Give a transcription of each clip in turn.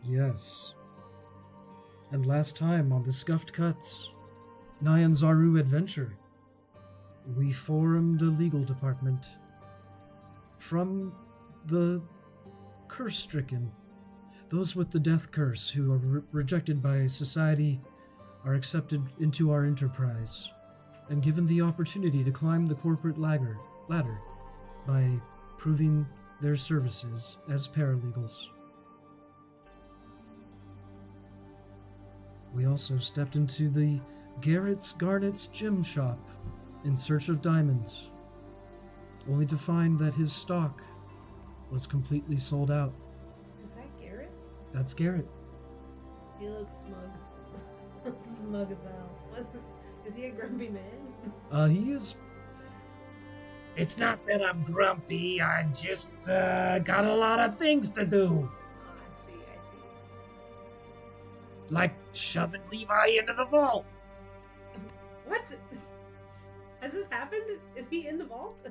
Yes. And last time on the Scuffed Cuts, Nyanzaru adventure, we formed a legal department from the curse-stricken. Those with the death curse who are rejected by society are accepted into our enterprise and given the opportunity to climb the corporate ladder by proving their services as paralegals. We also stepped into the Garnett's gem shop in search of diamonds, only to find that his stock was completely sold out. Is that Garrett? That's Garrett. He looks smug. Smug as hell. Is he a grumpy man? He is. It's not that I'm grumpy, I just got a lot of things to do. I see. Like shoving Levi into the vault. What? Has this happened? Is he in the vault?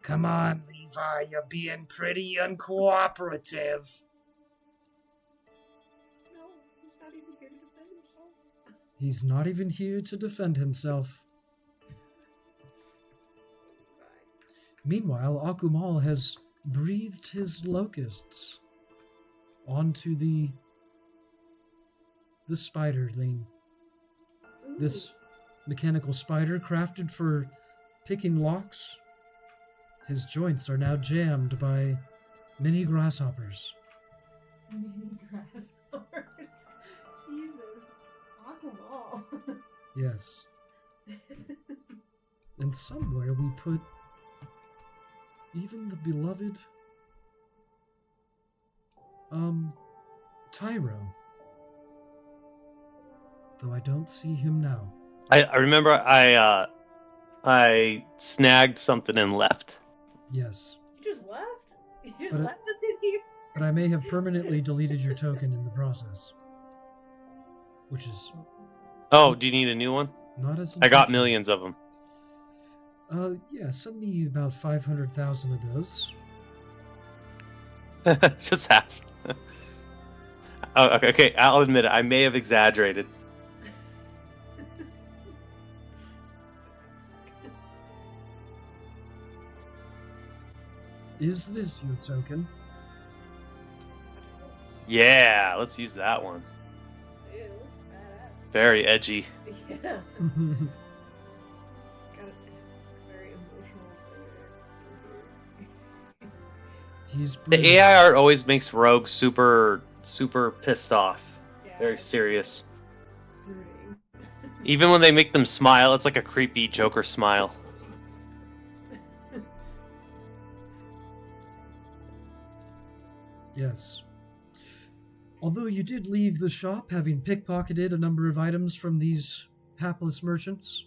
Come on, Levi, you're being pretty uncooperative. No, he's not even here to defend himself. He's not even here to defend himself. Meanwhile, Akumal has breathed his locusts onto the spiderling. Ooh. This mechanical spider crafted for picking locks. His joints are now jammed by many grasshoppers. Mini grasshoppers. Jesus. Aquamal. Yes. And somewhere we put even the beloved Tyro. Though I don't see him now. I remember I snagged something and left. Yes. You just left? You just But left us in here? But I may have permanently deleted your token in the process. Which is Oh, do you need a new one? not as I got intentional. millions of them. Yeah, send me about 500,000 of those. Just half. Oh, okay, I'll admit it. I may have exaggerated. Is this your token? Yeah, let's use that one. Ew, it looks badass. Very edgy. Yeah. Got a very emotional player. He's The brilliant. AI art always makes Rogue super pissed off. Yeah, Very serious. brooding. Even when they make them smile, it's like a creepy Joker smile. Jesus Christ. Yes. Although you did leave the shop having pickpocketed a number of items from these hapless merchants,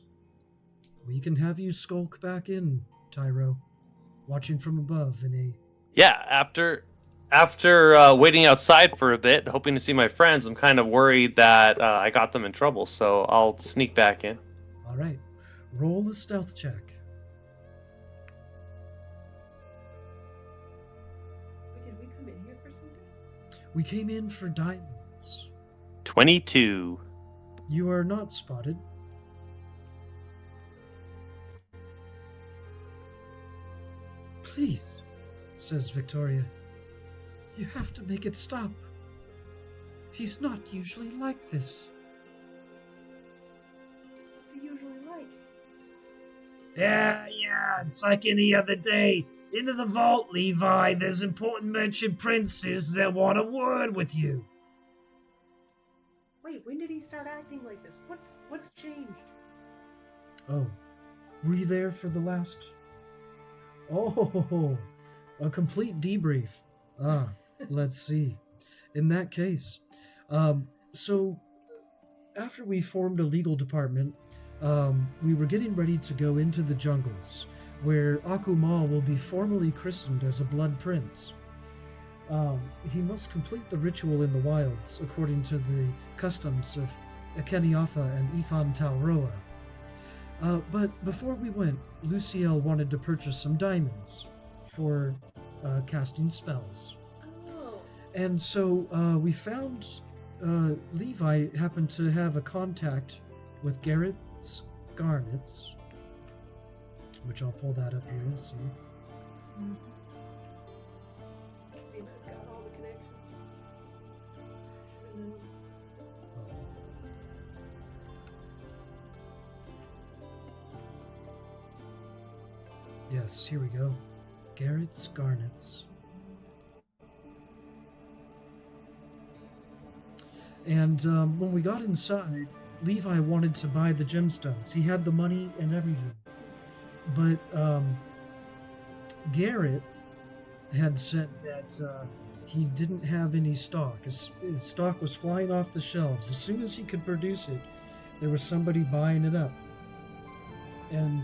we can have you skulk back in, Tyro, watching from above in a... Yeah, after waiting outside for a bit, hoping to see my friends, I'm kind of worried that I got them in trouble, so I'll sneak back in. Alright, roll a stealth check. Wait, did we come in here for something? We came in for diamonds. 22. You are not spotted. Please, says Victoria. You have to make it stop. He's not usually like this. What's he usually like? Yeah, it's like any other day. Into the vault, Levi. There's important merchant princes that want a word with you. Wait, when did he start acting like this? What's changed? Oh, were you there for the last... Oh, a complete debrief. Ah, let's see. In that case, so after we formed a legal department, we were getting ready to go into the jungles, where Akumal will be formally christened as a Blood Prince. He must complete the ritual in the wilds, according to the customs of Ekeniafa and Ifan Talroa. But before we went, Luciel wanted to purchase some diamonds for casting spells. Oh. And so we found Levi happened to have a contact with Garrett's Garnets, which I'll pull that up here to see. Levi's got all the connections. Should've known. Yes, here we go. Garrett's Garnets. And when we got inside, Levi wanted to buy the gemstones. He had the money and everything. But Garrett had said that he didn't have any stock. His stock was flying off the shelves. As soon as he could produce it, there was somebody buying it up. And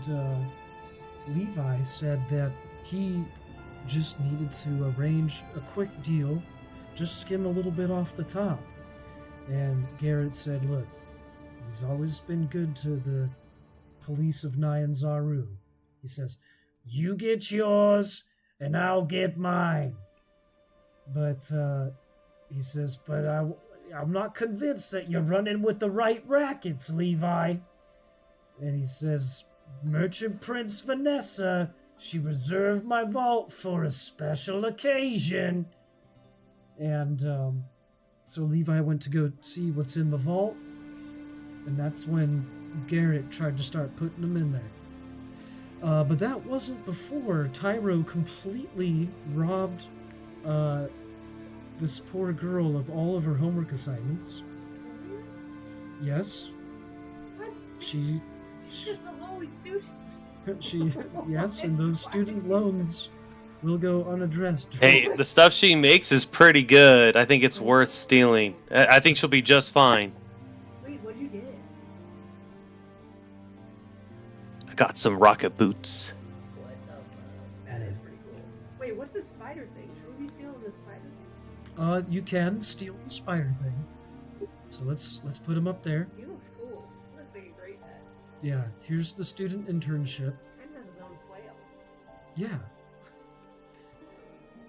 Levi said that he just needed to arrange a quick deal, just skim a little bit off the top. And Garrett said, look, he's always been good to the police of Nyan Zaru. He says, you get yours, and I'll get mine. But, he says, but I'm not convinced that you're running with the right rackets, Levi. And he says, Merchant Prince Vanessa, she reserved my vault for a special occasion. And, so Levi went to go see what's in the vault, and that's when Garrett tried to start putting them in there. But that wasn't before Tyro completely robbed this poor girl of all of her homework assignments. Yes. What? She's just a lowly student. Yes, and those student loans will go unaddressed. Hey, the stuff she makes is pretty good. I think it's worth stealing. I think she'll be just fine. Wait, what'd you get? I got some rocket boots. What the fuck? That is pretty cool. Wait, what's this spider thing? Should we be stealing this spider thing? You can steal the spider thing. So let's put him up there. He looks cool. He looks like a great pet. Yeah, here's the student internship. Kind of has his own flail. Yeah.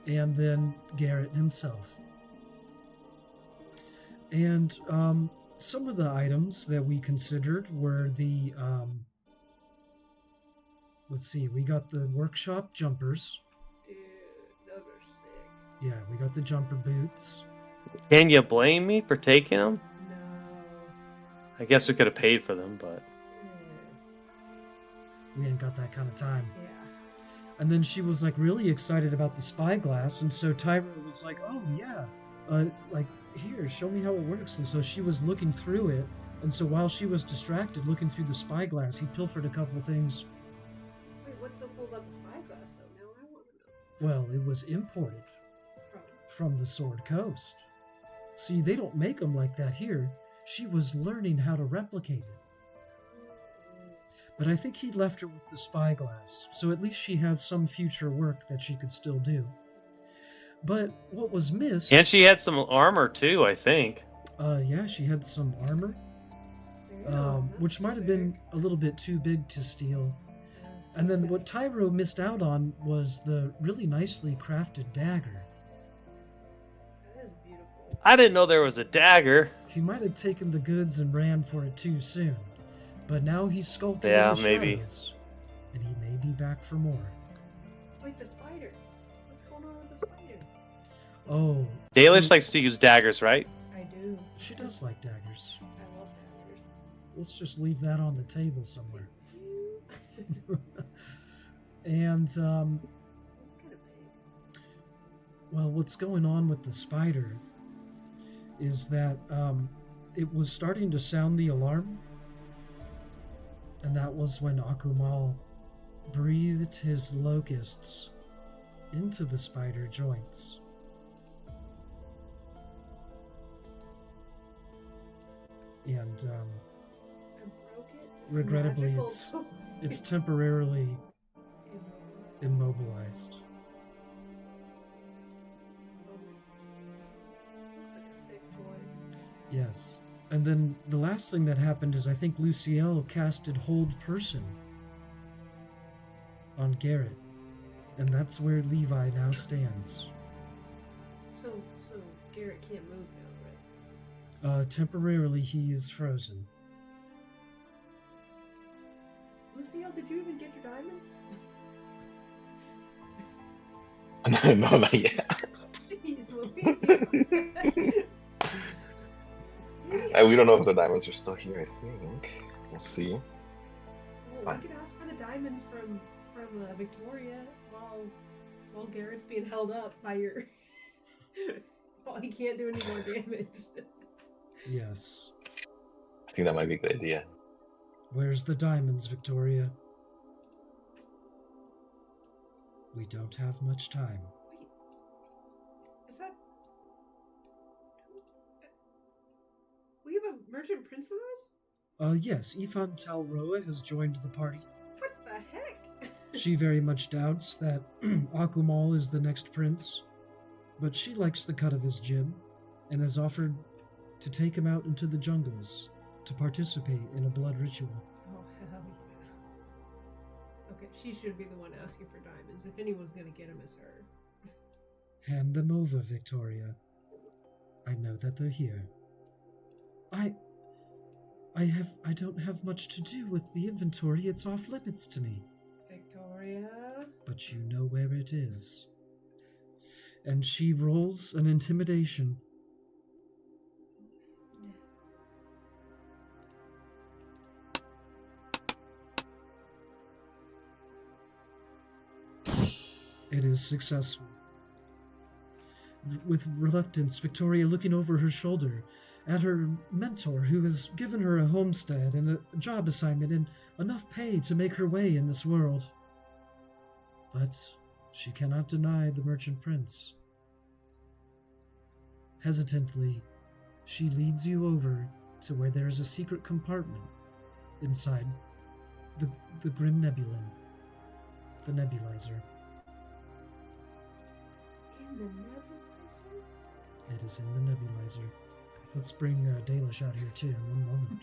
And then Garrett himself. And some of the items that we considered were the let's see, we got the workshop jumpers. Dude, those are sick. Yeah, we got the jumper boots. Can you blame me for taking them? No. I guess we could have paid for them, but... We ain't got that kind of time. Yeah. And then she was like really excited about the spyglass, and so Tyra was like, "Oh yeah, like here, show me how it works." And so she was looking through it, and so while she was distracted looking through the spyglass, he pilfered a couple things. Wait, what's so cool about the spyglass though? Now I want to know. Well, it was imported from the Sword Coast. See, they don't make them like that here. She was learning how to replicate it. But I think he left her with the spyglass, so at least she has some future work that she could still do. But what was missed... And she had some armor too, I think. Yeah, she had some armor, which might have been a little bit too big to steal. And then what Tyro missed out on was the really nicely crafted dagger. That is beautiful. I didn't know there was a dagger. He might have taken the goods and ran for it too soon. But now he's skulking Yeah, in the maybe. shadows, and he may be back for more. Wait, the spider. What's going on with the spider? Oh, Dalish see, likes to use daggers, right? I do. she does like daggers. I love daggers. Let's just leave that on the table somewhere. And It's kind of big. well, what's going on with the spider is that it was starting to sound the alarm. And that was when Akumal breathed his locusts into the spider joints. And I broke it. It's regrettably, magical it's toy. temporarily Immobilized. immobilized. Looks like a sick toy. Yes. And then the last thing that happened is I think Luciel casted Hold Person on Garrett. And that's where Levi now stands. So Garrett can't move now, right? Temporarily he is frozen. Lucille, did you even get your diamonds? No, not yet. Jeez Louise. We don't know if the diamonds are still here, I think. We'll see. Well, we could ask for the diamonds from Victoria while Garrett's being held up by your while he can't do any more damage. Yes. I think that might be a good idea. Where's the diamonds, Victoria? We don't have much time. Wait, is that? We have a merchant prince with us? Yes, Ifan Talroa has joined the party. What the heck? She very much doubts that Akumal is the next prince, but she likes the cut of his jib and has offered to take him out into the jungles to participate in a blood ritual. Oh, hell yeah. Okay, she should be the one asking for diamonds. If anyone's gonna get them, it's her. Hand them over, Victoria. I know that they're here. I don't have much to do with the inventory. It's off limits to me. Victoria? But you know where it is. And she rolls an intimidation. It is successful. With reluctance, Victoria looking over her shoulder at her mentor, who has given her a homestead and a job assignment and enough pay to make her way in this world. But she cannot deny the merchant prince. Hesitantly, she leads you over to where there is a secret compartment inside the Grim Nebulon, the nebulizer. In the nebulizer? It is in the nebulizer. Let's bring Dalish out here too. One moment.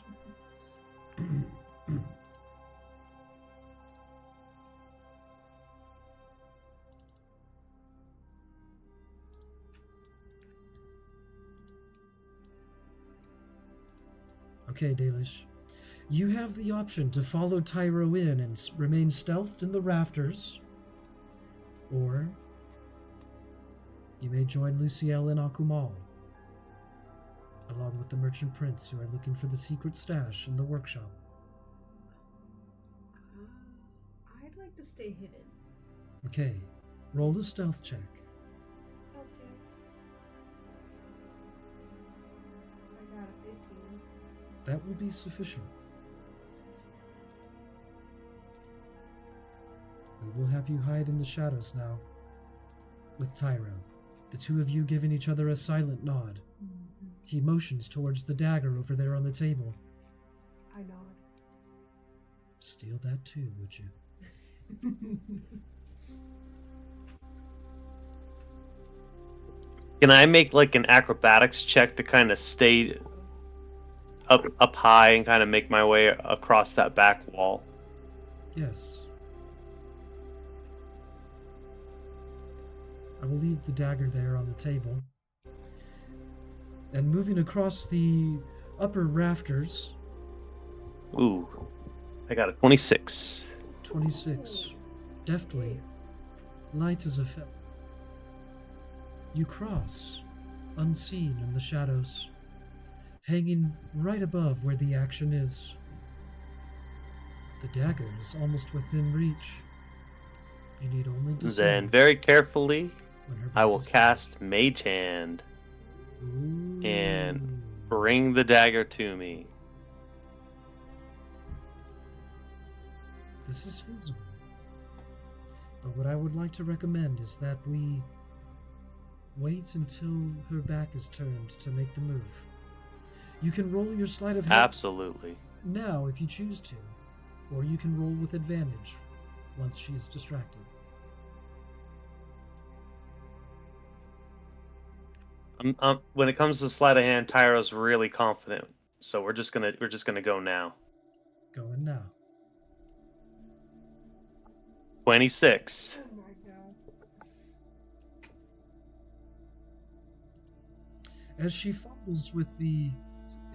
Okay, Dalish. You have the option to follow Tyro in and remain stealthed in the rafters, or you may join Luciel and Akumal, along with the merchant prince who are looking for the secret stash in the workshop. I'd like to stay hidden. Okay, roll the stealth check. Stealth check. I got a 15. That will be sufficient. We will have you hide in the shadows now, with Tyro, the two of you giving each other a silent nod. Mm-hmm. He motions towards the dagger over there on the table. I nod. Steal that too, would you? Can I make like an acrobatics check to kind of stay up high and kind of make my way across that back wall? Yes. I will leave the dagger there on the table. And moving across the upper rafters. Ooh, I got a 26. 26. Deftly, light as a feather. You cross, unseen in the shadows, hanging right above where the action is. The dagger is almost within reach. You need only to Then, very carefully, when her I will back is cast Mage Hand turned. and Ooh. bring the dagger to me. This is feasible. But what I would like to recommend is that we wait until her back is turned to make the move. You can roll your sleight of hand Absolutely. now if you choose to, or you can roll with advantage once she's distracted. When it comes to sleight of hand, Tyro's really confident, so we're just gonna go now. Going now. 26. Oh my god. As she fumbles with the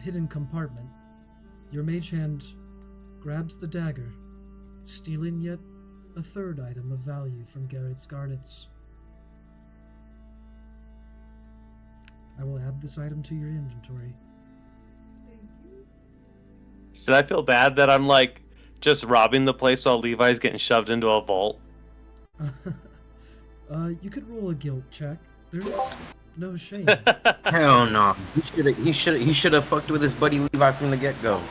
hidden compartment, your mage hand grabs the dagger, stealing yet a third item of value from Garrett's garnets. I will add this item to your inventory. Thank you. Should I feel bad that I'm like just robbing the place while Levi's getting shoved into a vault? You could roll a guilt check. There is no shame. Hell no. He should have fucked with his buddy Levi from the get-go.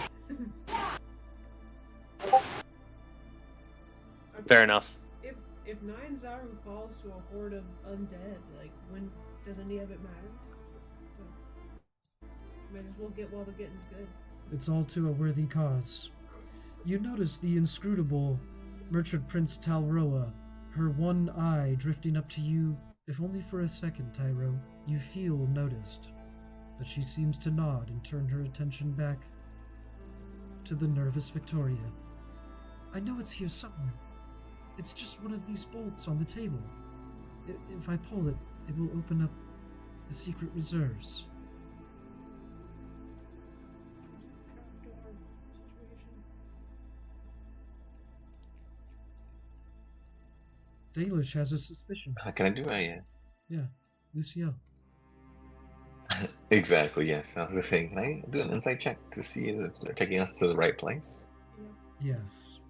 Fair enough. If Nine Zaru falls to a horde of undead, like, when does any of it matter? Might as well get while the getting's good. It's all to a worthy cause. You notice the inscrutable merchant Prince Talroa, her one eye drifting up to you, if only for a second, Tyro. You feel noticed, but she seems to nod and turn her attention back to the nervous Victoria. I know it's here somewhere. It's just one of these bolts on the table. If I pull it, it will open up the secret reserves. Trapdoor situation. Dalish has a suspicion. Can I do a... Yeah, Luciel. Exactly, yes. I was just saying, can I do an insight check to see if they're taking us to the right place? Yes.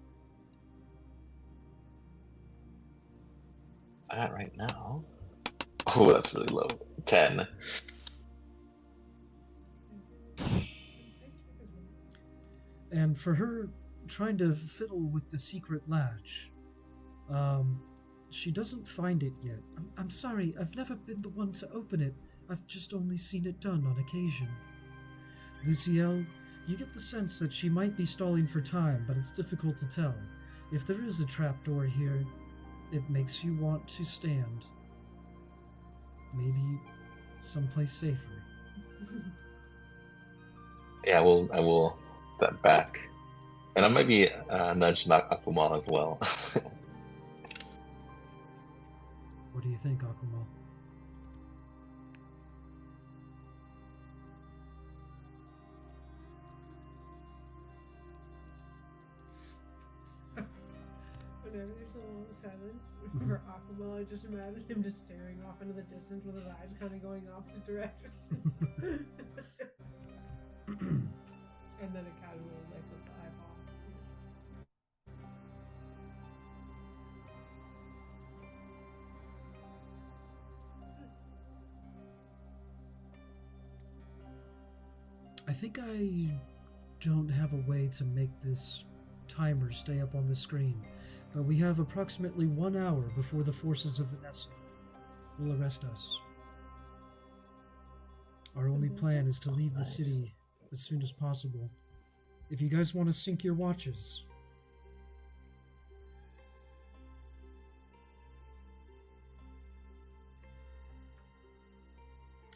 That right now... Oh, that's really low. 10. And for her trying to fiddle with the secret latch, she doesn't find it yet. I'm sorry, I've never been the one to open it. I've just only seen it done on occasion. Luciel, you get the sense that she might be stalling for time, but it's difficult to tell. If there is a trapdoor here, it makes you want to stand. Maybe someplace safer. Yeah, I will step back. And I might be nudge Akuma as well. What do you think, Akuma? Whenever there's a little silence for Akuma, I just imagine him just staring off into the distance with his eyes kind of going opposite directions. And then a casual lick of the eyeball. I think I don't have a way to make this timer stay up on the screen, but we have approximately 1 hour before the forces of Vanessa will arrest us. Our only plan is to leave the city as soon as possible. If you guys want to sync your watches,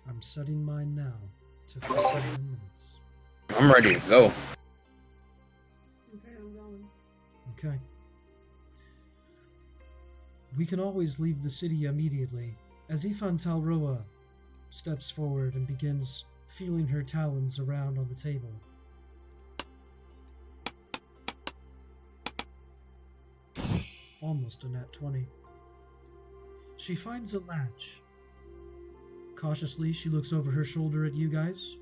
I'm setting mine now to 15 minutes. I'm ready to go. Okay, I'm going. Okay. We can always leave the city immediately, as Ifan Talroa steps forward and begins feeling her talons around on the table. Almost a nat 20. She finds a latch. Cautiously, she looks over her shoulder at you guys.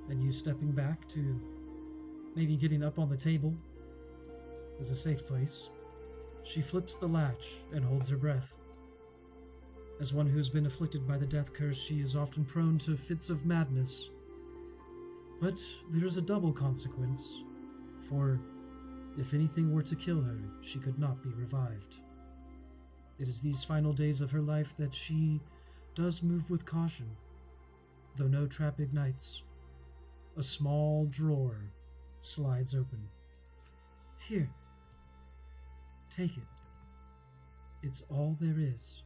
And you stepping back to maybe getting up on the table is a safe place. She flips the latch and holds her breath. As one who has been afflicted by the death curse, she is often prone to fits of madness. But there is a double consequence, for if anything were to kill her, she could not be revived. It is these final days of her life that she does move with caution, though no trap ignites. A small drawer slides open. Here. Take it. It's all there is.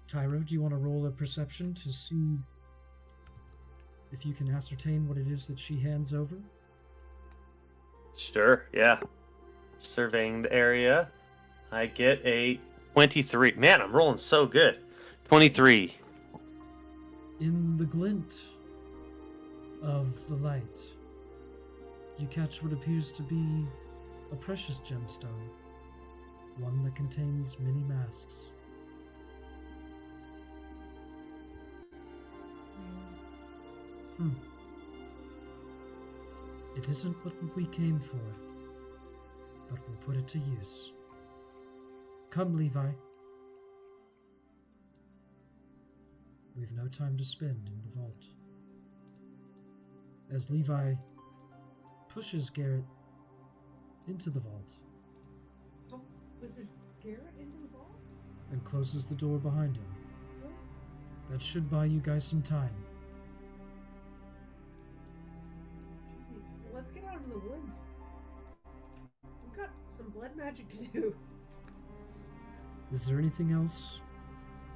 Tyro, do you want to roll a perception to see if you can ascertain what it is that she hands over? Sure, yeah. Surveying the area. I get a 23. Man, I'm rolling so good. 23. In the glint of the light, you catch what appears to be a precious gemstone, one that contains many masks. It isn't what we came for, but we'll put it to use. Come, Levi. We've no time to spend in the vault. As Levi pushes Garrett into the vault Oh, was there Garrett into the vault? and closes the door behind him. What? That should buy you guys some time. Jeez. Well, let's get out in the woods. We've got some blood magic to do. Is there anything else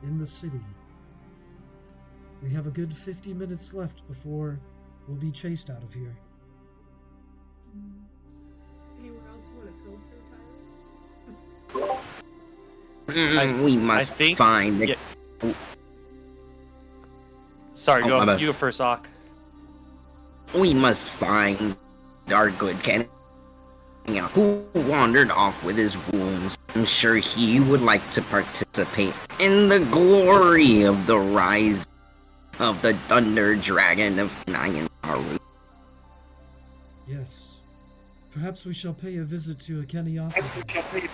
in the city? We have a good 50 minutes left before we'll be chased out of here. Anywhere else you want to go through, Tyler? We must think- find the. yeah. Sorry, Oh, my bad. you go first, Ock. We must find our good Ken, who wandered off with his wounds. I'm sure he would like to participate in the glory of the rise of the Thunder Dragon of Nyanmaru. Yes. Perhaps we shall pay a visit to Akeniathis.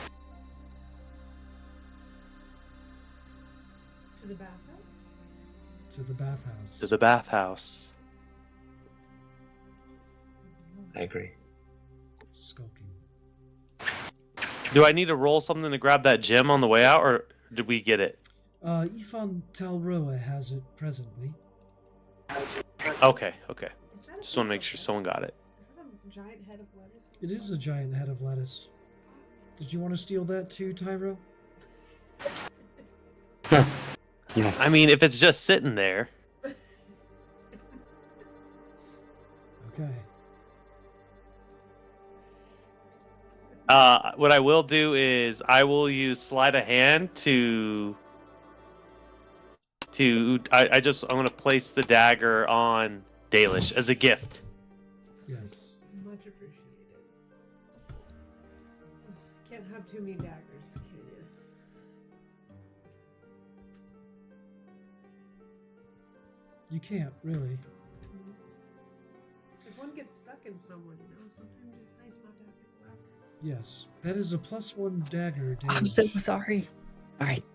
To the bathhouse? To the bathhouse. To the bathhouse. I agree. Skulking. Do I need to roll something to grab that gem on the way out, or did we get it? Ifan Talroa has it presently. Okay. Is that a Just want to piece make of sure someone got it. Is that a giant head of lettuce? It is a giant head of lettuce. Did you want to steal that too, Tyro? I mean, if it's just sitting there. Okay. What I will do is I will use sleight of hand to I'm gonna place the dagger on Dalish as a gift. Yes. Much appreciated. Can't have too many daggers, can you? You can't, really. If one gets stuck in someone, sometimes it's nice not to have to go after. Yes. That is a +1 dagger, I'm Dalish. so sorry. Alright.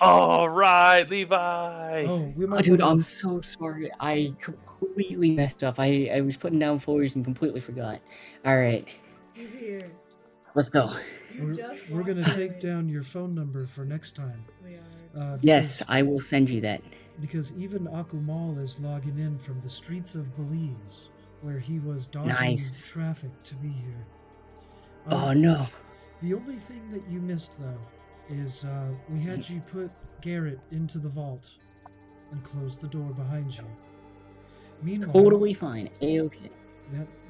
All right, Levi. Oh, we Oh, might dude, wanna- I'm so sorry. I completely messed up. I was putting down fours and completely forgot. Alright, He's here. let's go. You just We're gonna walked take away. down your phone number for next time. We are. Yes, Because- I will send you that. Because even Akumal is logging in from the streets of Belize, where he was dodging Nice. traffic to be here. Oh no. The only thing that you missed, though, is we had you put Garrett into the vault and close the door behind you. Meanwhile, Totally fine. A-okay.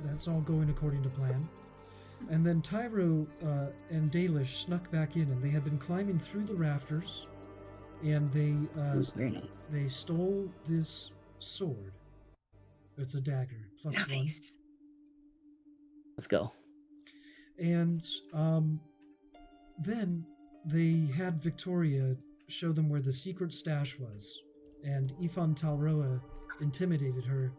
that's all going according to plan. And then Tyro and Dalish snuck back in, and they had been climbing through the rafters, and Very nice. they stole this sword. It's a dagger, +1. Nice. Let's go. And then they had Victoria show them where the secret stash was, and Ifan Talroa intimidated her.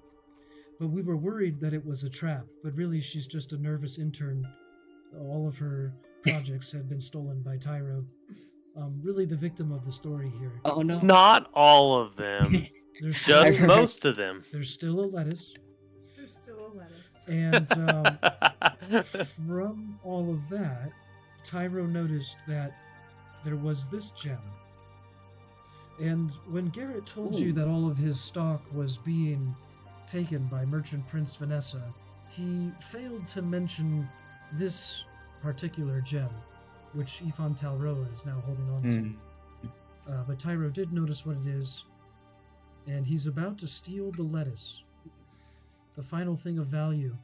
But we were worried that it was a trap, but really she's just a nervous intern. All of her projects have been stolen by Tyro. Really the victim of the story here. Oh no. Not all of them, There's just still, most of them. there's still a lettuce, There's still a lettuce. and from all of that, Tyro noticed that there was this gem. And when Garrett told you Ooh. that all of his stock was being taken by Merchant Prince Vanessa, he failed to mention this particular gem, which Ifan Talroa is now holding on to. But Tyro did notice what it is, and he's about to steal the lettuce. The final thing of value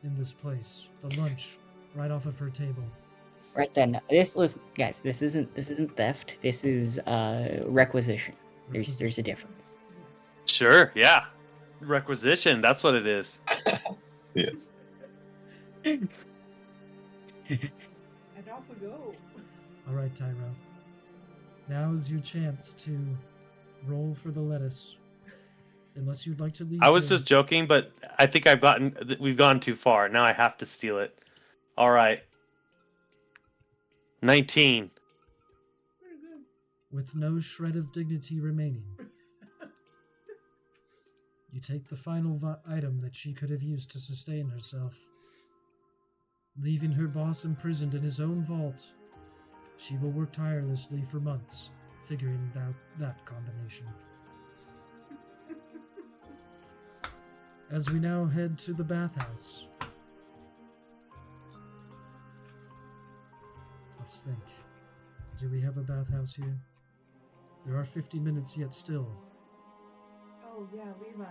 in this place. The lunch right off of her table. Right then, listen, guys, this isn't theft. This is requisition. There's a difference. Yes. Sure, yeah. Requisition, that's what it is. Yes. And off we go. All right, Tyro. Now is your chance to roll for the lettuce. Unless you'd like to leave. I was here. just joking, but I think we've gone too far. Now I have to steal it. All right. 19. Pretty good. With no shred of dignity remaining. You take the final item that she could have used to sustain herself. Leaving her boss imprisoned in his own vault, she will work tirelessly for months, figuring out that combination. As we now head to the bathhouse. Let's think. Do we have a bathhouse here? There are 50 minutes yet still. Oh yeah, Levi.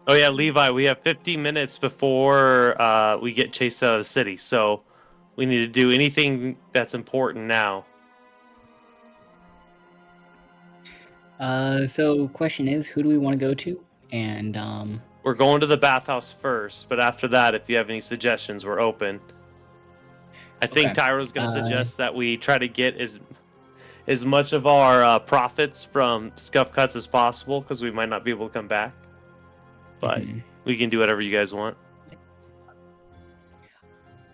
Oh yeah, Levi, we have 50 minutes before we get chased out of the city, so we need to do anything that's important now. So question is, who do we want to go to? And We're going to the bathhouse first, but after that, if you have any suggestions, we're open. I think Okay. Tyro's going to suggest that we try to get as much of our profits from Scuffed Cuts as possible, because we might not be able to come back. But Mhm. we can do whatever you guys want.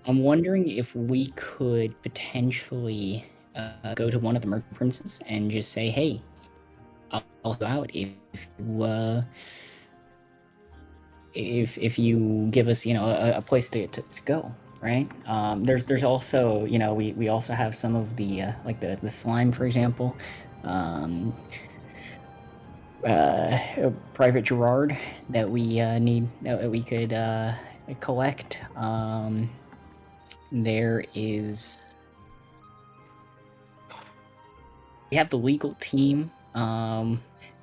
I'm wondering if we could potentially go to one of the merchant princes and just say, "Hey, I'll help you out if you give us, a place to go." Right? There's also, we also have some of the like the slime, for example. Private Gerard that we need that we could collect. There is. We have the legal team.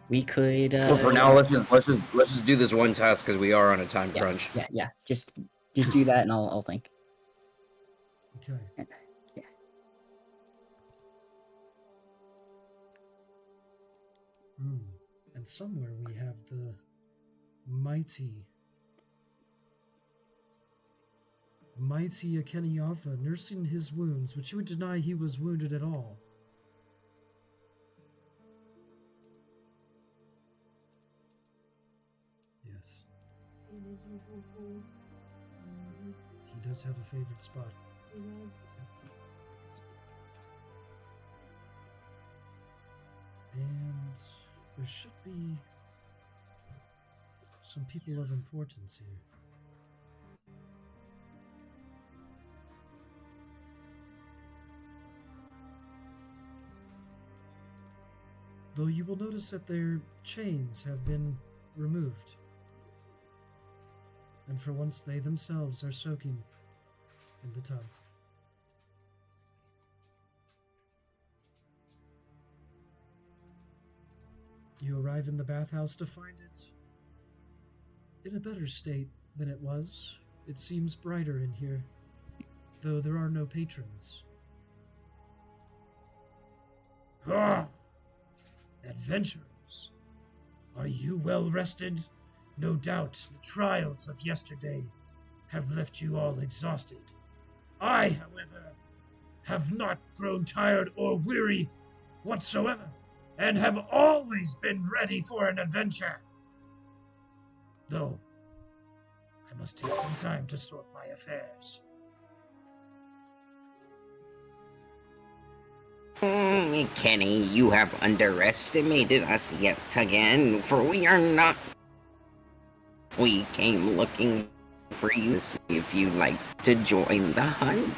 We could. Well, for now, let's just do this one task because we are on a time crunch. Yeah. Just do that, and I'll think. Okay. Yeah. And somewhere we have the mighty Akenyafa nursing his wounds, which you would deny he was wounded at all. Yes, Seeing his usual pool. he does have a favorite spot. He does. And there should be some people of importance here. Though you will notice that their chains have been removed. And for once they themselves are soaking in the tub. You arrive in the bathhouse to find it in a better state than it was. It seems brighter in here, though there are no patrons. Ah! Adventurers, are you well rested? No doubt the trials of yesterday have left you all exhausted. I, however, have not grown tired or weary whatsoever, and have always been ready for an adventure. Though, I must take some time to sort my affairs. Kenny, you have underestimated us yet again, for we are not. We came looking for you to see if you'd like to join the hunt.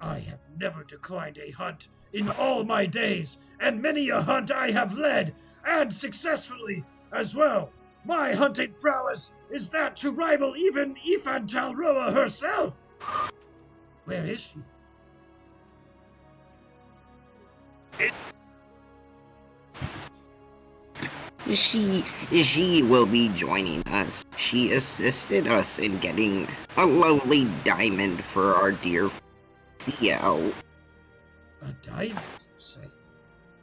I have never declined a hunt in all my days, and many a hunt I have led, and successfully as well. My hunting prowess is that to rival even Ifan Talroa herself. Where is she? She will be joining us. She assisted us in getting a lovely diamond for our dear CL. A diamond, you say?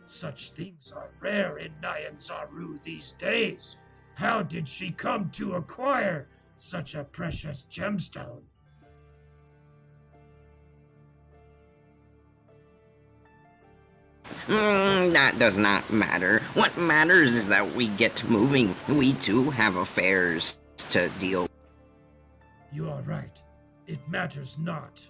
Such things are rare in Nyanzaru these days. How did she come to acquire such a precious gemstone? That does not matter. What matters is that we get moving. We too have affairs to deal with. You are right. It matters not.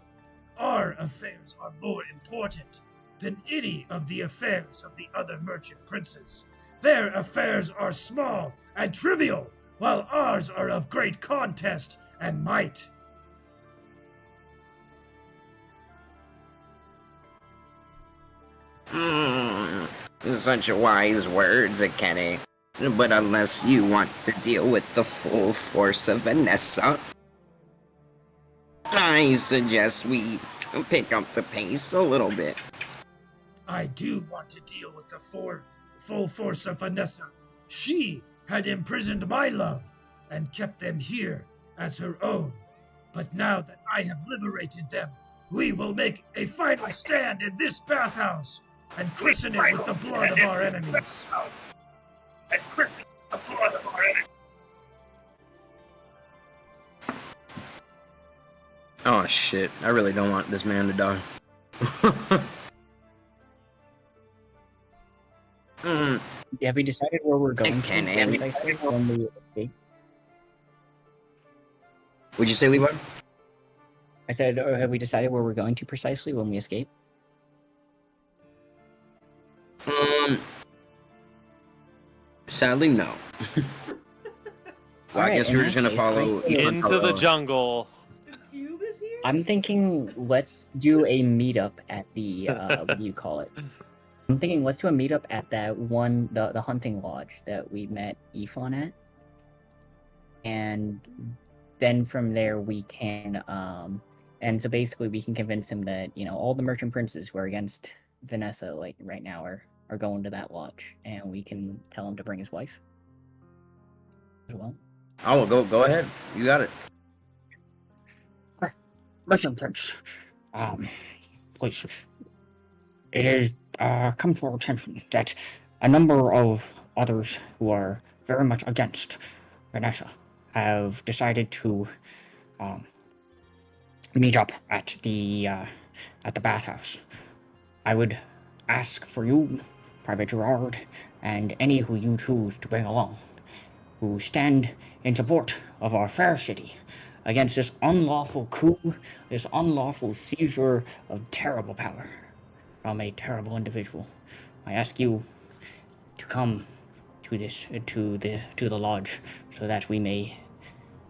Our affairs are more important than any of the affairs of the other merchant princes. Their affairs are small and trivial, while ours are of great contest and might. Such wise words, Akene. But unless you want to deal with the full force of Vanessa, I suggest we pick up the pace a little bit. I do want to deal with the full force of Vanessa. She had imprisoned my love and kept them here as her own. But now that I have liberated them, we will make a final stand in this bathhouse and christen it with the blood of our enemies. Oh shit, I really don't want this man to die. Have we decided where we're going Can to Andy- precisely when we escape? Would you say, Levi? I said, have we decided where we're going to precisely when we escape? Sadly, no. Well, I Alright, guess in we're that just gonna case, follow. Into the jungle. The cube is here? I'm thinking let's do a meetup at the what do you call it? I'm thinking let's do a meetup at that one the hunting lodge that we met Ifon at. And then from there we can and so basically we can convince him that, you know, all the merchant princes who are against Vanessa like right now are going to that lodge, and we can tell him to bring his wife as well. Oh, go ahead. You got it. Listen, Prince. Please. It has come to our attention that a number of others who are very much against Vanessa have decided to meet up at the bathhouse. I would ask for you, Private Gerard, and any who you choose to bring along, who stand in support of our fair city against this unlawful coup, this unlawful seizure of terrible power from a terrible individual. I ask you to come to the lodge, so that we may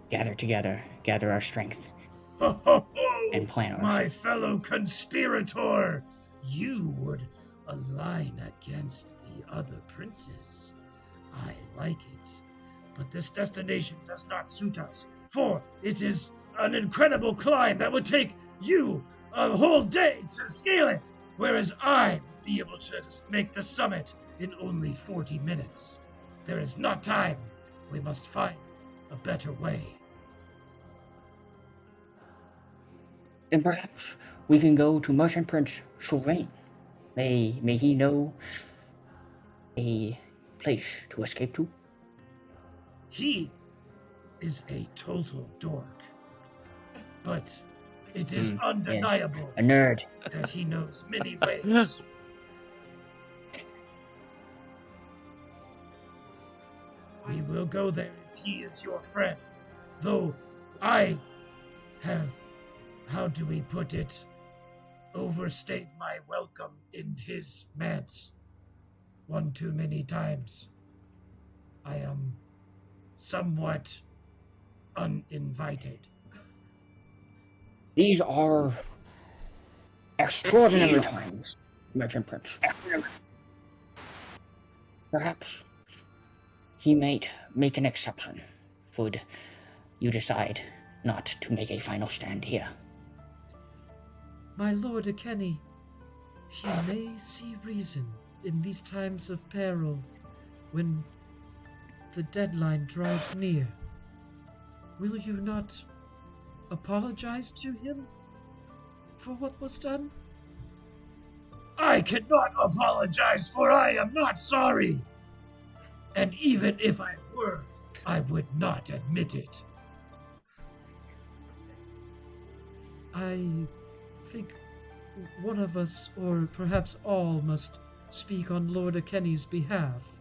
gather together, gather our strength, Ho, ho, and plan our my fellow conspirator! You would align against the other princes. I like it. But this destination does not suit us, for it is an incredible climb that would take you a whole day to scale it, whereas I would be able to make the summit in only 40 minutes. There is not time. We must find a better way. Then perhaps we can go to Merchant Prince Sylvain. May he know a place to escape to? He is a total dork. But it is undeniable A nerd. that he knows many ways. We will go there if he is your friend. Though I have, how do we put it, overstayed my welcome in his manse one too many times. I am somewhat uninvited. These are extraordinary times, Merchant Prince. Perhaps he might make an exception, should you decide not to make a final stand here. My lord Akeni, he may see reason in these times of peril, when the deadline draws near, will you not apologize to him for what was done? I cannot apologize, for I am not sorry. And even if I were, I would not admit it. I think one of us, or perhaps all, must speak on Lord Akenny's behalf.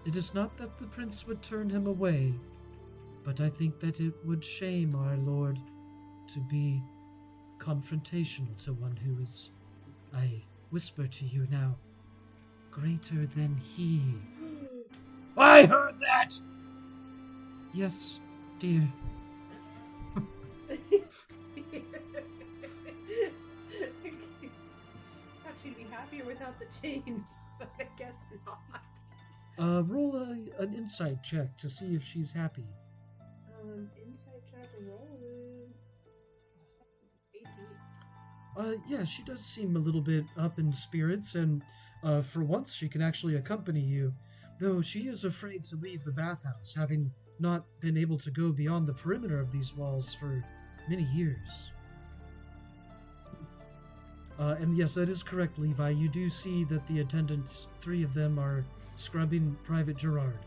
It is not that the prince would turn him away, but I think that it would shame our lord to be confrontational to one who is, I whisper to you now, greater than he. I heard that! Yes, dear. Thought she'd be happier without the chains, but I guess not. Roll an insight check to see if she's happy. Insight check rolling. 18. Yeah, she does seem a little bit up in spirits, and for once she can actually accompany you, though she is afraid to leave the bathhouse, having not been able to go beyond the perimeter of these walls for many years. And yes, that is correct, Levi. You do see that the attendants, 3 of them, are scrubbing Private Gerard.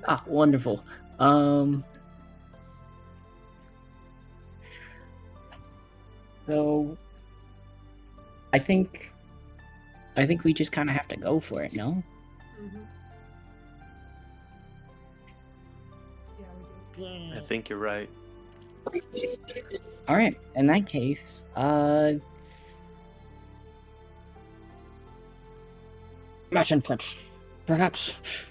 Ah, wonderful. So I think we just kind of have to go for it, no? Mm-hmm. Yeah, we do. I think you're right. All right. In that case, Merchant Prince, perhaps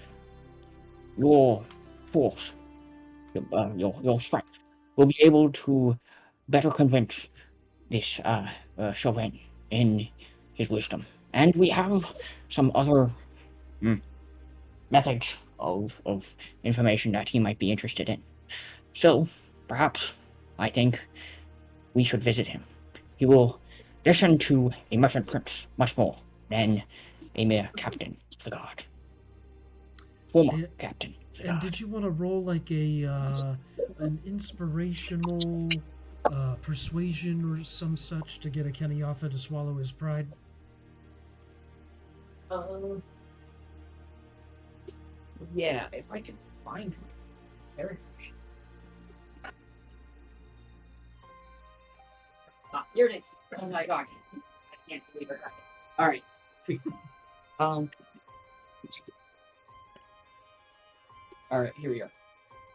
your force, your strength, will be able to better convince this Sylvain in his wisdom. And we have some other methods of information that he might be interested in. So, perhaps, I think we should visit him. He will listen to a merchant prince much more than a mere captain of the guard. Former captain of the And guard. did you want to roll like an inspirational persuasion or some such to get a Kenyafa to swallow his pride? Yeah, if I can find him. There. Ah, here it is. Oh my god. I can't believe it. Alright, sweet. Alright, here we go.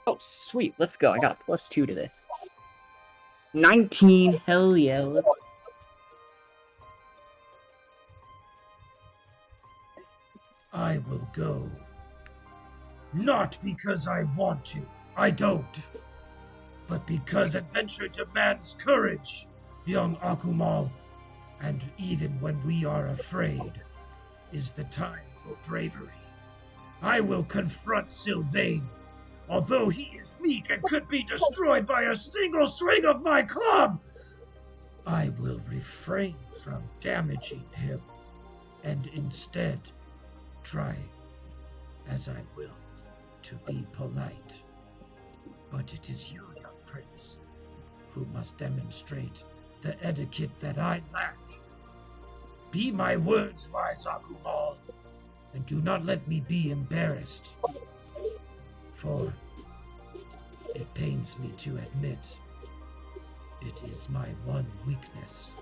Oh, sweet. Let's go. I got a +2 to this. 19. Hell yeah. Let's... I will go. Not because I want to, I don't, but because adventure demands courage, young Akumal, and even when we are afraid, is the time for bravery. I will confront Sylvain, although he is meek and could be destroyed by a single swing of my club. I will refrain from damaging him, and instead try, as I will, to be polite. But it is you, young prince, who must demonstrate the etiquette that I lack. Be my words wise, Akumal, and do not let me be embarrassed. For it pains me to admit, it is my one weakness.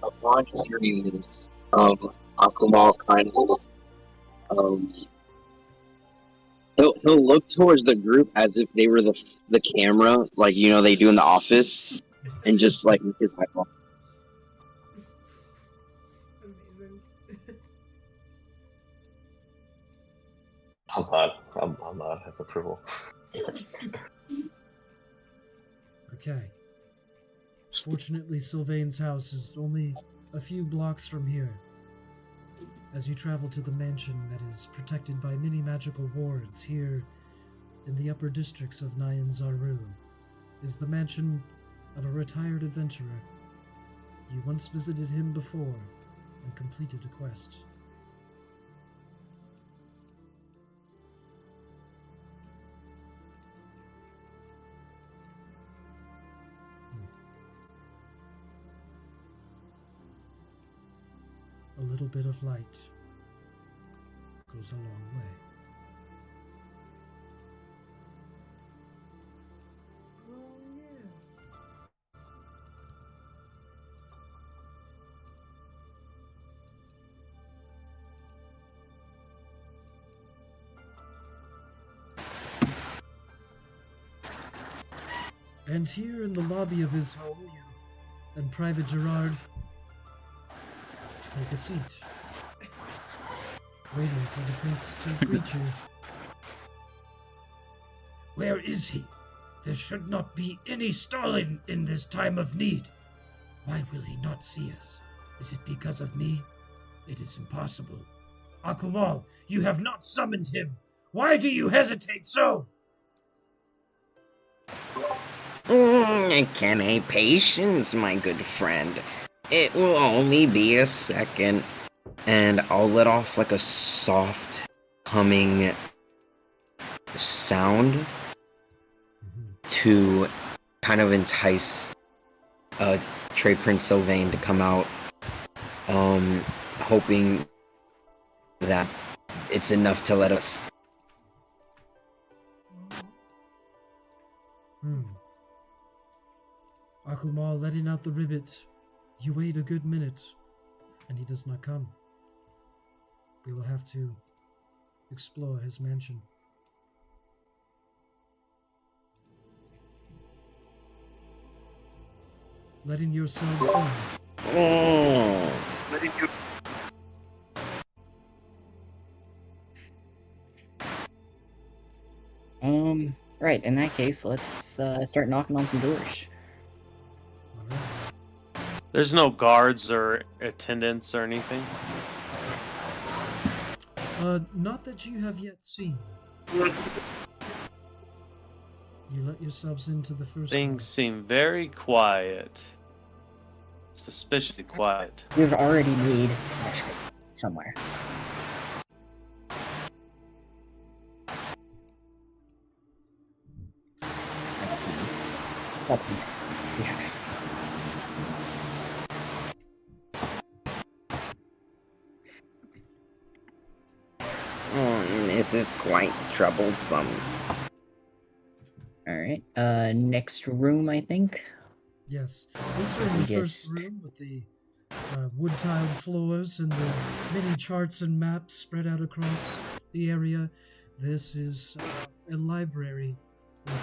Upon hearing this, Akumal kind of he'll look towards the group as if they were the camera, like they do in the office, and just like with his eyeball. Amazing. I'll nod his approval. Okay. Fortunately, Sylvain's house is only a few blocks from here. As you travel to the mansion that is protected by many magical wards here in the upper districts of Nyan Zaru, is the mansion of a retired adventurer. You once visited him before and completed a quest. A little bit of light goes a long way. Oh, yeah. And here in the lobby of his home, you and Private Gerard take a seat, waiting for the prince to greet you. Where is he? There should not be any stalling in this time of need. Why will he not see us? Is it because of me? It is impossible. Akumal, you have not summoned him. Why do you hesitate so? Can I patience, my good friend? It will only be a second, and I'll let off like a soft, humming sound to kind of entice Trade Prince Sylvain to come out, hoping that it's enough to let us. Akumal letting out the ribbit. You wait a good minute, and he does not come. We will have to explore his mansion. Letting yourselves in. Right, in that case, let's start knocking on some doors. Alright. There's no guards or attendants or anything. Not that you have yet seen. You let yourselves into the first Things seem very quiet. Suspiciously quiet. We've already made escape somewhere. Yes. This is quite troublesome. Alright, next room, I think. Yes. Entering the first Yes. room with the wood-tiled floors and the many charts and maps spread out across the area. This is a library with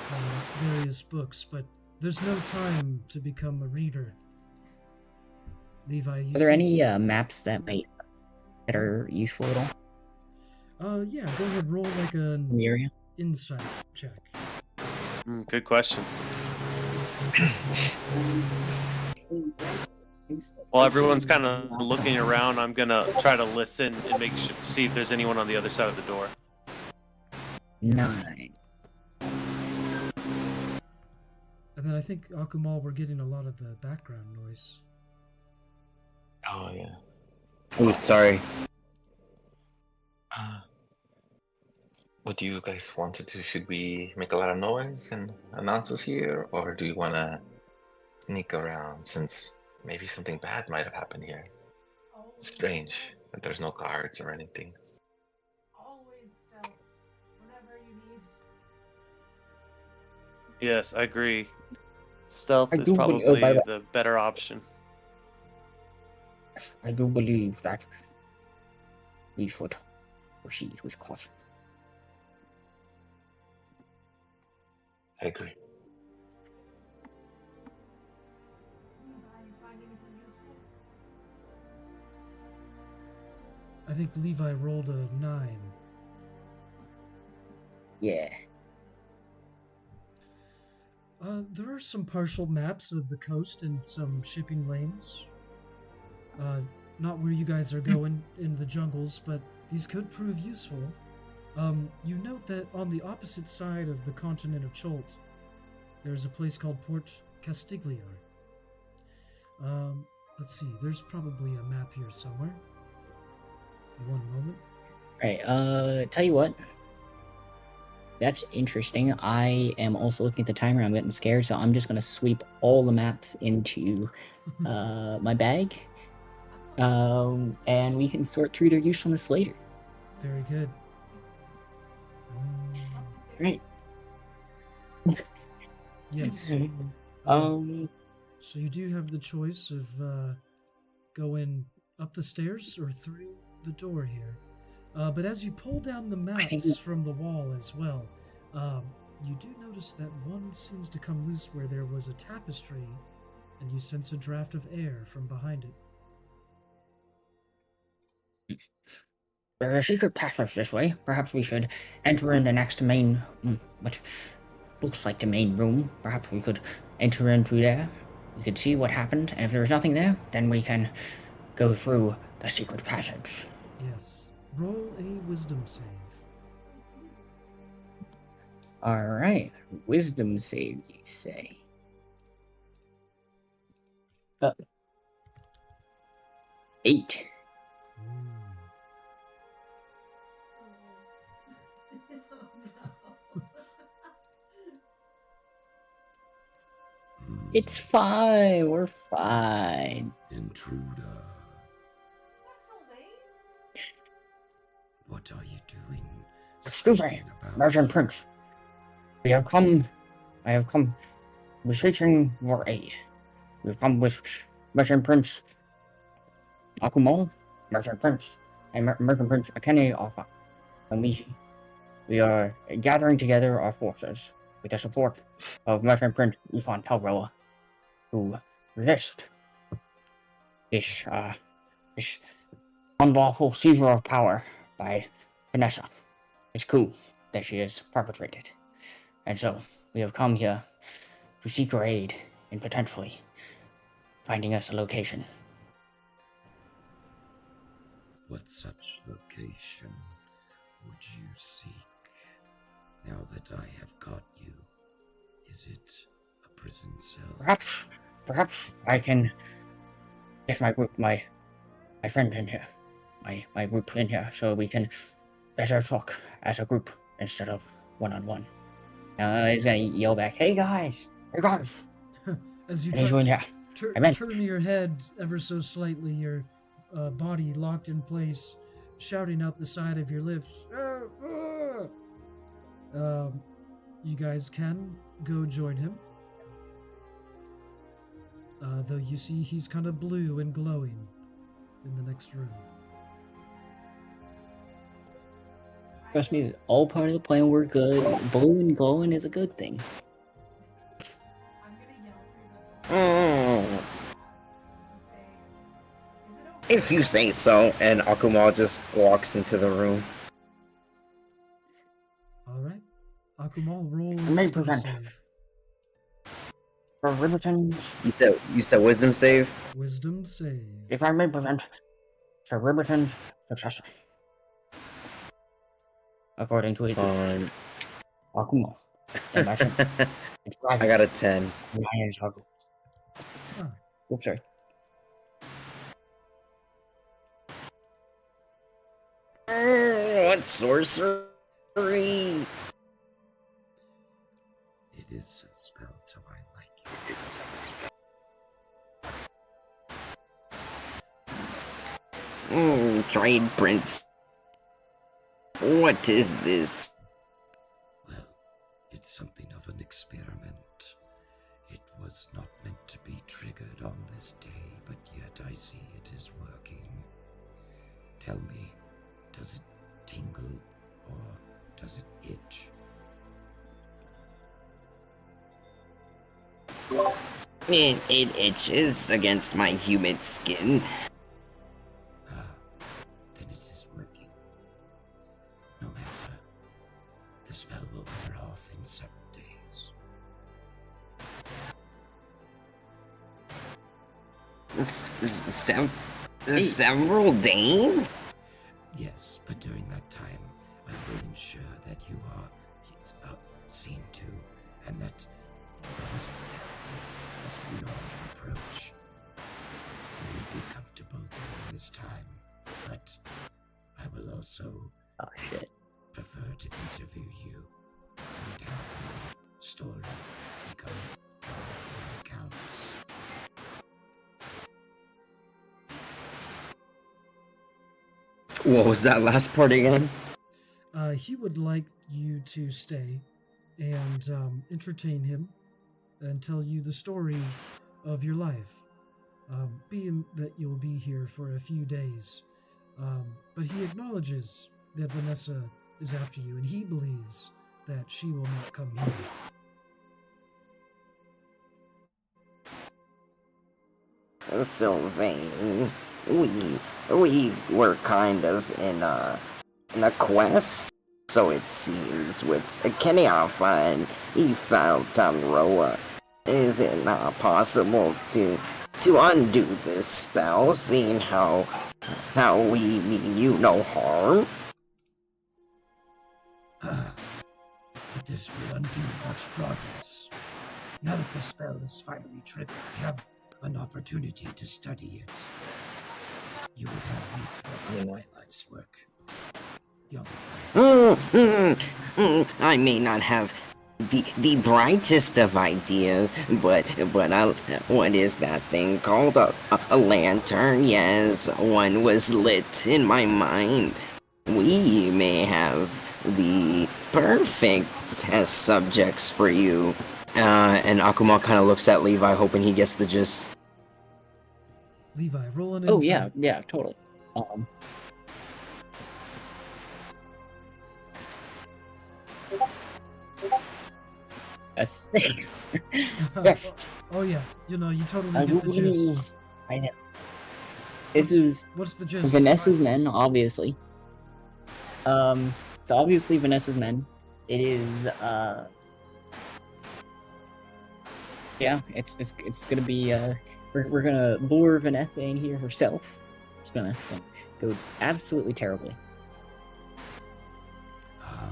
various books, but there's no time to become a reader. Levi, you Are there seem any maps that are useful at all yeah, go ahead, roll like an in the area? insight check. Good question. While everyone's kind of looking around, I'm gonna try to listen and see if there's anyone on the other side of the door. 9. And then I think, Akumal, we're getting a lot of the background noise. Oh, yeah. Oh, sorry. What do you guys want to do? Should we make a lot of noise and announce us here? Or do you want to sneak around since maybe something bad might have happened here? It's strange that there's no guards or anything. Always stealth. Whatever you need. Yes, I agree. Stealth I is do probably by the way- the better option. I do believe that we should proceed with caution. I agree. Levi, you find anything useful? I think Levi rolled a 9. Yeah. There are some partial maps of the coast and some shipping lanes. Not where you guys are going in the jungles, but these could prove useful. You note that on the opposite side of the continent of Cholt, there's a place called Port Castigliar. Let's see, there's probably a map here somewhere. One moment. Alright, tell you what. That's interesting. I am also looking at the timer. I'm getting scared, so I'm just gonna sweep all the maps into my bag. And we can sort through their usefulness later. Very good. Right. Yes. So you do have the choice of going up the stairs or through the door here. But as you pull down the maps from the wall as well, you do notice that one seems to come loose where there was a tapestry, and you sense a draft of air from behind it. There's a secret passage this way. Perhaps we should enter in the next main, what looks like the main room. Perhaps we could enter in through there. We could see what happened, and if there's nothing there, then we can go through the secret passage. Yes. Roll a wisdom save. Alright. Wisdom save, you say. 8. It's fine. We're fine. Intruder. What are you doing? Excuse me, Speaking about- Merchant Prince. I have come beseeching your aid. We've come with Merchant Prince Akumo, Merchant Prince, and Merchant Prince Akene Alpha. And we are gathering together our forces with the support of Merchant Prince Ifan Talroa, who resist this unlawful seizure of power by Vanessa, this coup that she has perpetrated. And so we have come here to seek your aid in potentially finding us a location. What such location would you seek? Now that I have caught you, is it a prison cell? Perhaps I can get my group, my friend in here, my group in here, so we can better talk as a group instead of one-on-one. He's gonna yell back, hey guys! As you And he's going, yeah. turn your head ever so slightly, your body locked in place, shouting out the side of your lips. You guys can go join him. Though you see he's kind of blue and glowing in the next room. Trust me, all part of the plan. We're good. Blue and glowing is a good thing. If you say so, and Akumal just walks into the room. Alright. Akumal, roll May wisdom present. save. For Riverton's, You said wisdom save? Wisdom save. if I may present, Sir Riverton's successor. According to his Akumo. And I said, it's I got a 10. Lions Haku. Ah, Oops, sorry. What sorcery? It is a spell, so I like it. Trade Prince. What is this? Well, it's something of an experiment. It was not meant to be triggered on this day, but yet I see it is working. Tell me, does it tingle or does it itch? It itches against my humid skin. Ah, then it is working. No matter, the spell will wear off in several days. Several days? Yes, but during that time, I will ensure that you are seen to, and that Those intelligent is beyond reproach. You will be comfortable during this time, but I will also Oh shit. prefer to interview you and have your story become part of your accounts. What was that last part again? He would like you to stay and entertain him and tell you the story of your life. Being that you'll be here for a few days. But he acknowledges that Vanessa is after you, and he believes that she will not come here. Sylvain, we were kind of in a quest, so it seems, with Kenyafa, and he found Roa. Is it not possible to undo this spell, seeing how we mean you no harm? But this will undo much progress. Now that the spell is finally triggered, we have an opportunity to study it. You would have me for my life's work, young friend. I may not have the brightest of ideas, but what is that thing called? A lantern? Yes, one was lit in my mind. We may have the perfect test subjects for you. And Akuma kind of looks at Levi, hoping he gets the gist. Levi, roll an Oh insight. yeah, totally. A 6. Yes. Oh yeah, you totally I get the gist. will. I know. This is What's the gist? Vanessa's men, obviously. It's obviously Vanessa's men. It is, yeah, it's gonna be, we're gonna lure Vanessa in here herself. It's gonna go absolutely terribly. A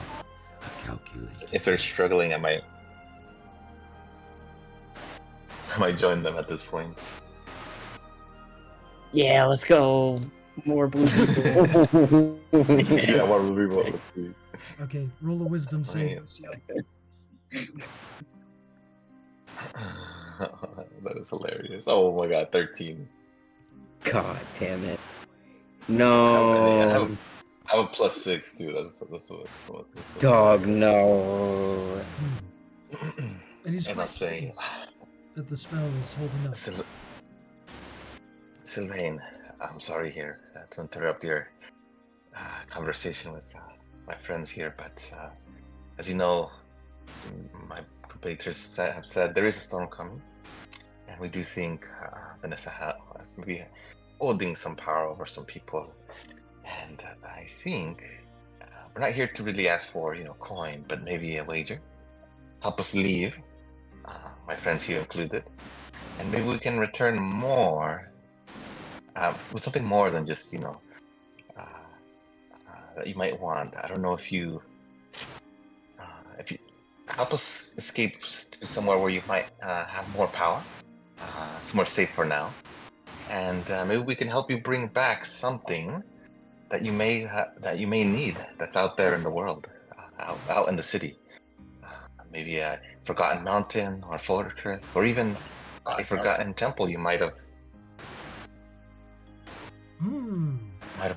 calculated If they're struggling, I might join them at this point. Yeah, let's go. More blue people. Yeah, what really want to see. Okay, roll a wisdom save. That is hilarious. Oh my god, 13. God damn it. I No. have a +6 too. That's what Dog, no. And he's And quite I'll say, pleased that the spell is holding up. Sylvain, I'm sorry here to interrupt your conversation with my friends here, but as you know, my compatriots have said there is a storm coming, and we do think Vanessa has maybe holding some power over some people, and I think we're not here to really ask for coin, but maybe a wager. Help us leave, my friends here included, and maybe we can return more. With something more than just that you might want. I don't know if you help us escape to somewhere where you might have more power, somewhere safe for now, and maybe we can help you bring back something that you may need that's out there in the world, out in the city. Maybe a forgotten mountain or fortress, or even a forgotten temple you might have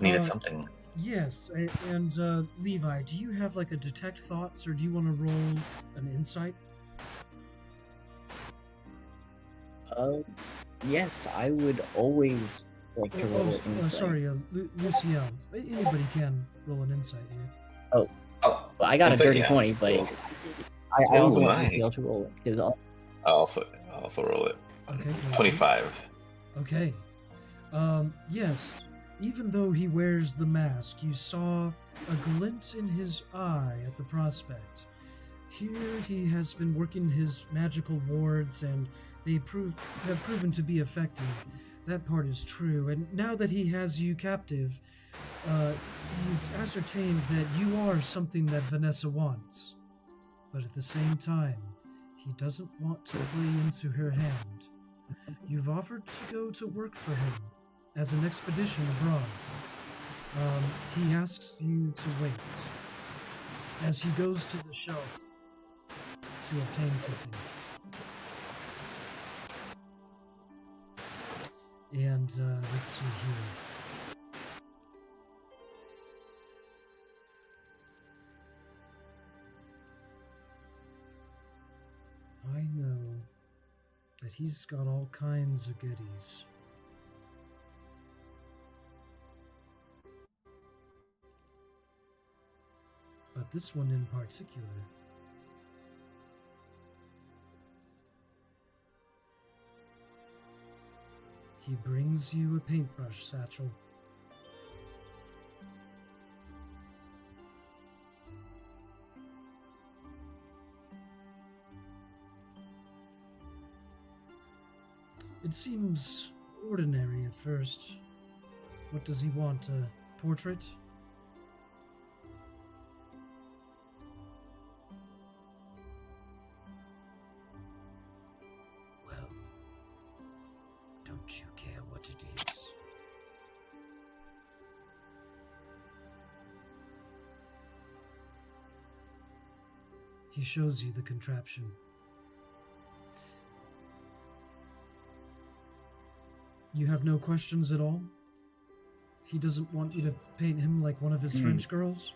needed something. Yes, and Levi, do you have like a detect thoughts, or do you want to roll an insight? Yes, I would always like to roll an insight. Sorry, Luciel. Anybody can roll an insight here. Oh, well, I got a dirty 20, but I also want nice. Luciel to roll it because I also roll it. Okay. 25. Okay. Yes. Even though he wears the mask, you saw a glint in his eye at the prospect. Here he has been working his magical wards, and they have proven to be effective. That part is true, and now that he has you captive, he's ascertained that you are something that Vanessa wants. But at the same time, he doesn't want to play into her hand. You've offered to go to work for him as an expedition abroad. He asks you to wait as he goes to the shelf to obtain something. And let's see here. I know that he's got all kinds of goodies. But this one in particular. He brings you a paintbrush satchel. It seems ordinary at first. What does he want? A portrait? Well, don't you care what it is? He shows you the contraption. You have no questions at all? He doesn't want you to paint him like one of his French girls?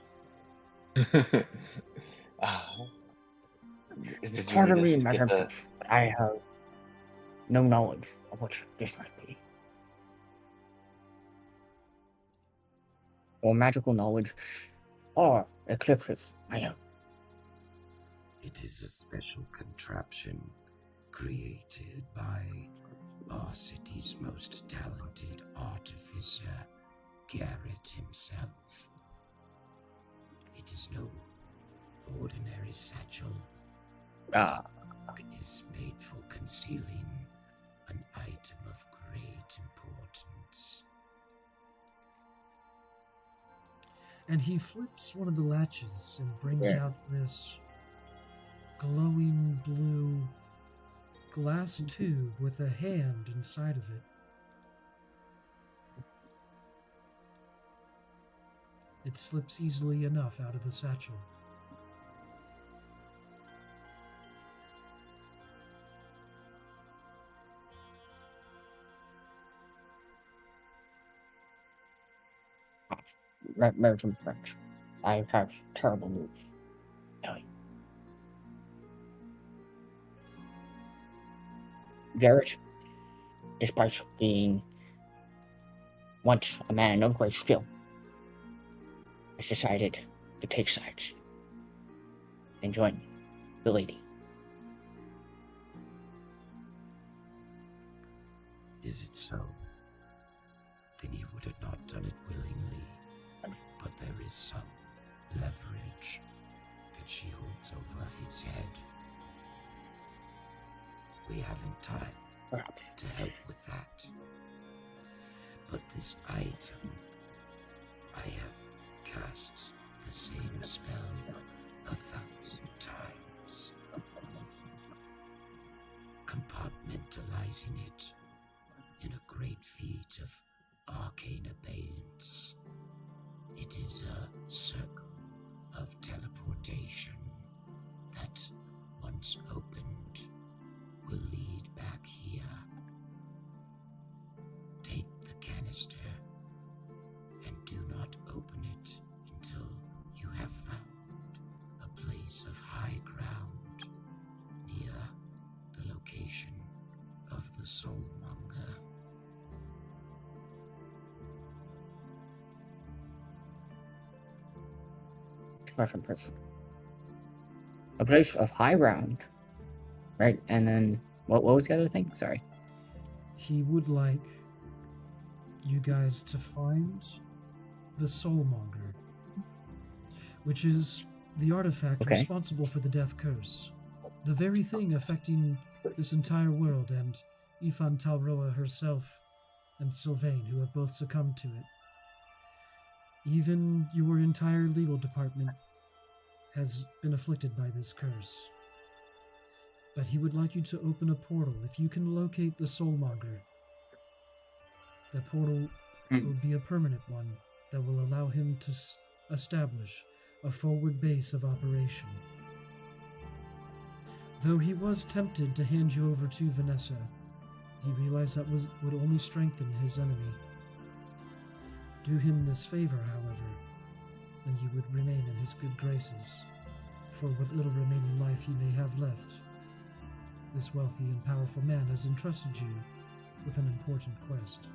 Did you Pardon need me, us to my get the... Prince, but I have no knowledge of what this might be. Or magical knowledge, or eclipses, I know. It is a special contraption created by our city's most talented artificer, Garrett himself. It is no ordinary satchel. It is made for concealing an item of great importance. And he flips one of the latches and brings Yeah. out this glowing blue glass tube with a hand inside of it. It slips easily enough out of the satchel. Merchant French. I have terrible news. Ellie. Garrett, despite being once a man of great skill, has decided to take sides and join the lady. Is it so? Then he would have not done it willingly. But there is some leverage that she holds over his head. We haven't time Perhaps. to help with that. But this item, I have cast the same spell 1,000 times, compartmentalizing it in a great feat of arcane abeyance. It is a circle of teleportation that, once opened, will lead back here. Take the canister and do not open it until you have found a place of high ground near the location of the Soulmonger. Merchant Prince. A place of high ground, right? And then what was the other thing? Sorry. He would like you guys to find the Soulmonger, which is the artifact Okay. responsible for the Death Curse. The very thing affecting this entire world, and Ifan Talroa herself and Sylvain, who have both succumbed to it. Even your entire legal department has been afflicted by this curse. But he would like you to open a portal if you can locate the Soulmonger. That portal will be a permanent one that will allow him to establish a forward base of operation. Though he was tempted to hand you over to Vanessa, he realized that would only strengthen his enemy. Do him this favor, however, and you would remain in his good graces for what little remaining life he may have left. This wealthy and powerful man has entrusted you with an important quest.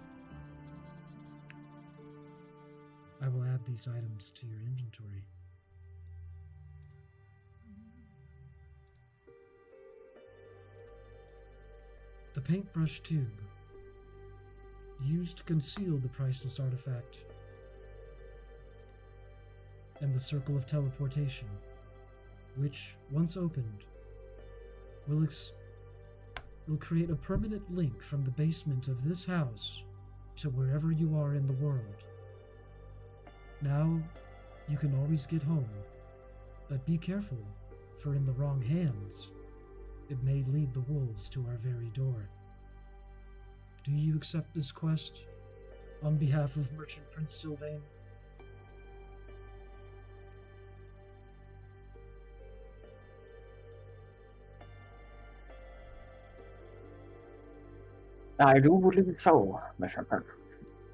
I will add these items to your inventory. The paintbrush tube, used to conceal the priceless artifact, and the circle of teleportation, which, once opened, will create a permanent link from the basement of this house to wherever you are in the world. Now, you can always get home, but be careful, for in the wrong hands, it may lead the wolves to our very door. Do you accept this quest on behalf of Merchant Prince Sylvain? I do believe so, Mr. Prince.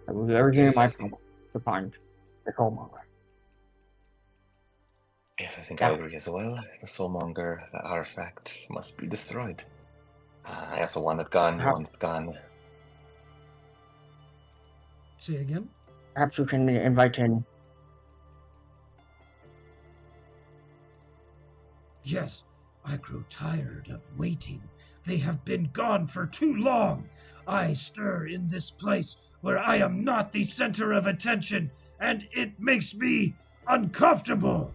I will do everything in my power to find the Soulmonger. Yes, I think I agree as well. The Soulmonger, the artifact, must be destroyed. I also want it gone. You want it gone. Say again? Perhaps you can invite in. Yes, I grow tired of waiting. They have been gone for too long. I stir in this place where I am not the center of attention, and it makes me uncomfortable.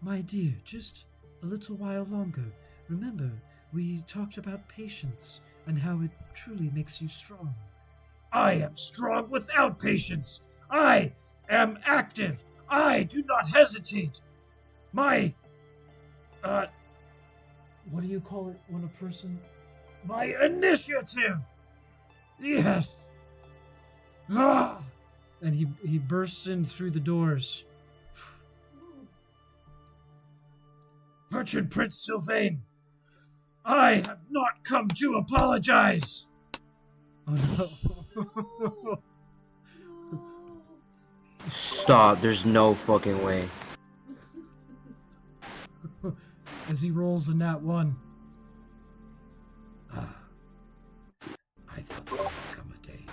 My dear, just a little while longer. Remember, we talked about patience and how it truly makes you strong. I am strong without patience. I am active. I do not hesitate. My, what do you call it when a person... my initiative! Yes! Ah! And he bursts in through the doors. Merchant Prince Sylvain, I have not come to apologize! Oh no. Stop, there's no fucking way. As he rolls a nat 1. I thought there would come a day.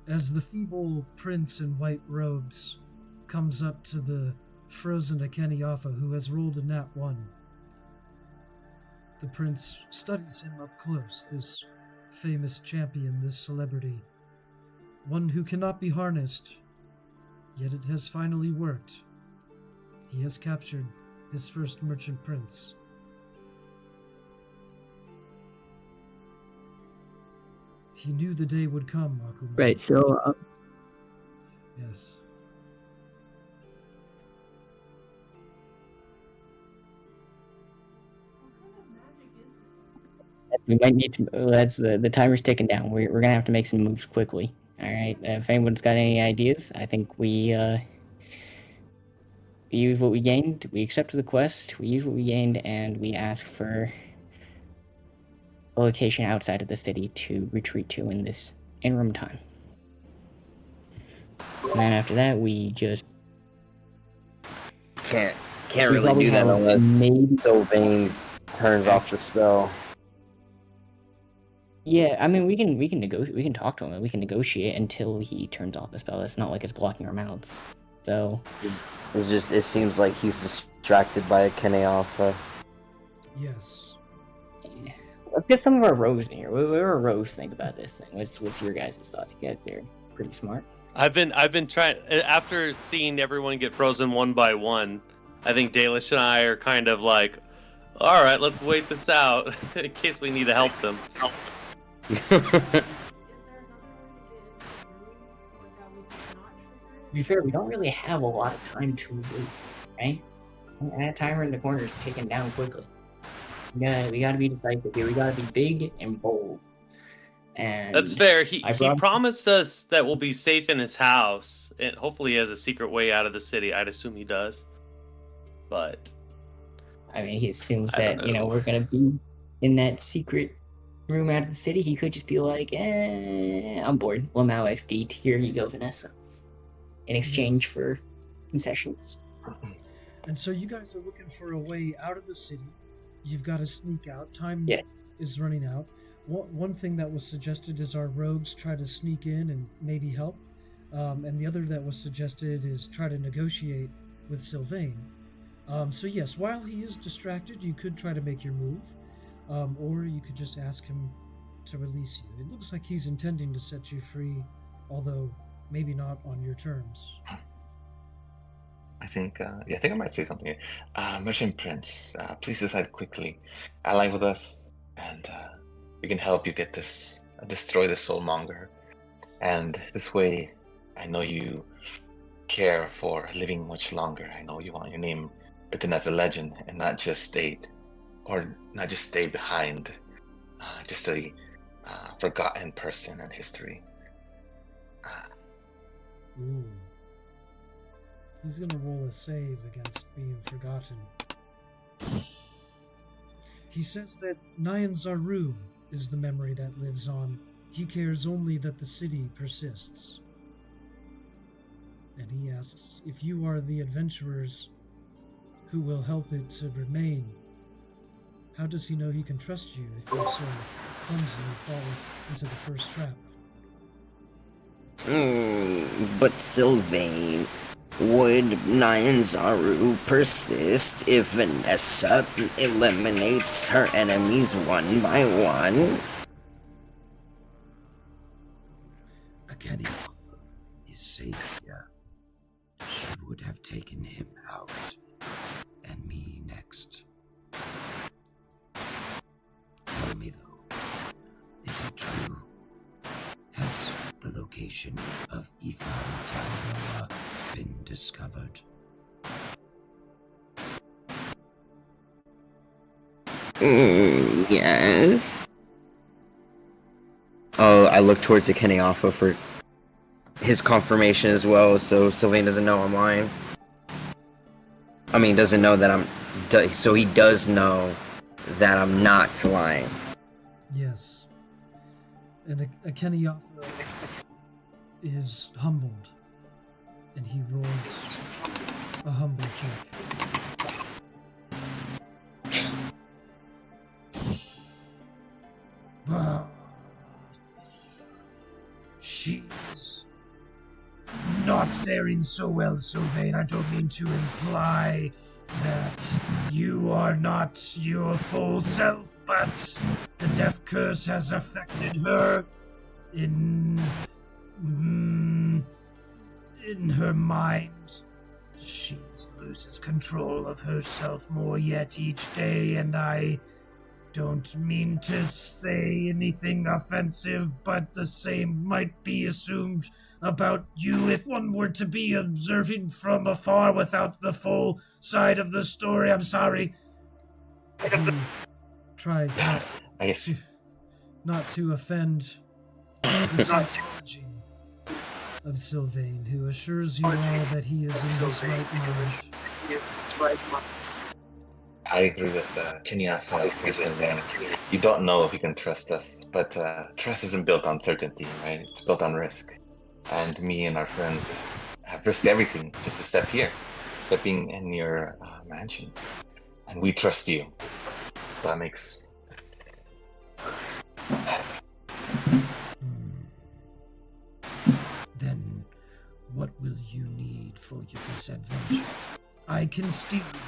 As the feeble prince in white robes comes up to the frozen Akeniafa, who has rolled a nat 1, the prince studies him up close, this famous champion, this celebrity, one who cannot be harnessed, yet it has finally worked. He has captured his first merchant prince. He knew the day would come, Akuma. Right, so Yes. we might need to. That's the timer's ticking down. We're gonna have to make some moves quickly. All right. If anyone's got any ideas, I think we use what we gained. We accept the quest. We use what we gained, and we ask for a location outside of the city to retreat to in this interim time. And then after that, we just Can't we really probably do that have unless maybe. Sylvain turns off the spell. Yeah, I mean, we can negotiate. We can talk to him. And we can negotiate until he turns off the spell. It's not like it's blocking our mouths. So It seems like he's distracted by a Kenealpha. Yes. let's get some of our rogues in here. What do our rogues think about this thing? What's your guys' thoughts? You guys are pretty smart. I've been trying after seeing everyone get frozen one by one. I think Dalish and I are kind of like, all right, let's wait this out in case we need to help them. Is there another way to get into the room without we not trigger To be fair, we don't really have a lot of time to wait, right? That timer in the corner is taken down quickly. We gotta be decisive here. We gotta be big and bold. And That's fair. He I he brought promised us that we'll be safe in his house, and hopefully he has a secret way out of the city. I'd assume he does. But I mean, he assumes I don't that, know. we're gonna be in that secret room out of the city. He could just be like, I'm bored. Lamau XD. Here you go, Vanessa. In exchange for concessions. And so you guys are looking for a way out of the city. You've got to sneak out. Time Yes. is running out. One thing that was suggested is our rogues try to sneak in and maybe help. And the other that was suggested is try to negotiate with Sylvain. So yes, while he is distracted, you could try to make your move. Or you could just ask him to release you. It looks like he's intending to set you free, although maybe not on your terms. I think I might say something here. Merchant Prince, please decide quickly. Ally with us, and we can help you get this, destroy the Soulmonger. And this way, I know you care for living much longer. I know you want your name written as a legend and not just stay behind, just a forgotten person in history. Ooh. He's gonna roll a save against being forgotten. He says that Nyan Zaru is the memory that lives on. He cares only that the city persists. And he asks if you are the adventurers who will help it to remain. How does he know he can trust you if you're so clumsy and fall into the first trap? But Sylvain, would Nyanzaru persist if Vanessa eliminates her enemies one by one? Akeni is safe here. She would have taken him out, and me next. Tell me though, is it true? Has the location of Ifan Talanoa been discovered? Yes. Oh, I look towards Akeni Alpha for his confirmation as well, so Sylvain doesn't know I'm lying. I mean, doesn't know that so he does know that I'm not lying. Yes. And Akeni Alpha is humbled, and he rolls a humble check. She's not faring so well, Sylvain. I don't mean to imply that you are not your full self, but the death curse has affected her in her mind. She loses control of herself more yet each day, and I don't mean to say anything offensive, but the same might be assumed about you if one were to be observing from afar without the full side of the story. I'm sorry. He tries Nice. not to offend the psychology of Sylvain, who assures you all that he is in his right mind. I agree with Kenya personally. You don't know if you can trust us, but trust isn't built on certainty, right? It's built on risk. And me and our friends have risked everything just to step here, stepping in your mansion. And we trust you. That makes... Then what will you need for this adventure? I can steal you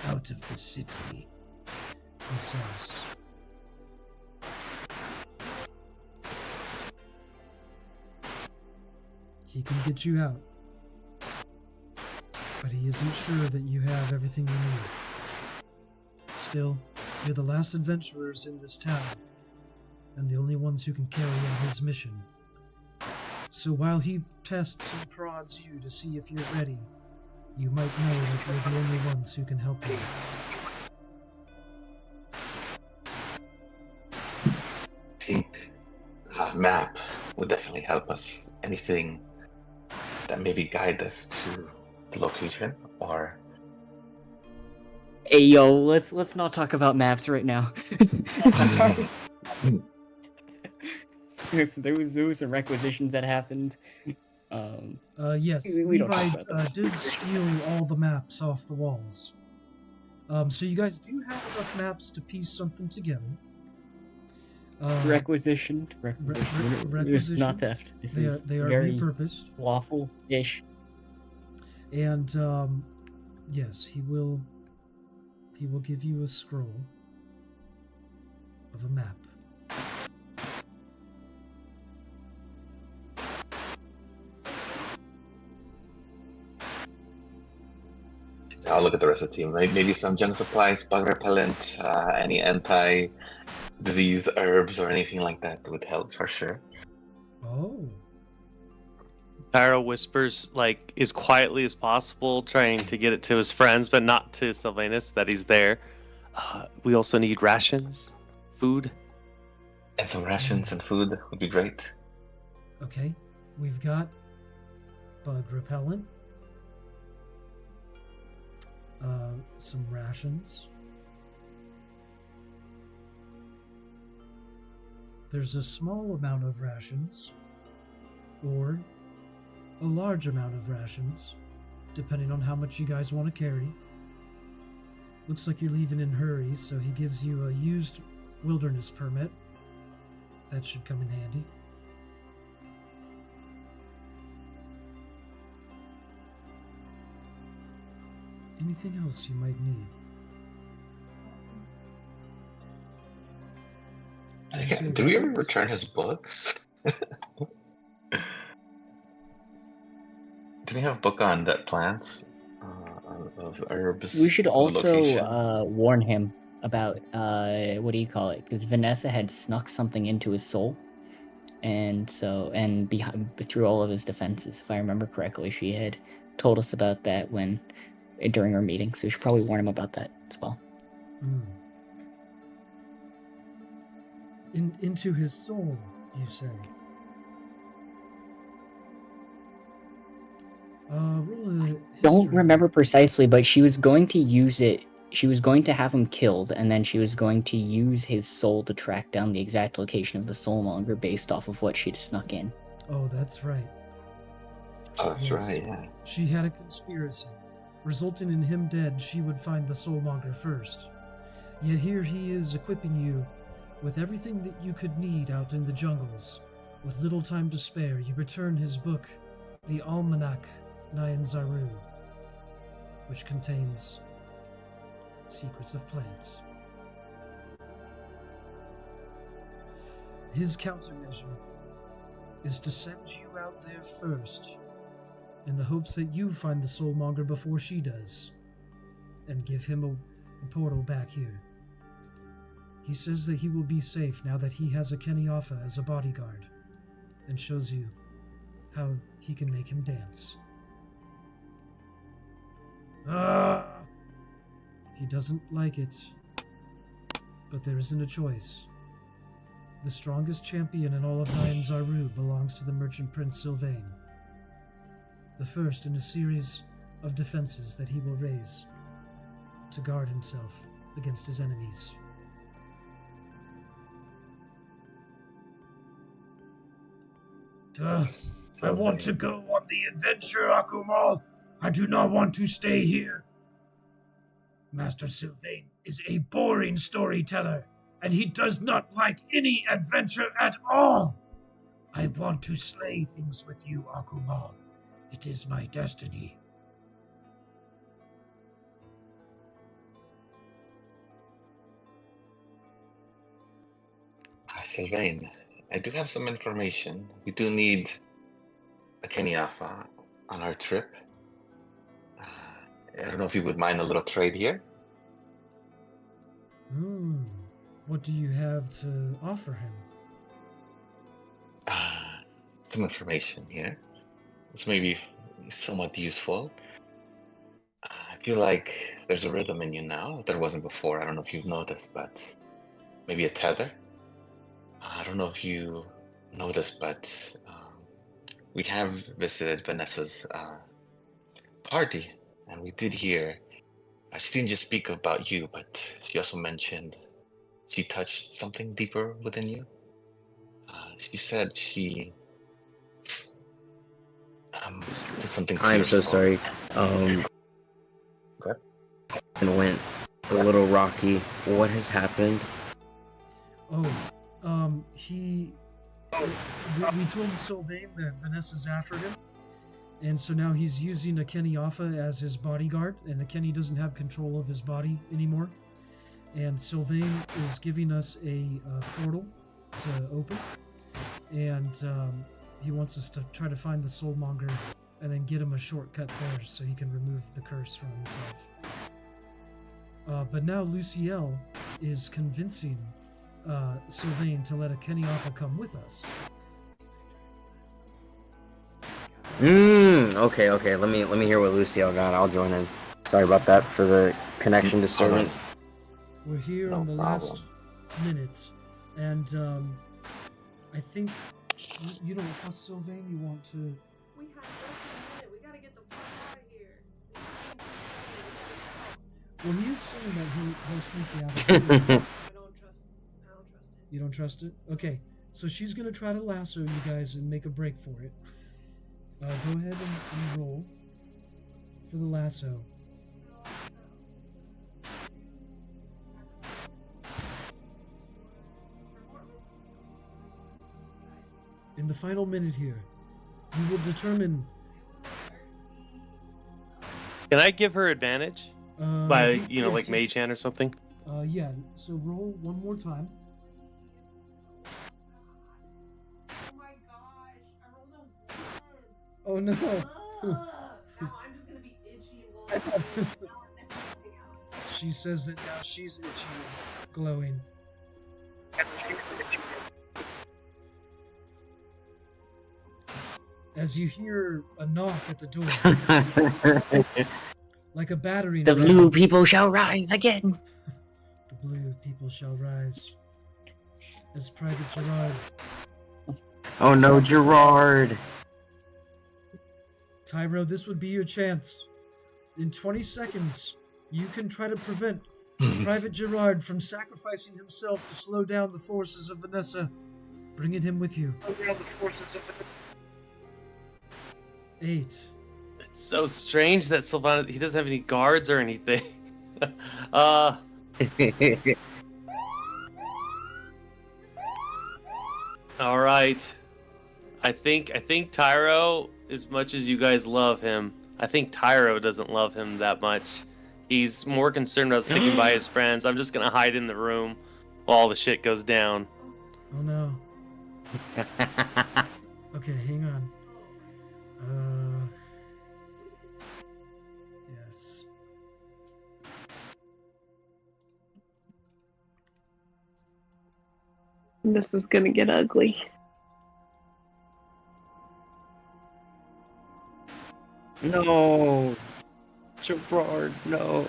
out of the city, He says, he can get you out, but he isn't sure that you have everything you need. Still, you're the last adventurers in this town, and the only ones who can carry out his mission. So while he tests and prods you to see if you're ready, You might know that we're the only ones who can help you. I think a map would definitely help us. Anything that maybe guide us to the location, or Hey yo, let's not talk about maps right now. there was some requisitions that happened. Yes, We don't talk Levi about that. did steal all the maps off the walls. So you guys do have enough maps to piece something together. Requisition. This is not requisition. theft. This They are, is they are very repurposed. lawful-ish. And yes, he will give you a scroll of a map. I'll look at the rest of the team. Maybe some junk supplies, bug repellent, any anti-disease herbs or anything like that would help for sure. Oh, Pyro whispers, like, as quietly as possible, trying to get it to his friends, but not to Sylvanus, that he's there. We also need rations, food. And some rations and food would be great. okay. We've got bug repellent, some rations. There's a small amount of rations, or a large amount of rations, depending on how much you guys want to carry. Looks like you're leaving in hurry, so he gives you a used wilderness permit. That should come in handy. Anything else you might need? Did we ever return his books? Do we have a book on that plants of herbs? We should of the location? also warn him about what do you call it? Because Vanessa had snuck something into his soul, and through all of his defenses, if I remember correctly, she had told us about that during our meeting. So we should probably warn him about that as well. Into his soul, you say? Roll a history. Don't remember precisely, but she was going to use it. She was going to have him killed, and then she was going to use his soul to track down the exact location of the soulmonger based off of what she'd snuck in. Oh, that's right. Oh, that's Yes. right, yeah. She had a conspiracy. Resulting in him dead, she would find the soulmonger first. Yet here he is equipping you with everything that you could need out in the jungles. With little time to spare, you return his book, the Almanac Nyan Zaru, which contains secrets of plants. His countermeasure is to send you out there first, in the hopes that you find the soulmonger before she does, and give him a portal back here. He says that he will be safe now that he has a Kenyafa as a bodyguard, and shows you how he can make him dance. He doesn't like it, but there isn't a choice. The strongest champion in all of Nyan Zaru belongs to the merchant prince Sylvain, the first in a series of defenses that he will raise to guard himself against his enemies. I want to go on the adventure, Akumal. I do not want to stay here. Master Sylvain is a boring storyteller, and he does not like any adventure at all. I want to slay things with you, Akumal. It is my destiny. Sylvain, I do have some information. We do need a Kenyafa on our trip. I don't know if you would mind a little trade here. What do you have to offer him? Some information here. This may be somewhat useful. feel like there's a rhythm in you now. There wasn't before. I don't know if you've noticed, but maybe a tether. I don't know if you noticed, but we have visited Vanessa's party, and we did hear. She didn't just speak about you, but she also mentioned she touched something deeper within you. She said she did something to I'm your so soul. sorry. Go ahead. And went a little rocky. What has happened? We told Sylvain that Vanessa's after him, and so now he's using Akeni Alpha as his bodyguard, and Akeni doesn't have control of his body anymore. And Sylvain is giving us a portal to open, and he wants us to try to find the Soulmonger and then get him a shortcut there so he can remove the curse from himself. But now Luciel is convincing Sylvain to let Akeni Alpha come with us. Okay. Let me hear what Luciel got. I'll join in. Sorry about that for the connection disturbance. We're here No on the problem. last minute, and I think you don't trust Sylvain. You want to. We have less than a minute. We gotta get the fuck out of here. Well, he is saying that he'll sneak you out. I don't trust it. You don't trust it? Okay, so she's gonna try to lasso you guys and make a break for it. Go ahead and roll for the lasso. In the final minute here, you will determine. Can I give her advantage by like yes, Mage Hand or something? Yeah. So roll one more time. Oh my gosh, I rolled a 1. Oh no! Now I'm just gonna be itchy and glowing. She says that now she's itchy and glowing. As you hear a knock at the door, like a battering The ram. blue people shall rise again. The blue people shall rise. As Private Gerard. Oh no, Gerard! Tyro, this would be your chance. In 20 seconds, you can try to prevent Private Gerard from sacrificing himself to slow down the forces of Vanessa, bringing him with you. 8. It's so strange that Sylvain, he doesn't have any guards or anything. All right. I think Tyro, as much as you guys love him, I think Tyro doesn't love him that much. He's more concerned about sticking by his friends. I'm just gonna hide in the room while all the shit goes down. Oh no. Okay, hang on. Yes. This is gonna get ugly. No! Gerard, no.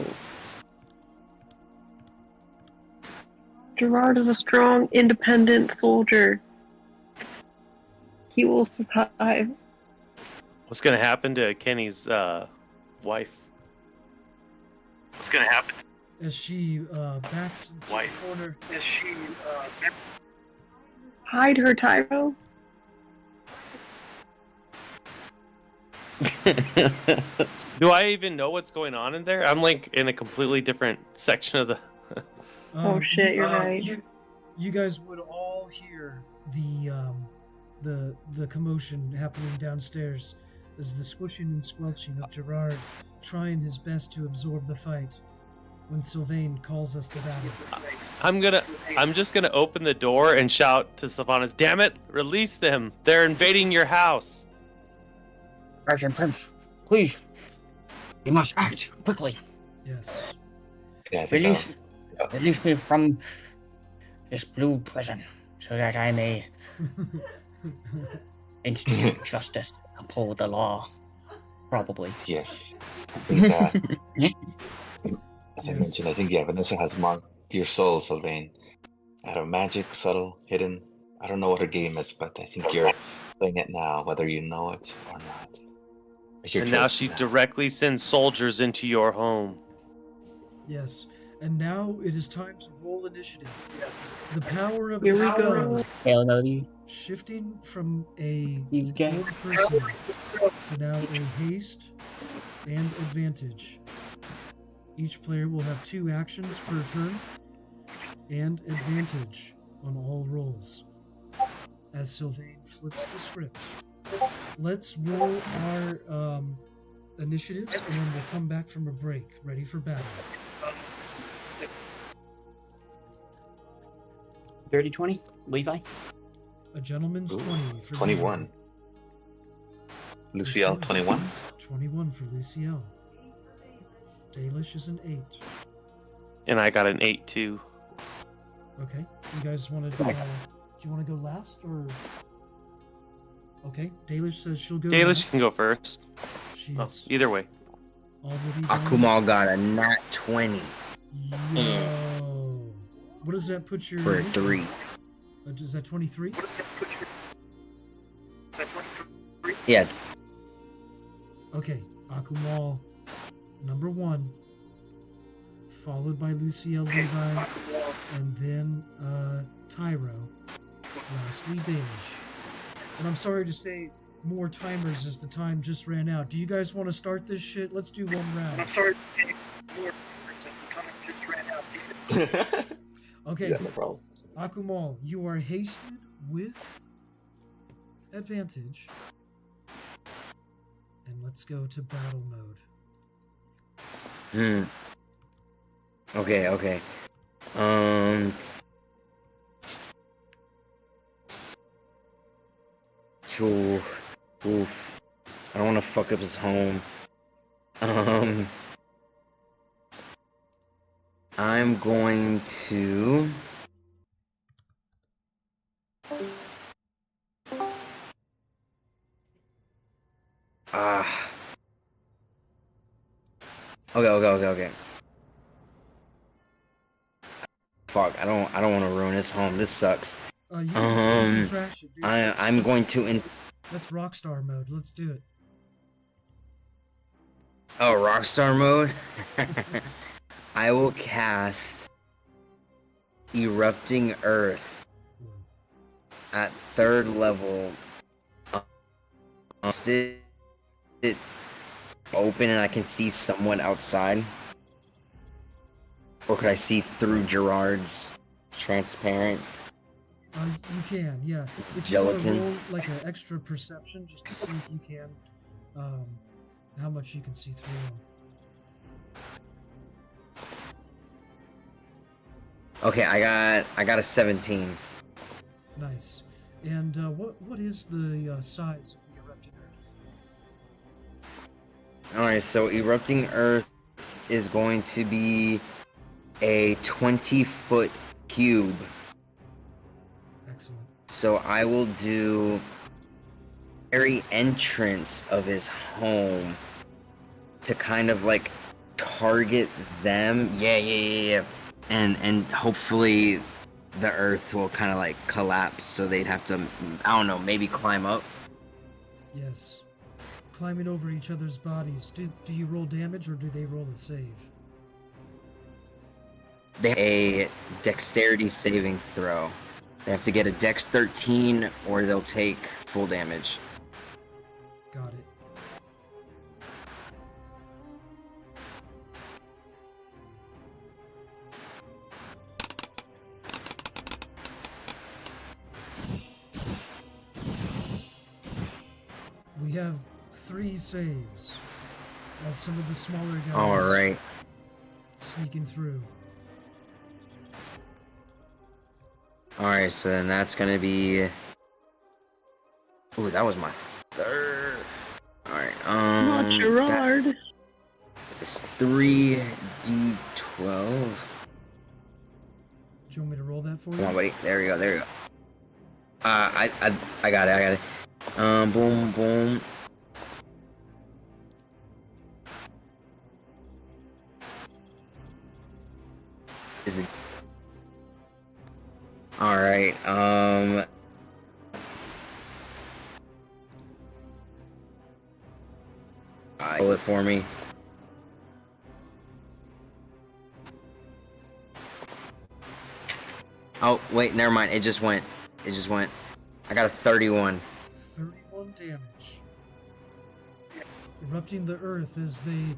Gerard is a strong, independent soldier. He will survive. What's gonna happen to Kenny's wife? What's gonna happen? As she backs into the corner. Hide her, Tyro. Do I even know what's going on in there? I'm like in a completely different section of the. Oh shit, you're right. You guys would all hear the commotion happening downstairs as the squishing and squelching of Gerard trying his best to absorb the fight when Sylvain calls us to battle. I'm just gonna open the door and shout to Sylvanas, "Damn it! Release them! They're invading your house!" Russian Prince, please. We must act quickly. Yes. Yeah, I think Release me from this blue prison so that I may institute justice, uphold the law. Probably. Yes. I think, as I Yes. mentioned, I think, yeah, Vanessa has marked your soul, Sylvain. Out of magic, subtle, hidden. I don't know what her game is, but I think you're playing it now, whether you know it or not. It's your And now choice she now. directly sends soldiers into your home. Yes. And now it is time to roll initiative. The power of Here the we spell go. Hell no, these shifting from a guys. one person to now a haste and advantage. Each player will have 2 actions per turn and advantage on all rolls. As Sylvain flips the script, let's roll our initiatives and then we'll come back from a break, ready for battle. Dirty 20, Levi. A gentleman's Ooh, 20 for 21. Levi. Luciel, 21. 21 for Luciel. Dalish is an 8. And I got an 8 too. Okay. You guys want to? Do you want to go last or? Okay. Dalish says she'll go. Dalish last. can go first. She's Oh, either way. already done. Akumal got a nat 20 Yo. What does that put your? for a initiative? 3. Is that 23? Yeah, Okay. Akumal, number 1, followed by Luciel Levi, and then Tyro. Lastly, Dalish. And I'm sorry to say, more timers as the time just ran out. Do you guys want to start this shit? Let's do one round. I'm sorry. More as the time just ran out. Okay. Yeah, no problem. Akumal, you are hasted with advantage. And let's go to battle mode. Okay. Oof. I don't want to fuck up his home. I'm going to. Okay. Fuck, I don't want to ruin his home. This sucks. You can trash it, dude. I'm going to That's Rockstar mode. Let's do it. Oh, Rockstar mode? I will cast Erupting Earth at 3rd level. It open and I can see someone outside? Or could I see through Gerard's transparent? You can, yeah. If Gelatin. you want to roll like an extra perception, just to see if you can, how much you can see through them. Okay, I got a 17. Nice. And what is the size of the erupting earth? Alright, so Erupting Earth is going to be a 20-foot cube. Excellent. So I will do very entrance of his home to kind of like target them. Yeah. And hopefully the earth will kind of like collapse so they'd have to, I don't know, maybe climb up. Yes. Climbing over each other's bodies. Do you roll damage or do they roll a save? They have a dexterity saving throw. They have to get a dex 13 or they'll take full damage. Got it. We have 3 saves as some of the smaller guys Alright. sneaking through. Alright, so then that's gonna be... Ooh, that was my 3rd. Alright, Not Gerard. It's 3d12. Do you want me to roll that for you? Come on, buddy. There we go. I got it. Boom. Is it? All right. Roll it for me. Oh wait, never mind. It just went. I got a 31. 31 damage. Erupting the earth as they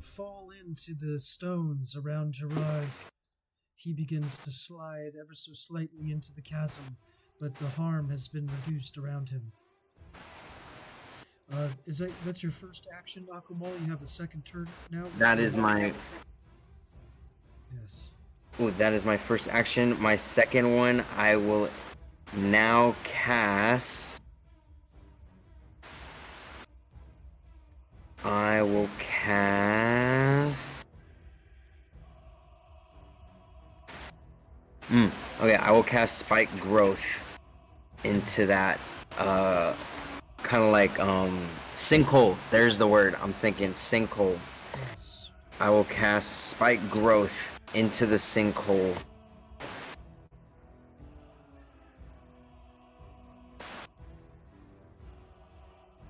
fall into the stones around Gerard. He begins to slide ever so slightly into the chasm, but the harm has been reduced around him. That's your first action, Akumal? You have a second turn now? That is my. Yes. Ooh, that is my first action. My second one, I will now cast. Okay, I will cast Spike Growth into that. Kind of like sinkhole. There's the word. I'm thinking sinkhole. Yes. I will cast Spike Growth into the sinkhole.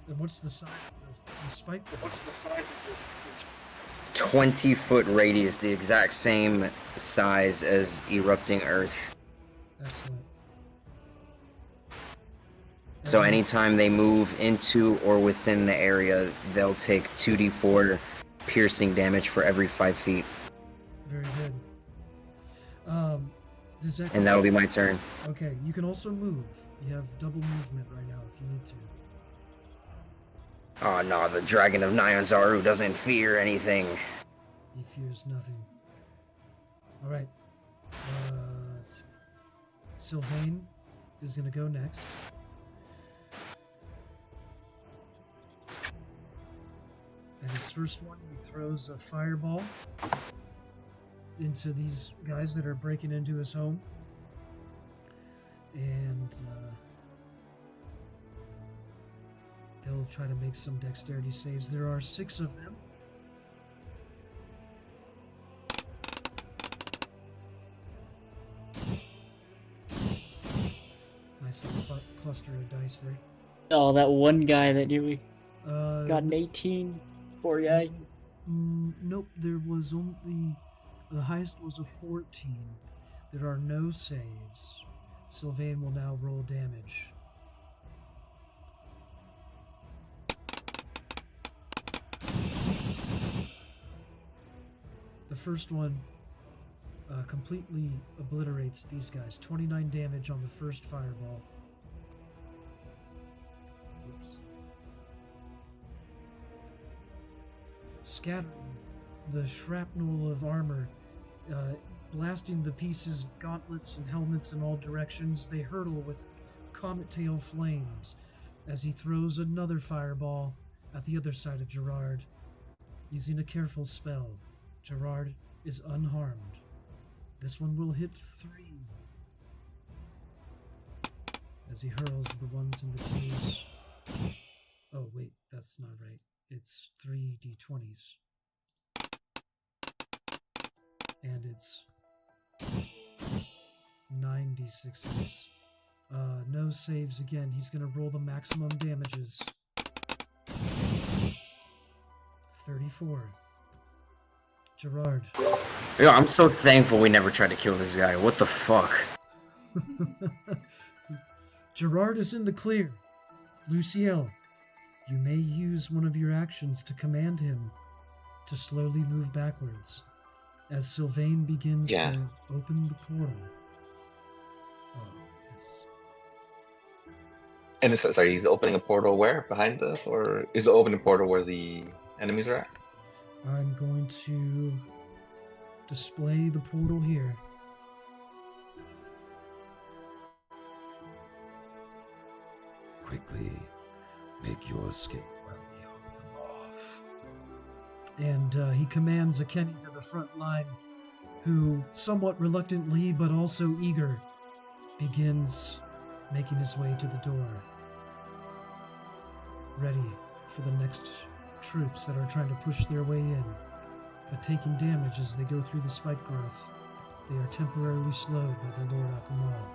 And what's the size of the spike? What's the size of this 20-foot radius, the exact same size as erupting earth. Excellent. So anytime they move into or within the area, they'll take 2d4 piercing damage for every 5 feet. Very good. Does that And that'll be my turn. Okay, you can also move. You have double movement right now if you need to. Oh no, the Dragon of Nyanzaru doesn't fear anything. He fears nothing. Alright. Sylvain is gonna go next. And his first one, he throws a fireball into these guys that are breaking into his home. And they'll try to make some dexterity saves. There are 6 of them. Nice little cluster of dice there. Oh, that one guy that you got an Uh, 18 for you. Nope, there was only... The highest was a 14. There are no saves. Sylvain will now roll damage. The first one completely obliterates these guys. 29 damage on the first fireball. Oops. Scattering the shrapnel of armor, blasting the pieces, gauntlets, and helmets in all directions. They hurtle with comet tail flames as he throws another fireball at the other side of Gerard. Using a careful spell, Gerard is unharmed. This one will hit 3 as he hurls the ones and the 2s. Oh wait, that's not right. It's 3 d20s. And it's 9 d6s. No saves again. He's gonna roll the maximum damages. 34. Gerard. Yo, I'm so thankful we never tried to kill this guy. What the fuck? Gerard is in the clear. Luciel, you may use one of your actions to command him to slowly move backwards as Sylvain begins to open the portal. Oh, yes. And sorry, he's opening a portal where? Behind us? Or is the opening portal where the enemies are at? I'm going to display the portal here. Quickly, make your escape while we hold them off. And he commands a Kenny to the front line, who, somewhat reluctantly but also eager, begins making his way to the door, ready for the next troops that are trying to push their way in, but taking damage as they go through the spike growth. They are temporarily slowed by the Lord Akamal.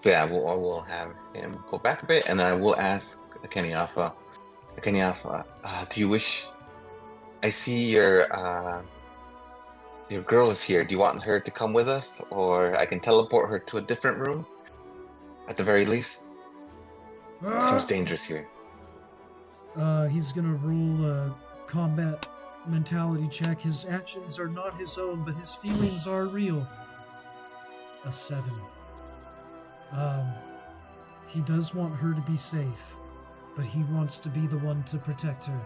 So yeah, we'll have him go back a bit, and I will ask Kenyafa. Kenyafa, do you wish? I see your girl is here. Do you want her to come with us, or I can teleport her to a different room? At the very least, seems dangerous here. He's gonna roll a combat mentality check. His actions are not his own, but his feelings are real. A 7. He does want her to be safe, but he wants to be the one to protect her.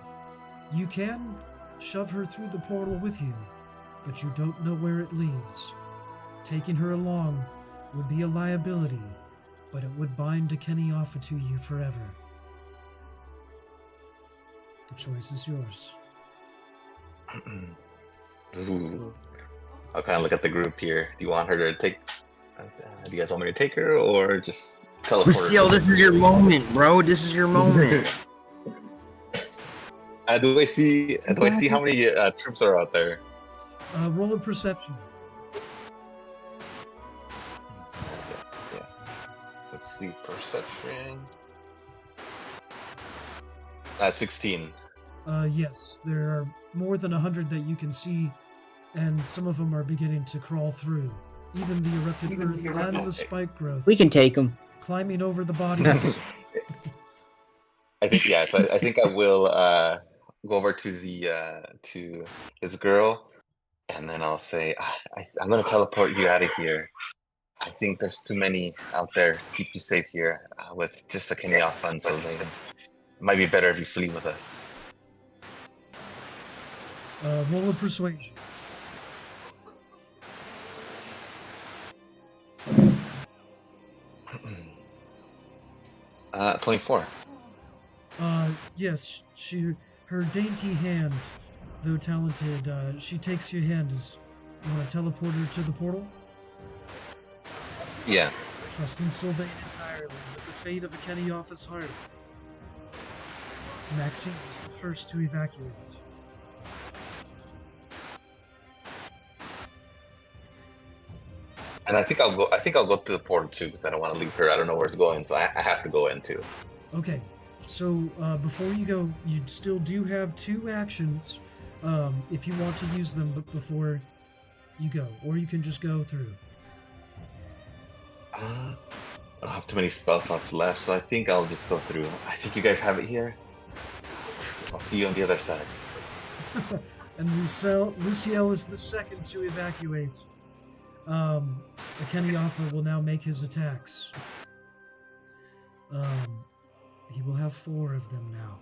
You can shove her through the portal with you, but you don't know where it leads. Taking her along would be a liability, but it would bind Kenyafa to you forever. The choice is yours. Ooh. I'll kind of look at the group here. Do you want her to take? Do you guys want me to take her, or just teleport her? Lucio, this is your moment, bro. This is your moment. Do I see how many troops are out there? Roll a perception. Yeah. Let's see, perception. 16. Yes, there are more than 100 that you can see, and some of them are beginning to crawl through. Even the erupted earth and the spike growth. We can take them. Climbing over the bodies. I think yeah. So I think I will go over to the to his girl, and then I'll say I'm gonna teleport you out of here. I think there's too many out there to keep you safe here with just a Kenyafa and Sylvain. It might be better if you flee with us. Roll a persuasion. 24. Yes, her dainty hand, though talented, she takes your hand. You want to teleport her to the portal? Yeah. Trusting Sylvain entirely with the fate of a Kenyafa's heart. Maxine was the first to evacuate. And I think I'll go to the portal too, because I don't want to leave her. I don't know where it's going, so I have to go in too. Okay, so before you go, you still do have 2 actions if you want to use them before you go, or you can just go through. I don't have too many spell slots left, so I think I'll just go through. I think you guys have it here. I'll see you on the other side. And Luciel is the second to evacuate. Kenyafa will now make his attacks. He will have 4 of them now.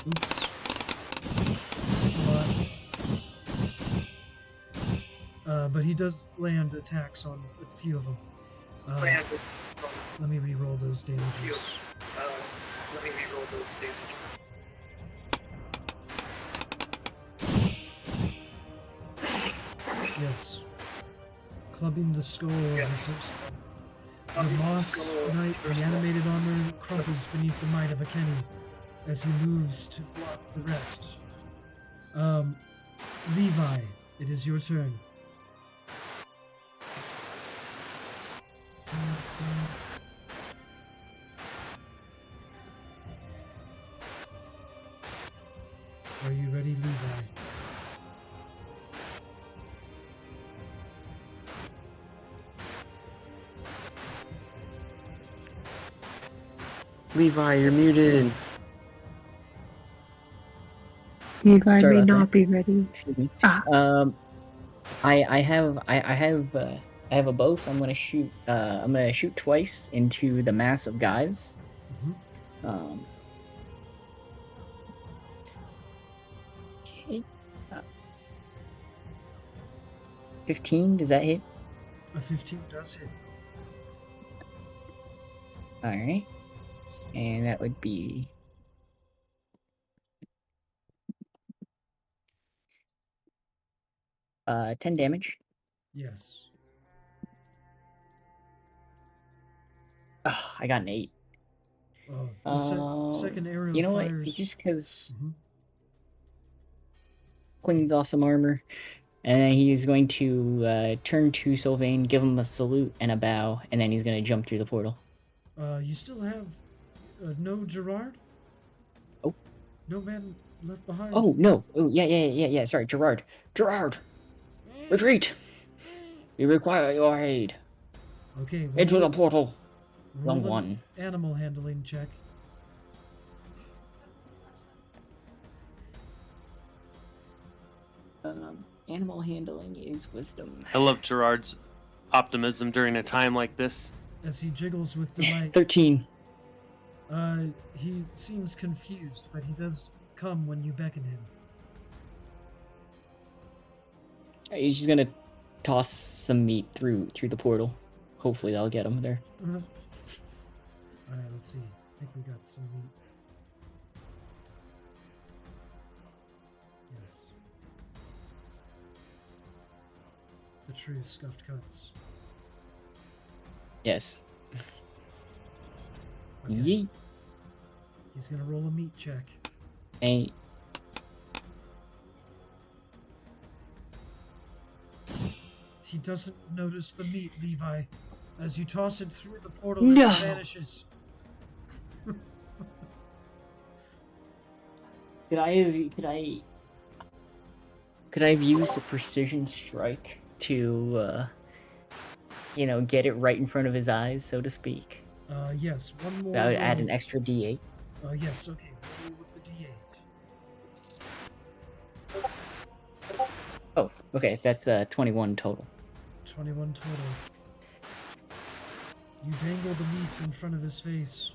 Oops. That's a lot. But he does land attacks on a few of them. Let me re-roll those damages. Yes. Clubbing the skull of the first one. The Moss Knight, the animated armor, crumples beneath the might of Akeni as he moves to block the rest. Levi, it is your turn. Are you ready, Levi? Levi, you're muted. Levi Sorry may about not be ready. Excuse me. Ah, I have a bow, so I'm gonna shoot. I'm gonna shoot twice into the mass of guys. Mm-hmm. Okay. 15. Does that hit? A 15 does hit. All right. And that would be 10 damage. Yes. I got an 8. Oh, the second arrow You know fires. what? Just because Mhm. cleans awesome armor, and then he's going to turn to Sylvain, give him a salute and a bow, and then he's going to jump through the portal. You still have no Gerard? Oh. No man left behind? Oh, no. Oh, yeah. Sorry, Gerard. Gerard! Retreat! We require your aid. Okay, Into the roll, portal. roll Wrong an one. animal handling check. Animal handling is wisdom. I love Gerard's optimism during a time like this. As he jiggles with delight. 13. He seems confused, but he does come when you beckon him. He's just gonna toss some meat through the portal. Hopefully that'll get him there. Alright, let's see. I think we got some meat. Yes. The true Scuffed Cuts. Yes. Okay. Yeet. He's gonna roll a meat check. Hey. He doesn't notice the meat, Levi. As you toss it through the portal, No. it vanishes. Could I have used a precision strike to get it right in front of his eyes, so to speak? Yes, one more. That would add an roll. extra D8. Yes, okay. Roll with the D8. Oh, okay, that's 21 total. 21 total. You dangle the meat in front of his face.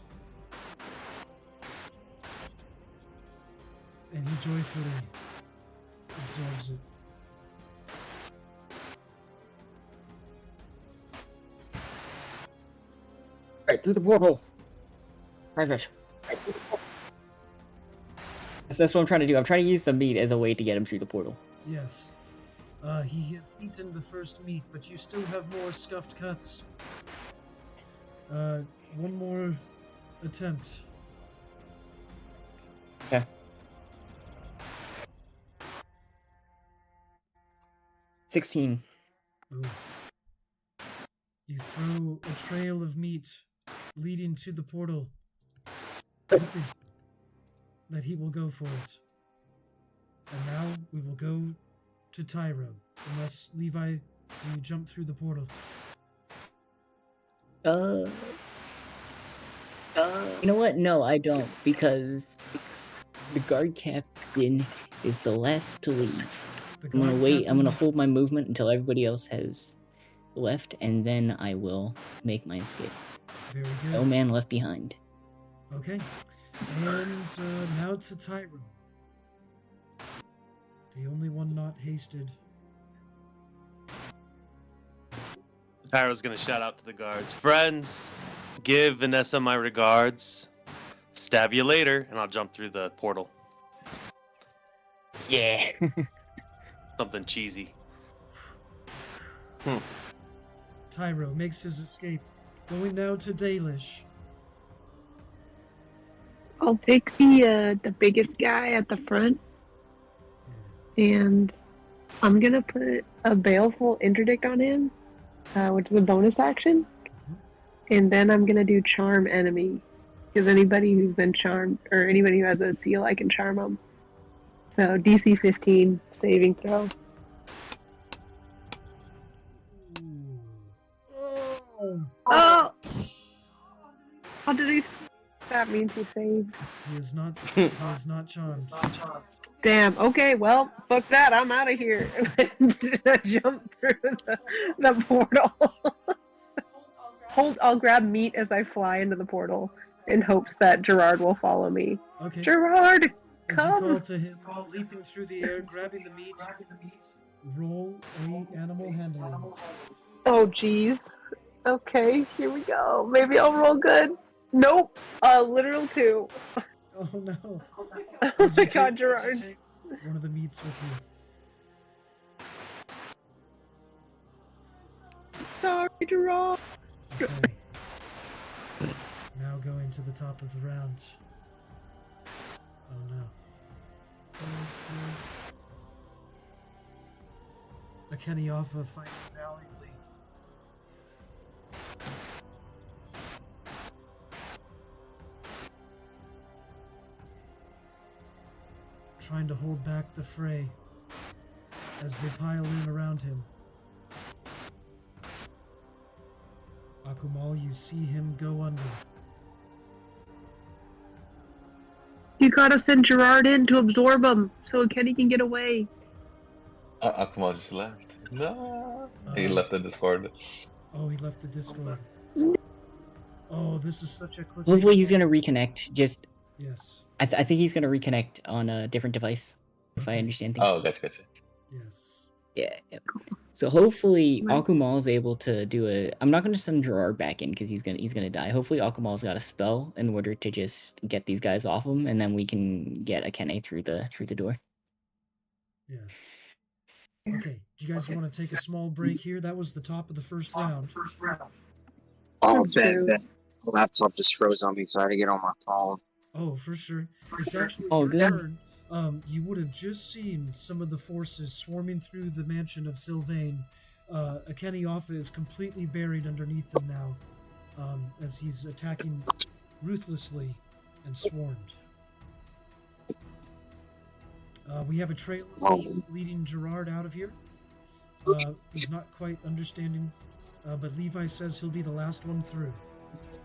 And he joyfully absorbs it. Right through the portal. Private. That's what I'm trying to do. I'm trying to use the meat as a way to get him through the portal. Yes. He has eaten the first meat, but you still have more Scuffed Cuts. One more attempt. Okay. 16. Ooh. You throw a trail of meat leading to the portal, hoping that he will go for it. And now we will go to Tyro. Unless, Levi, do you jump through the portal? You know what? No, I don't, because the guard captain is the last to leave. The I'm gonna guard wait. I'm gonna captain- hold my movement until everybody else has left, and then I will make my escape. Very No good. man left behind. Okay. And now to Tyro. The only one not hasted. Tyro's gonna shout out to the guards. Friends, give Vanessa my regards. Stab you later, and I'll jump through the portal. Yeah. Something cheesy. Tyro makes his escape. Going now to Dalish. I'll take the biggest guy at the front, and I'm gonna put a baleful interdict on him, which is a bonus action, and then I'm gonna do charm enemy, because anybody who's been charmed or anybody who has a seal, I can charm them. So DC 15 saving throw. Oh! How did he? That means he saved. He is not. He is not charmed. Damn. Okay. Well, fuck that. I'm out of here. Jump through the portal. Hold. I'll grab meat as I fly into the portal in hopes that Gerard will follow me. Okay. Gerard, As you come. call to him, leaping through the air, grabbing the meat, roll a animal handling. Oh, jeez. Okay. Here we go. Maybe I'll roll good. Nope. Literal 2. Oh no! Oh As my you god, take Gerard. one of the meats with you. Sorry, Gerard. Okay. going to the top of the round. Oh no. Akeniofa fighting valiantly. Trying to hold back the fray as they pile in around him. Akumal, you see him go under. You gotta send Gerard in to absorb him so Kenny can get away. Akumal just left. No. He Uh, left the Discord. Oh, he left the Discord. Oh, this is such a cliffhanger. Hopefully he's gonna reconnect. Just Yes. I think he's gonna reconnect on a different device, if I Okay. understand things. Oh, gotcha. Yes. Yeah. So hopefully Right. Akumal is able to do a. I'm not gonna send Gerard back in because he's gonna die. Hopefully Akumal's got a spell in order to just get these guys off him, and then we can get Akene through the door. Yes. Okay. Do you guys want to take a small break here? That was the top of the first round. Oh, That's true. bet. The laptop just froze on me, so I had to get on my phone. Oh, for sure. It's actually Oh, your good. turn. You would have just seen some of the forces swarming through the mansion of Sylvain. Akeniofa is completely buried underneath them now, as he's attacking ruthlessly and swarmed. We have a trail of feet leading Gerard out of here. He's not quite understanding, but Levi says he'll be the last one through.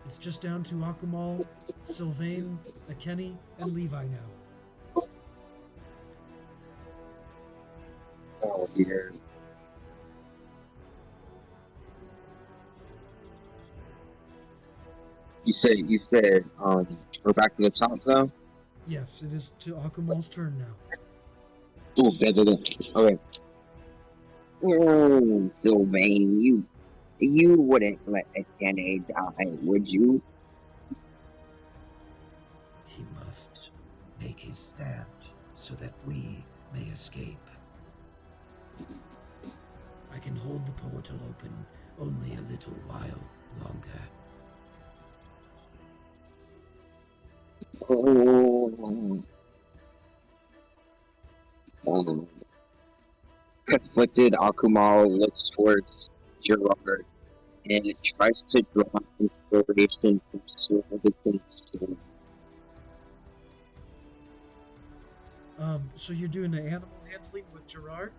It's just down to Akumal, Sylvain, Akeni, and Levi now. Oh, dear. You said, we're back to the top, though? Yes, it is to Akumal's turn now. Oh, okay. Oh, Sylvain, you wouldn't let Akene die, would you? He must make his stand so that we may escape. I can hold the portal open only a little while longer. Conflicted, Akumal looks towards Gerard and tries to draw inspiration from Sylvain's soul. So you're doing the animal handling with Gerard?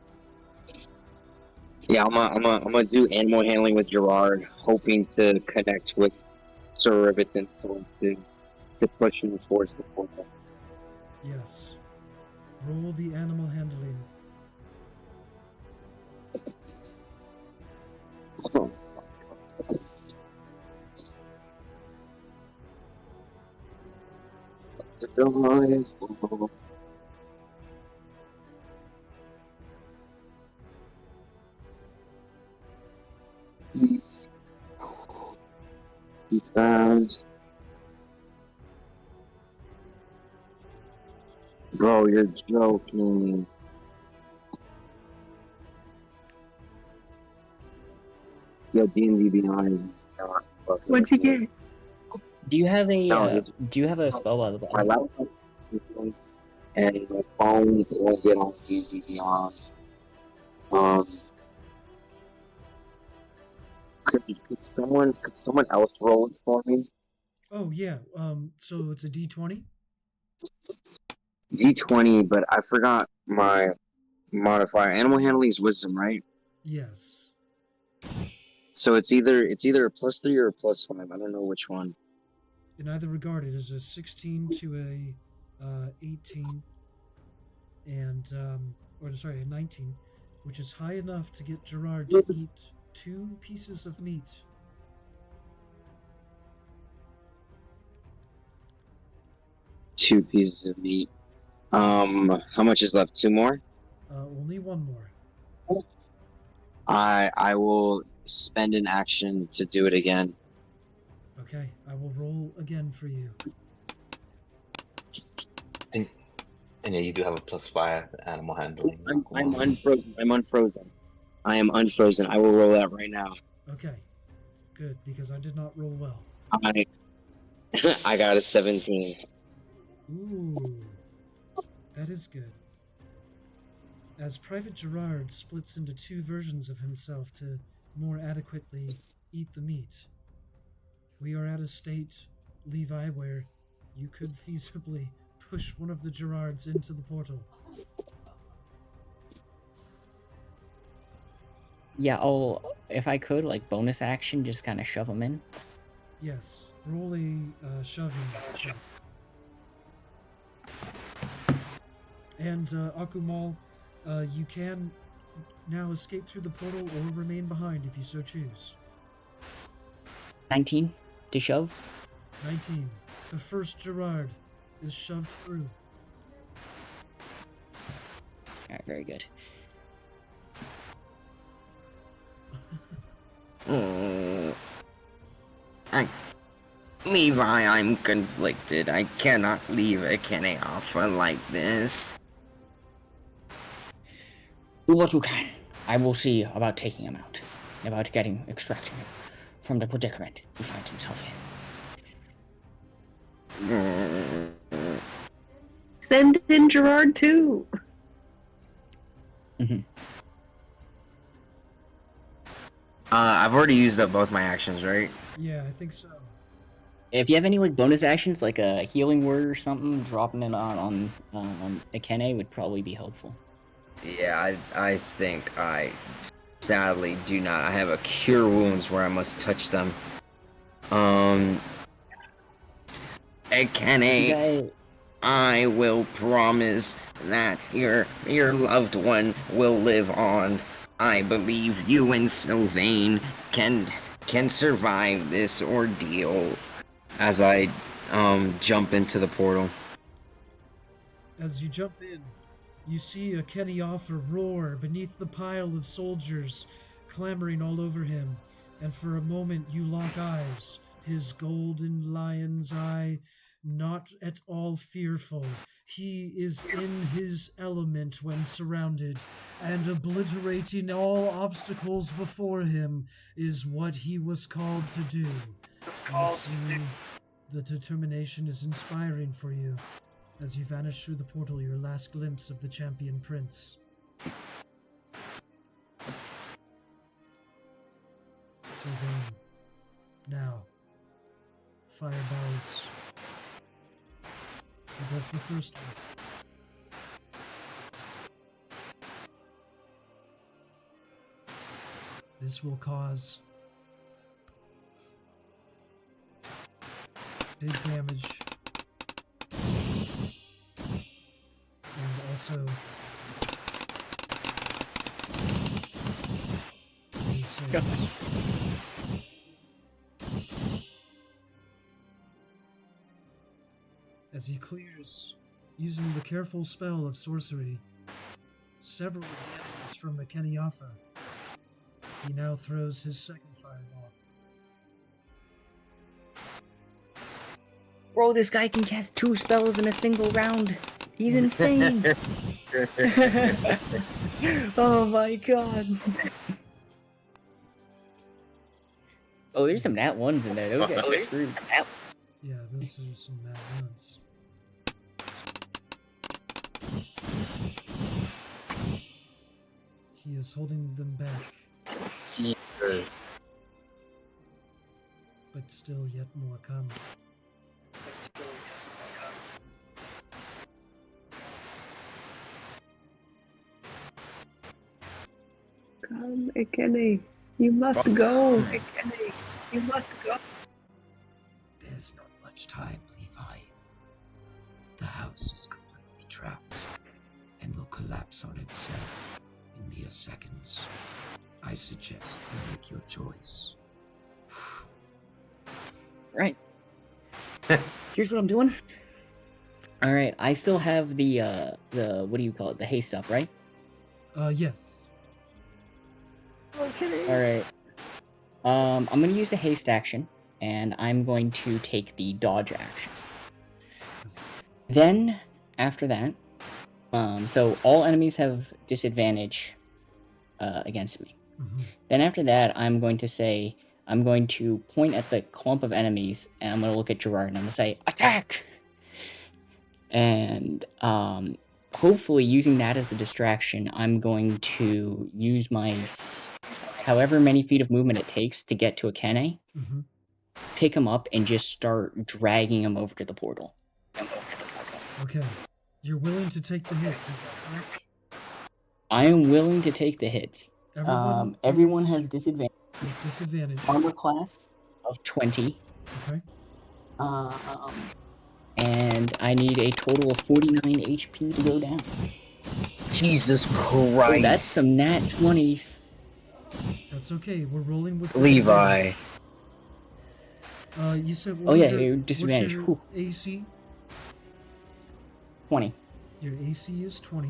Yeah, I'm gonna do animal handling with Gerard, hoping to connect with Sir Riveton soul to push him towards the portal. Yes. Roll the animal handling. He found. Bro, you're joking. Yo, D&D Beyond is not fucking What'd you good. get? Do you have a No, it's- do you have a spell by the My bottom? laptop is on, and my phone won't get on D&D Beyond. Could someone else roll it for me? Oh yeah. So it's a D20? D20, but I forgot my modifier. Animal handling is wisdom, right? Yes. So it's either a +3 or a +5. I don't know which one. In either regard, it is a 16 to a 18, and a 19, which is high enough to get Gerard to eat 2 pieces of meat. Two pieces of meat. How much is left? 2 more? Only 1 more. I will spend an action to do it again. Okay, I will roll again for you. And yeah, you do have a +5 animal handling. I'm unfrozen. I'm unfrozen. I am unfrozen. I will roll that right now. Okay, good, because I did not roll well. I got a 17. Ooh, that is good. As Private Gerard splits into two versions of himself to more adequately eat the meat, we are at a state, Levi, where you could feasibly push one of the Gerards into the portal. Yeah, if I could, like, bonus action, just kind of shove him in. Yes, roll a shoving check. And Akumal, you can now escape through the portal or remain behind if you so choose. 19 to shove. 19. The first Gerard is shoved through. Alright, very good. Levi, I'm conflicted. I cannot leave a Kene Alpha like this. Do what you can. I will see about taking him out. About extracting him from the predicament he finds himself in. Send in Gerard too. I've already used up both my actions, right? Yeah, I think so. If you have any like bonus actions, like a healing word or something, dropping it on Akene would probably be helpful. Yeah, I think I sadly do not. I have a cure wounds where I must touch them. Akene, I will promise that your loved one will live on. I believe you and Sylvain can survive this ordeal. As I jump into the portal. As you jump in, you see a Kenyafa roar beneath the pile of soldiers clamoring all over him, and for a moment you lock eyes, his golden lion's eye not at all fearful. He is in his element when surrounded, and obliterating all obstacles before him is what he was called to do. You see, the determination is inspiring for you. As you vanish through the portal, your last glimpse of the champion prince. Sylvain. Now. Fireballs. He does the first one. This will cause big damage. And also as he clears, using the careful spell of sorcery, several enemies from the Kenyafa, he now throws his second fireball. Bro, this guy can cast 2 spells in a single round. He's insane. Oh my god. Oh, there's some nat ones in there. Those guys are screwed. Yeah, those are some nat ones. He is holding them back. Jesus. But still yet more come. Come, Akene. You must go, Akene. You must go. There's not much time, Levi. The house is completely trapped and will collapse on itself in mere seconds. I suggest you make your choice. Right. Here's what I'm doing. Alright, I still have the what do you call it? The haste up, right? Yes. Alright. I'm gonna use the haste action, and I'm going to take the dodge action. Then, after that, so all enemies have disadvantage against me. Mm-hmm. Then after that, I'm going to say, I'm going to point at the clump of enemies, and I'm going to look at Gerard, and I'm going to say, attack! And hopefully using that as a distraction, I'm going to use my however many feet of movement it takes to get to Akene, Mm-hmm. pick him up, and just start dragging him over to the portal. Okay. You're willing to take the hits, is that correct? I am willing to take the hits. Everyone is has disadvantage. with disadvantage. Armor class of 20. Okay. And I need a total of 49 HP to go down. Jesus Oh, Christ. that's some nat 20s. That's okay. We're rolling with Levi. You said Oh, what yeah, was your what's disadvantage. your Whew. AC? 20. Your AC is 20.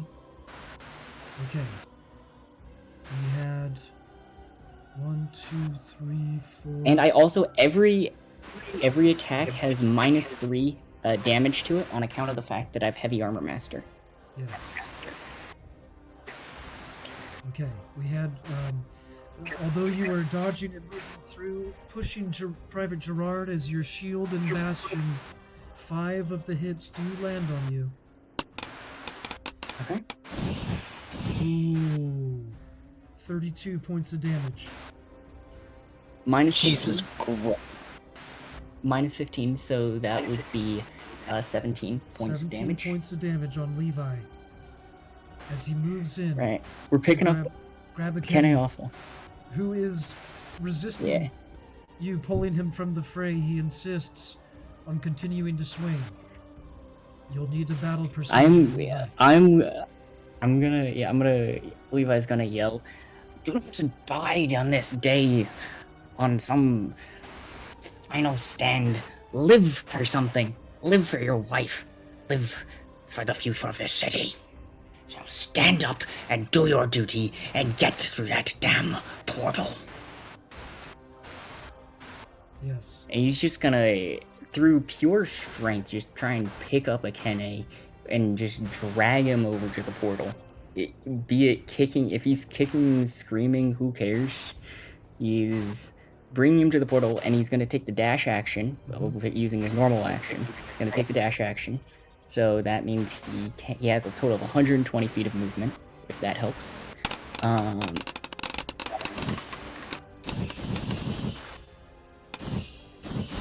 Okay. We had 1, 2, 3, 4. And I also, every attack has -3 damage to it on account of the fact that I have Heavy Armor Master. Yes. Okay. We had, although you were dodging and moving through, pushing Private Gerard as your shield and bastion, 5 of the hits do land on you. Okay. Ooh. 32 points of damage. Minus Jesus 15. Christ. Minus 15, so that would be 17 points of 17 damage. points of damage on Levi. As he moves in. Right. We're picking up grab a Kenny Awful. who is resisting Yeah. you pulling him from the fray. He insists on continuing to swing. You'll need a battle persuasion. Levi's gonna yell, "You haven't died on this day, on some final stand. Live for something. Live for your wife. Live for the future of this city. So stand up and do your duty and get through that damn portal." Yes. And he's just gonna, through pure strength, just try and pick up Akene and just drag him over to the portal. Be it kicking, if he's kicking, screaming, who cares? He's bringing him to the portal, and he's gonna take the dash action, using his normal action. He's gonna take the dash action. So that means he has a total of 120 feet of movement, if that helps.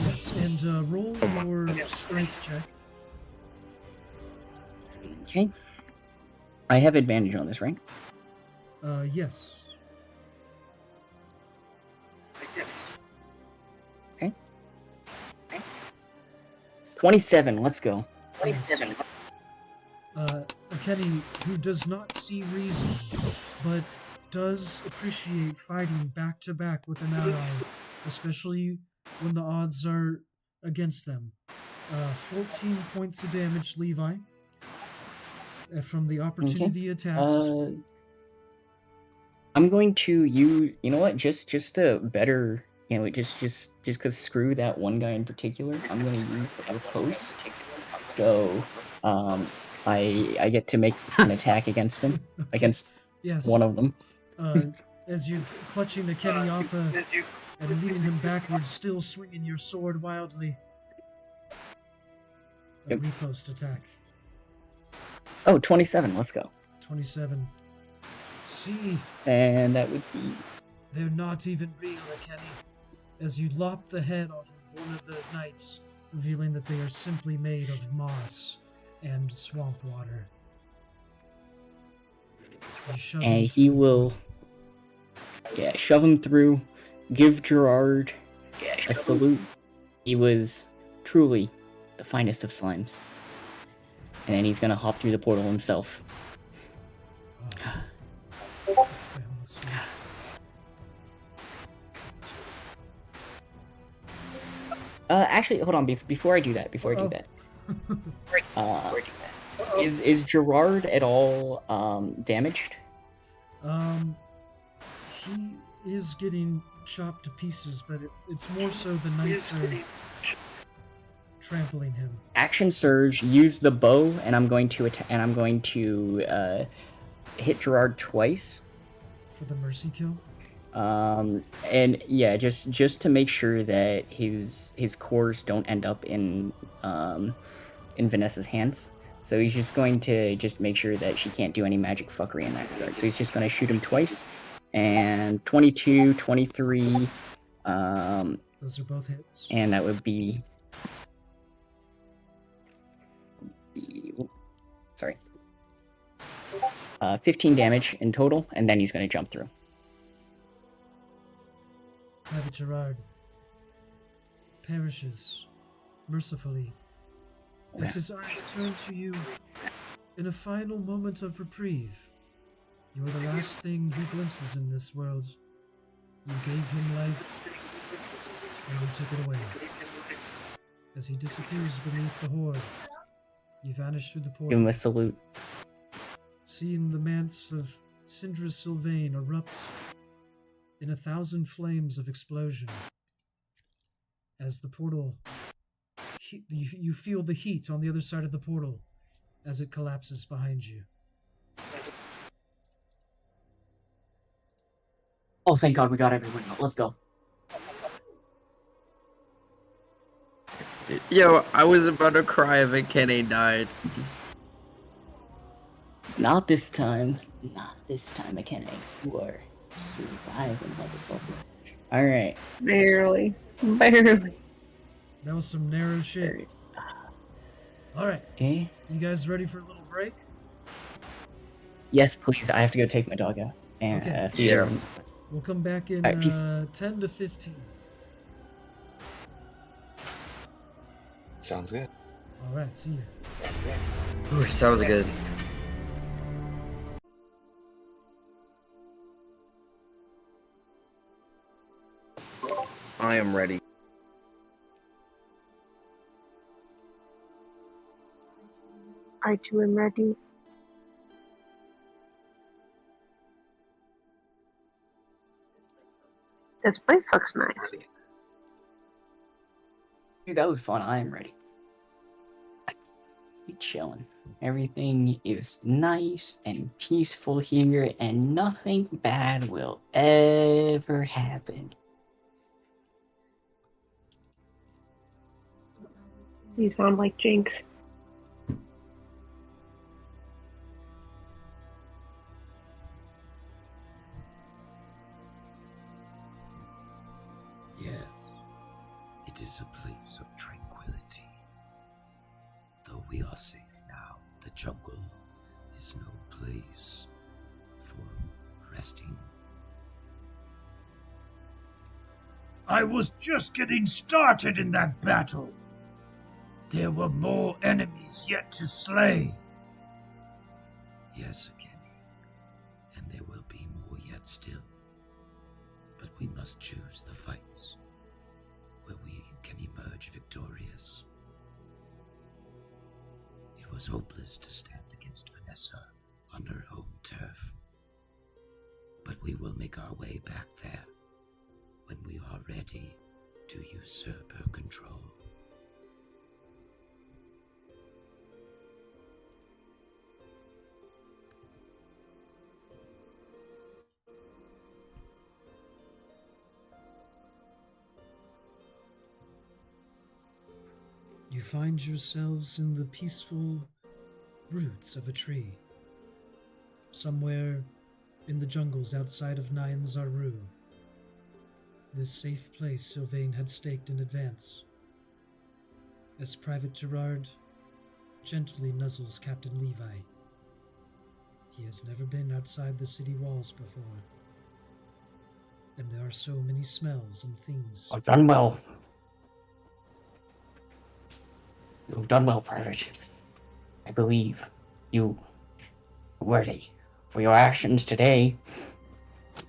Yes, and roll your strength check. Okay. I have advantage on this, right? Yes. Okay. 27, let's go. 27. Kenny, who does not see reason, but does appreciate fighting back to back with an ally, especially when the odds are against them. 14 points of damage, Levi, from the opportunity attacks. I'm going to use, you know what, just a better, just because screw that one guy in particular, I'm going to use a riposte. So, I get to make an attack against him, against one of them. As you're clutching the Kenny off and leading him backwards, still swinging your sword wildly. A riposte attack. Oh, 27, let's go. 27. See? And that would be... They're not even real, Kenny. As you lop the head off of one of the knights, revealing that they are simply made of moss and swamp water. And he will... Yeah, shove him through, give Gerard a salute. He was truly the finest of slimes. And then he's gonna hop through the portal himself. Actually, hold on. Before I do that, is Gerard at all damaged? He is getting chopped to pieces, but it's more so the knights are trampling him. Action surge. Use the bow, and I'm going to hit Gerard twice. For the mercy kill? And yeah, just to make sure that his cores don't end up in Vanessa's hands. So he's just going to just make sure that she can't do any magic fuckery in that regard. So he's just going to shoot him twice, and 22, 23, Those are both hits. and that would be sorry, 15 damage in total, and then he's going to jump through. Private Gerard perishes mercifully as his eyes turn to you in a final moment of reprieve. You are the last thing he glimpses in this world. You gave him life, and you took it away. As he disappears beneath the horde, you vanish through the portal. Give him a salute. Seeing the manse of Syndra Sylvain erupt in 1,000 flames of explosion. As the portal, you feel the heat on the other side of the portal as it collapses behind you. Oh, thank God we got everyone out. Let's go. Yo, I was about to cry if Kenny died. Not this time. Not this time, McKenna. You are surviving, motherfucker. Alright. Barely. Barely. That was some narrow shit. Alright, Eh? you guys ready for a little break? Yes, please. I have to go take my dog out. And Okay. feed Yeah. him. We'll come back in Alright, peace. 10 to 15. Sounds good. Alright, see ya. Ooh, sounds good. I am ready. I too am ready. This place looks nice. Dude, that was fun. I am ready. Be chilling. Everything is nice and peaceful here, and nothing bad will ever happen. You sound like Jinx. Yes, it is a place of tranquility. Though we are safe now, the jungle is no place for resting. I was just getting started in that battle. There were more enemies yet to slay. Yes, Kenny, and there will be more yet still. But we must choose the fights where we can emerge victorious. It was hopeless to stand against Vanessa on her home turf. But we will make our way back there when we are ready to usurp her control. You find yourselves in the peaceful roots of a tree, somewhere in the jungles outside of Nyan Zaru. This safe place Sylvain had staked in advance. As Private Gerard gently nuzzles Captain Levi. He has never been outside the city walls before. And there are so many smells and things. I've done well. You've done well, Private. I believe you are worthy for your actions today,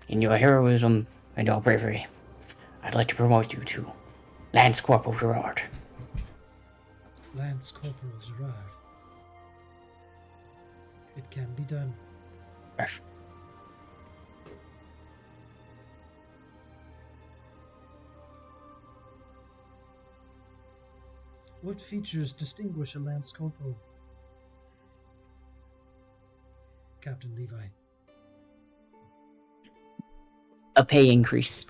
in your heroism and your bravery. I'd like to promote you to Lance Corporal Gerard. Lance Corporal Gerard. It can be done. Yes. What features distinguish a Lance Corporal? Captain Levi. a pay increase.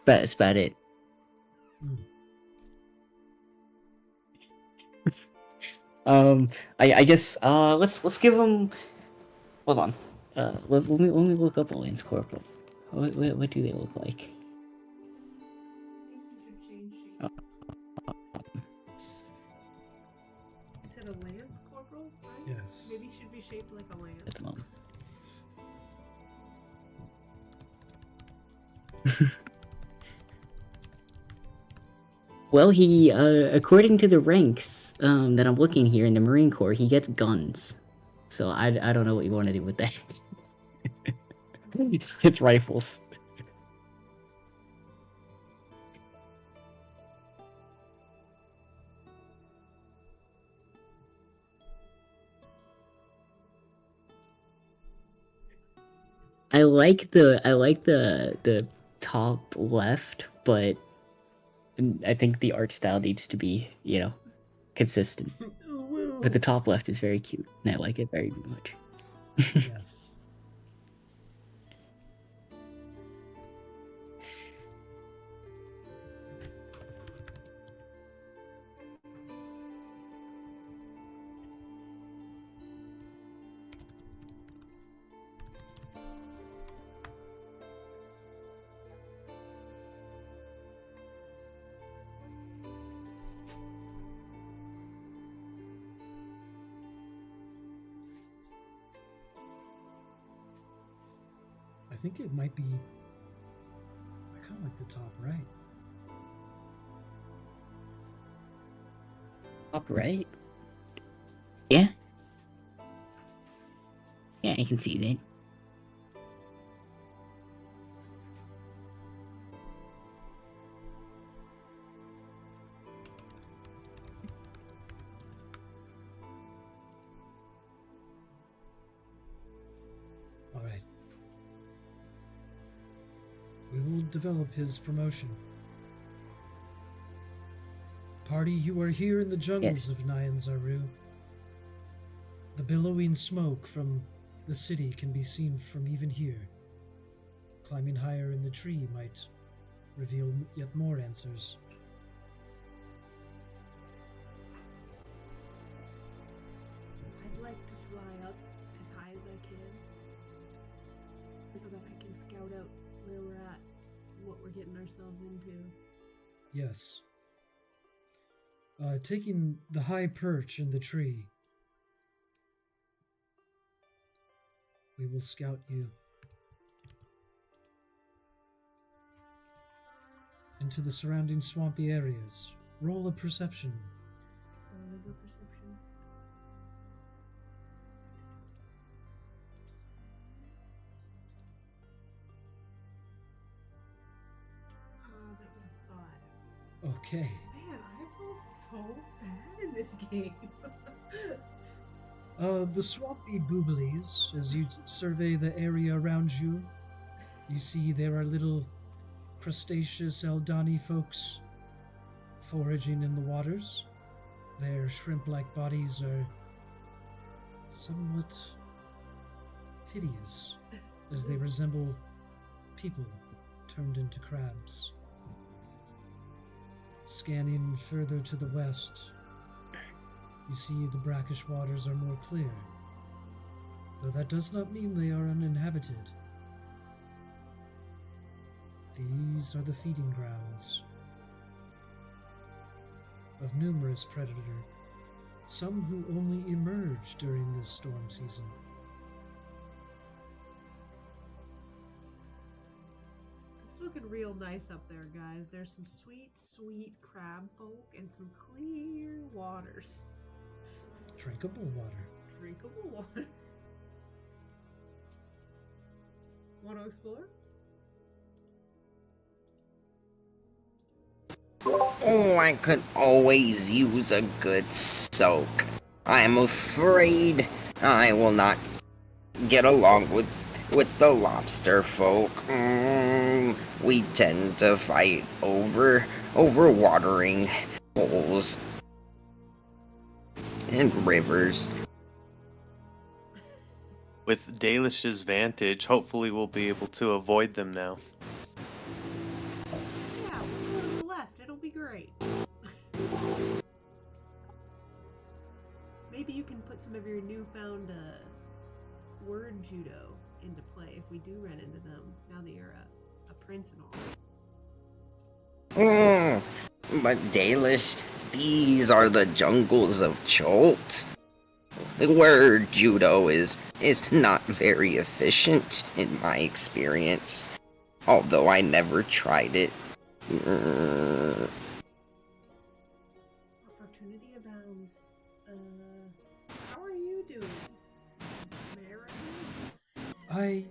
That's about it. I guess let's give him. Hold on. Let me look up a Lance Corporal. What do they look like? I think you should change shape. You said a lance corporal, right? Yes. Maybe he should be shaped like a lance. At the moment. Well, he, according to the ranks that I'm looking here in the Marine Corps, he gets guns. So I don't know what you want to do with that. It's rifles. I like the top left, but I think the art style needs to be, consistent. But the top left is very cute, and I like it very much. Yes. I think it might be. I kind of like the top right. Top right? Yeah. Yeah, I can see that. All right. We will develop his promotion. Party, you are here in the jungles of Nyan Zaru. The billowing smoke from the city can be seen from even here. Climbing higher in the tree might reveal yet more answers. I'd like to fly up as high as I can so that I can scout out where we're at, what we're getting ourselves into. Yes. Taking the high perch in the tree, we will scout you into the surrounding swampy areas. Roll a perception. Go perception. That was a 5. Okay. Man, I roll so bad in this game. The swampy booblies, as you survey the area around you, you see there are little crustaceous Eldani folks foraging in the waters. Their shrimp-like bodies are somewhat hideous, as they resemble people turned into crabs. Scanning further to the west, you see the brackish waters are more clear, though that does not mean they are uninhabited. These are the feeding grounds of numerous predators, some who only emerge during this storm season. It's looking real nice up there, guys. There's some sweet, sweet crab folk and some clear waters. Drinkable water. Drinkable water. Want to explore? Oh, I could always use a good soak. I'm afraid I will not get along with the lobster folk. We tend to fight over watering holes and rivers. with Dalish's vantage, hopefully we'll be able to avoid them now. Yeah, we'll go to the left. It'll be great. Maybe you can put some of your newfound word judo into play if we do run into them, now that you're a prince and all. But Dalish, these are the jungles of Cholt. Word judo is not very efficient in my experience, although I never tried it. Opportunity abounds. How are you doing, American? I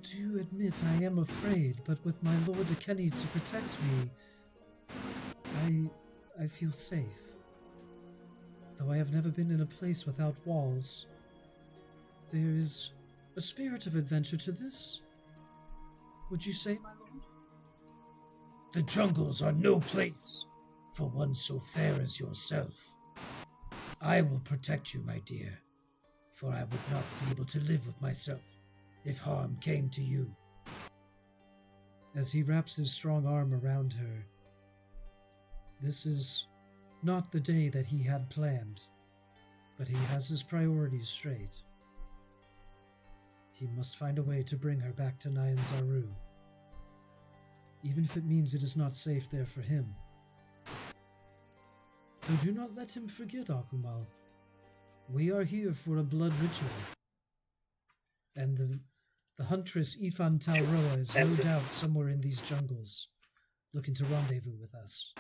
do admit I am afraid, but with my Lord Kenny to protect me, I feel safe. Though I have never been in a place without walls, there is a spirit of adventure to this. Would you say, my lord? The jungles are no place for one so fair as yourself. I will protect you, my dear, for I would not be able to live with myself if harm came to you. As he wraps his strong arm around her, this is not the day that he had planned, but he has his priorities straight. He must find a way to bring her back to Nyan Zaru, even if it means it is not safe there for him. Though do not let him forget, Akumal. We are here for a blood ritual, and the huntress Ifan Talroa is no doubt somewhere in these jungles, looking to rendezvous with us.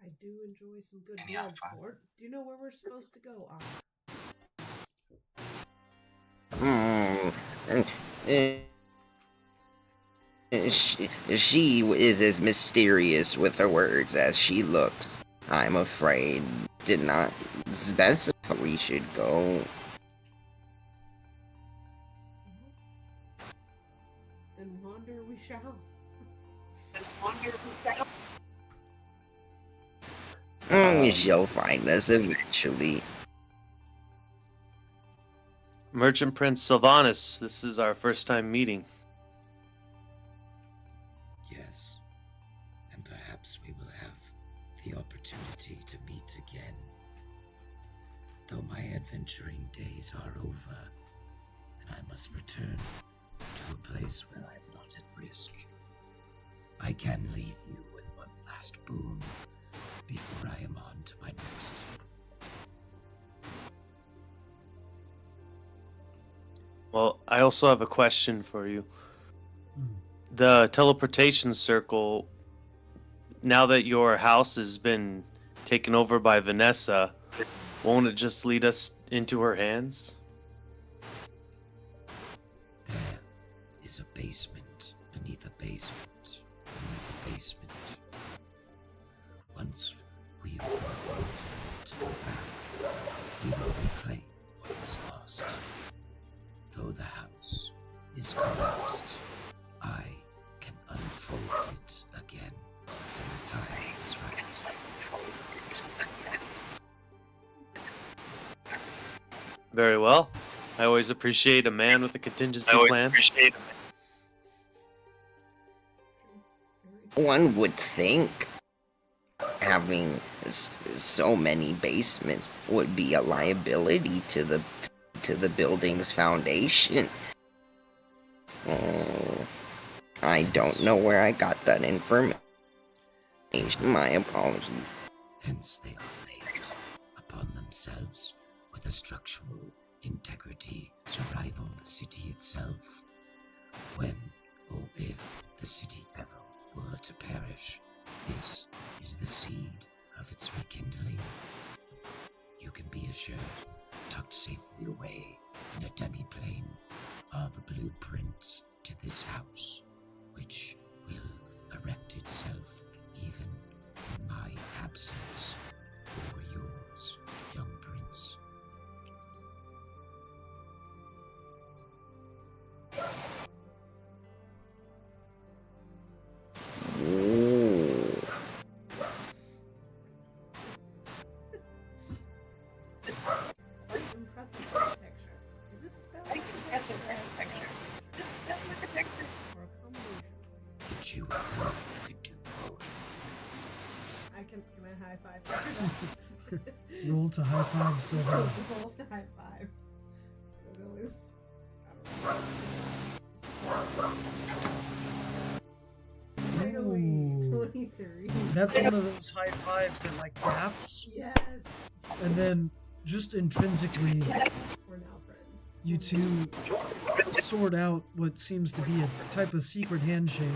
I do enjoy some good Yeah, blood fine. sport. Do you know where we're supposed to go, She is as mysterious with her words as she looks. I'm afraid did not specify we should go. Then wander we shall. She'll find us eventually. Merchant Prince Sylvanas, this is our first time meeting. Yes, and perhaps we will have the opportunity to meet again. Though my adventuring days are over, and I must return to a place where I am not at risk, I can leave you with one last boon before I am on to my next. Well, I also have a question for you. The teleportation circle, now that your house has been taken over by Vanessa, won't it just lead us into her hands? There is a basement beneath a basement beneath a basement. Once we open the portal to go back, we will reclaim what was lost. Though the house is collapsed, I can unfold it again when the time is right. Very well. I always appreciate a man with a contingency plan. One would think having so many basements would be a liability to the building's foundation. I don't know where I got that information. My apologies. Hence they are laid upon themselves with a structural integrity to rival the city itself. When or if the city ever were to perish, this is the seed of its rekindling. You can be assured, tucked safely away in a demi-plane are the blueprints to this house, which will erect itself even in my absence, or yours, young prince. Ooh. high five. Roll to high five Sylvain. Roll to high five. Finally, Ooh. 23. That's one of those high fives that like taps, Yes. and then just intrinsically, We're now friends. you two sort out what seems to be a type of secret handshake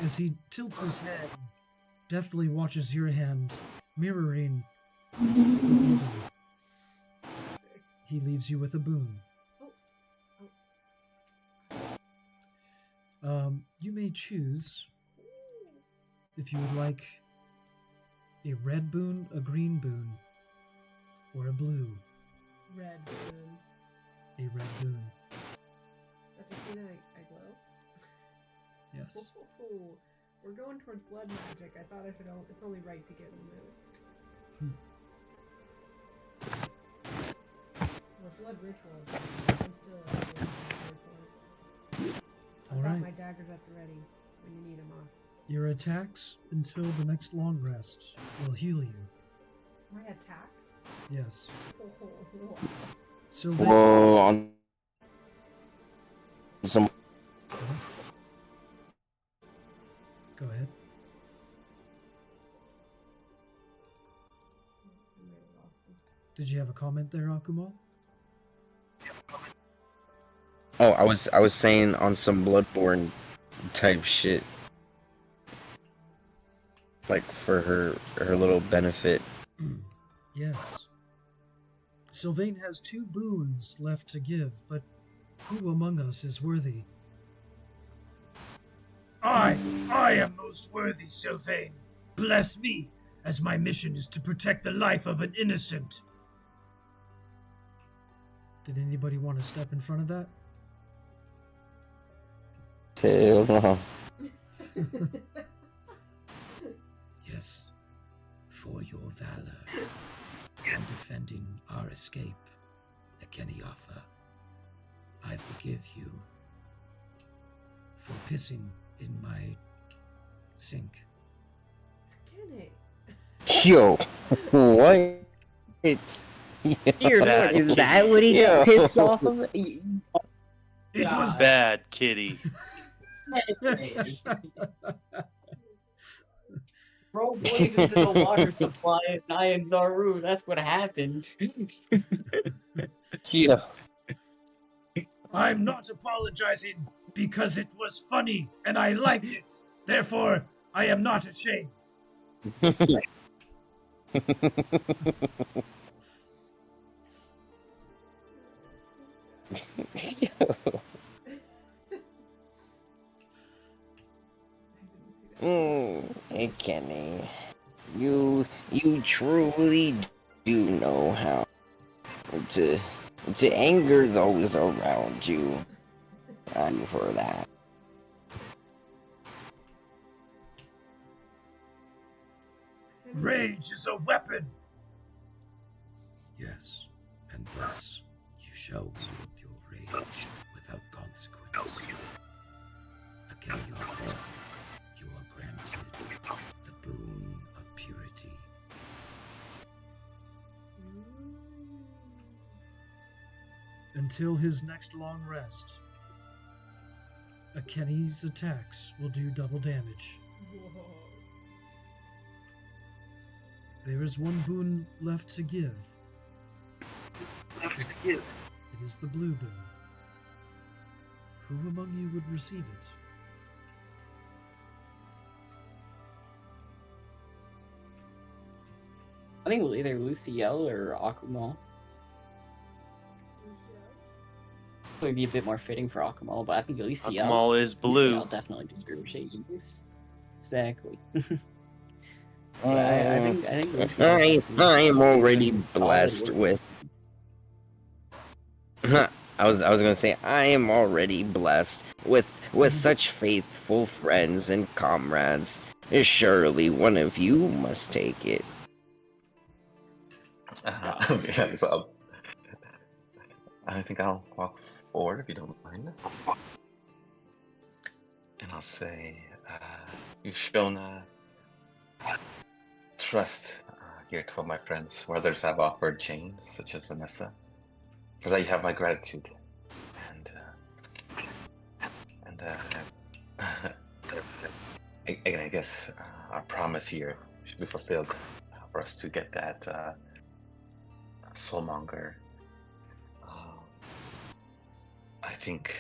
as he tilts his head, deftly watches your hand, mirroring the both of you. He leaves you with a boon. You may choose if you would like a red boon, a green boon, or a blue. Red boon. A red boon. That does mean I glow? Yes. Oh, we're going towards blood magic. I thought it's only right to get in the mood. For blood ritual, I'm still I've got Alright. my daggers at the ready when you need them off. Your attacks until the next long rest will heal you. My attacks? Yes. Oh. Sylvain. Whoa, on some Go ahead. Did you have a comment there, Akumal? Oh, I was saying on some Bloodborne type shit. Like for her little benefit. Yes. Sylvain has 2 boons left to give, but who among us is worthy? I am most worthy, Sylvain. Bless me, as my mission is to protect the life of an innocent. Did anybody want to step in front of that? Hell no. Yes, for your valor in defending our escape, Akeniafa, I forgive you for pissing in my sink. Kenny. Yo, what? It's Dear Bad Lord, is kitty. that what he got Yeah. pissed off of? It was Bad kitty. Bro blazed into the water supply at Nyan Zaru. That's what happened. yeah. I'm not apologizing because it was funny and I liked it. Therefore, I am not ashamed. Hey Kenny, you truly do know how to anger those around you. I'm for that. Rage is a weapon. Yes, and thus you shall wield your rage without consequence. Akeliafa, you are granted the boon of purity. Until his next long rest, Akeni's attacks will do double damage. Whoa. There is 1 boon left to give. It is the blue boon. Who among you would receive it? I think either Luciel or Akumal would be a bit more fitting for Akumal, but I think Luciel. Akumal is blue. Luciel definitely deserves Shakiness. Exactly. I think Luciel I am already solid blessed work. with. I was gonna say I am already blessed with such faithful friends and comrades. Surely one of you must take it. Yeah, so I think I'll walk forward if you don't mind. And I'll say, you've shown trust here to my friends, where others have offered chains, such as Vanessa. For that, you have my gratitude. Again, I guess our promise here should be fulfilled for us to get that soulmonger. I think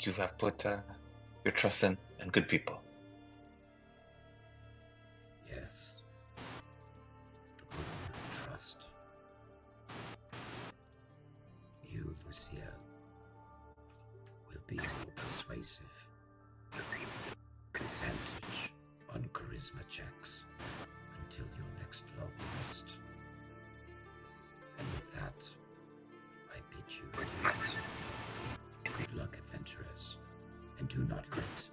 you have put your trust in good people. Yes. The bond of trust. You, Lucia, will be more persuasive. Advantage on charisma checks until your next long rest. And with that, I bid you adieu. Good luck, adventurers, and do not let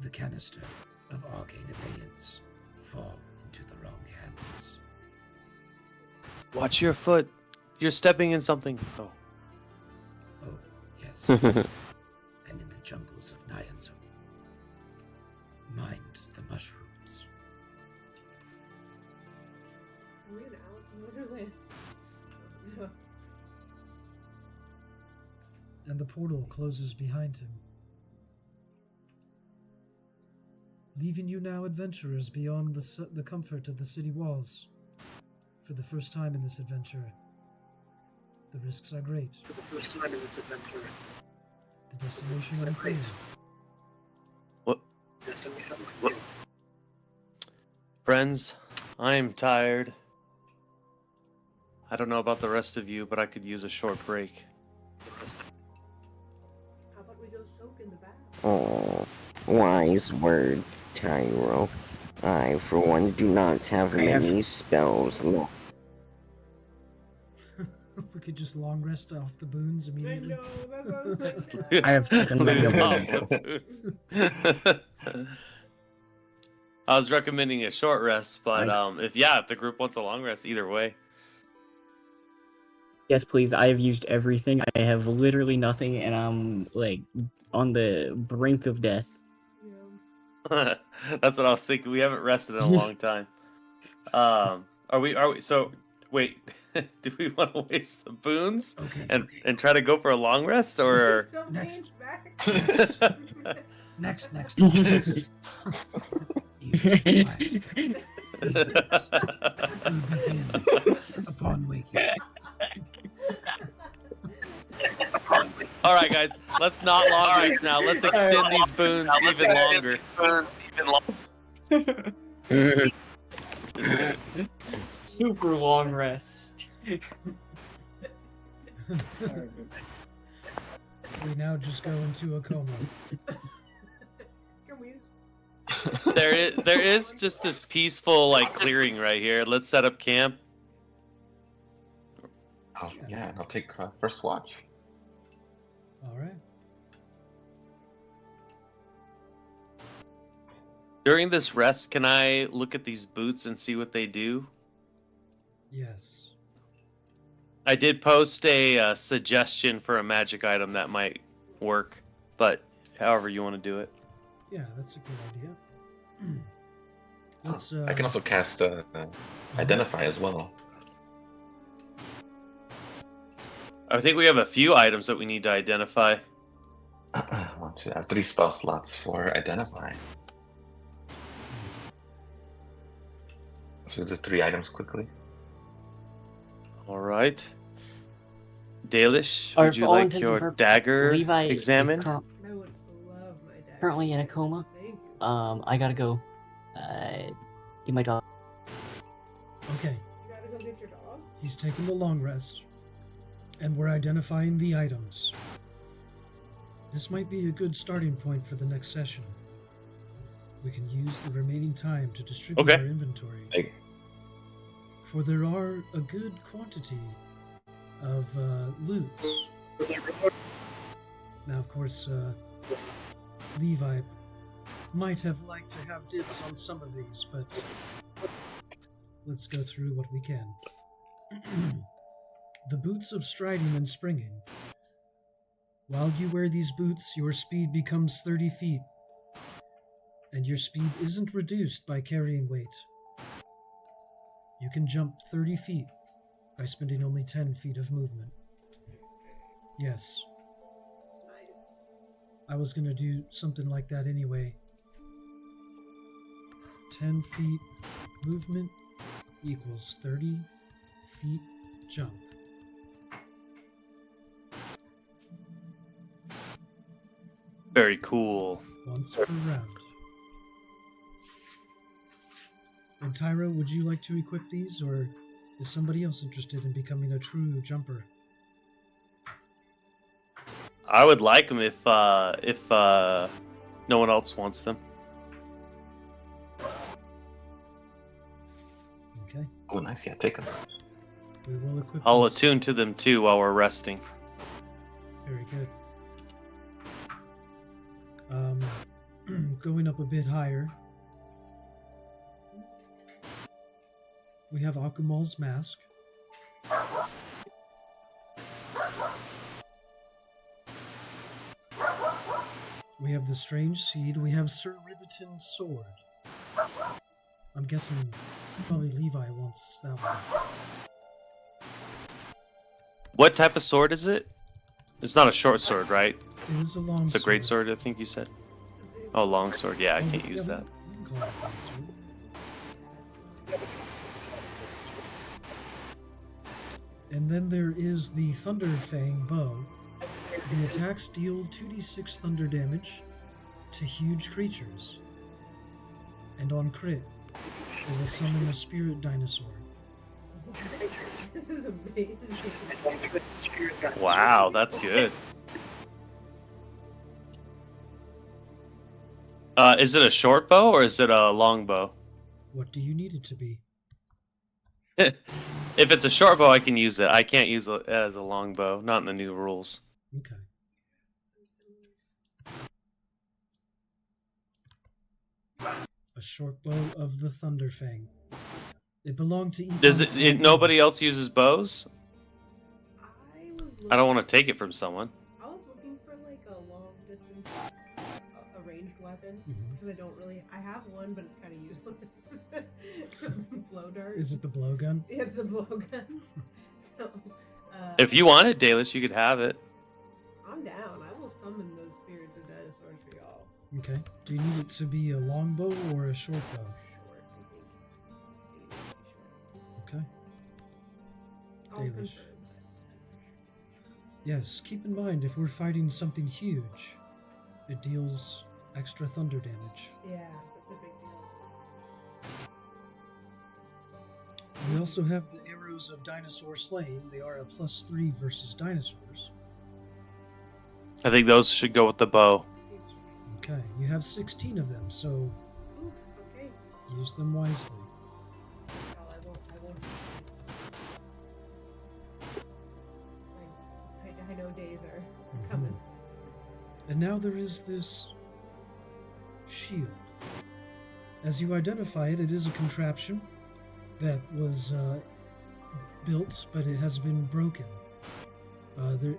the canister of arcane abeyance fall into the wrong hands. Watch your foot. You're stepping in something. Oh. Oh, yes. And in the jungles of Nyanzo, mind the mushrooms. Are we in Alice in Wonderland? No. And the portal closes behind him, leaving you now adventurers beyond the comfort of the city walls. For the first time in this adventure, the risks are great. The destination unclear. What? Friends, I'm tired. I don't know about the rest of you, but I could use a short break. How about we go soak in the bath? Oh, wise word, Tyro. I, for one, do not have many spells left. We could just long rest off the boons I immediately. know, that's what I was thinking. I have taken many Lose a all one. the booze. I was recommending a short rest, but if the group wants a long rest, either way. Yes, please. I have used everything. I have literally nothing, and I'm like on the brink of death. Yeah. That's what I was thinking. We haven't rested in a long time. Are we? So wait. Do we want to waste the boons and try to go for a long rest, or Don't Next. change back. Next. Use wisely. We begin upon waking. all right, guys? Let's not long rest now. Let's extend these boons even longer. Super long rest. We now just go into a coma. Can we? There is just this peaceful like clearing right here. Let's set up camp. I'll take first watch. All right. During this rest, can I look at these boots and see what they do? Yes. I did post a suggestion for a magic item that might work, but however you want to do it. Yeah, that's a good idea. Let's. I can also cast Identify as well. I think we have a few items that we need to identify. I have 3 spell slots for Identify. So do 3 items quickly. All right. Dalish, Or would for you all like intents and your purposes, dagger Levi is examined? I would love my dad. currently in a coma. Thank you. I gotta go. Get my dog. Okay, You gotta go get your dog. he's taking the long rest, and we're identifying the items. This might be a good starting point for the next session. We can use the remaining time to distribute Okay. our inventory. Hey. For there are a good quantity of loots. Now, of course, Levi might have liked to have dibs on some of these, but let's go through what we can. The boots of striding and springing. While you wear these boots, your speed becomes 30 feet, and your speed isn't reduced by carrying weight. You can jump 30 feet by spending only 10 feet of movement. Yes, That's nice. I was going to do something like that anyway. 10 feet movement equals 30 feet jump. Very cool. Once per round. And Tyra, would you like to equip these, or is somebody else interested in becoming a true jumper? I would like them if no one else wants them. Okay, Oh, nice. Yeah, take them. we will equip I'll these. attune to them too while we're resting. Very good. Going up a bit higher, we have Akumal's mask. We have the strange seed. We have Sir Ribiton's sword. I'm guessing probably Levi wants that one. What type of sword is it? It's not a short sword, right? It is a long It's a great sword, I think you said. Oh, long sword. Yeah, I can't use that. We can call it a great sword. And then there is the Thunder Fang bow. The attacks deal 2d6 thunder damage to huge creatures. And on crit, it will summon a spirit dinosaur. This is amazing. Wow, that's good. Is it a short bow or is it a long bow? What do you need it to be? If it's a short bow, I can use it. I can't use it as a long bow. Not in the new rules. Okay. A short bow of the Thunder Fang. It belonged to Does Ethan's it? Nobody else uses bows. I I don't want to take it from someone. I was looking for like a long distance, a ranged weapon Mhm. because I don't really. I have one, but it's kind of useless. It's a blow dart. Is it the blowgun? It's the blowgun. So, If you want it, Dalus, you could have it. I'm down. I will summon those spirits of dinosaurs for y'all. Okay. Do you need it to be a long bow or a short bow? Short, I think. I think it needs to be short. Okay. I'll Dalish. confirm. Yes, keep in mind if we're fighting something huge, it deals extra thunder damage. Yeah, that's a big deal. We also have the arrows of dinosaur slaying. They are a +3 versus dinosaurs. I think those should go with the bow. Seems right. Okay, you have 16 of them, so Ooh, okay. use them wisely. Well, I won't. I know days are coming. And now there is this shield. As you identify it, it is a contraption that was built, but it has been broken.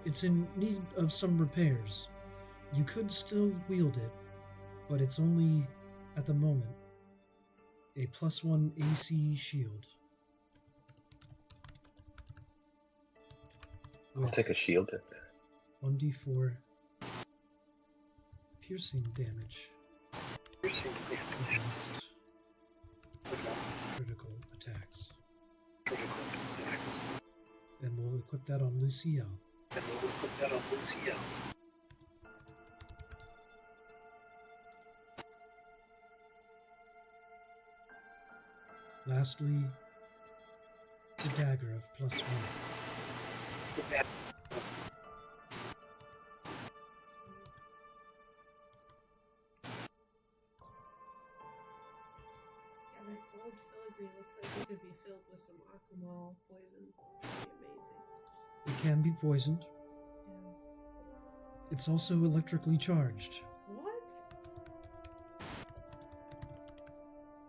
It's in need of some repairs. You could still wield it, but it's only, at the moment, a +1 AC shield. I'll take a shield. 1d4 piercing damage against critical attacks. And we'll equip that on Luciel. Lastly, the dagger of +1. Yeah, that gold filigree looks like it could be filled with some Akumal poison. That'd be amazing. It can be poisoned. Yeah. It's also electrically charged. What?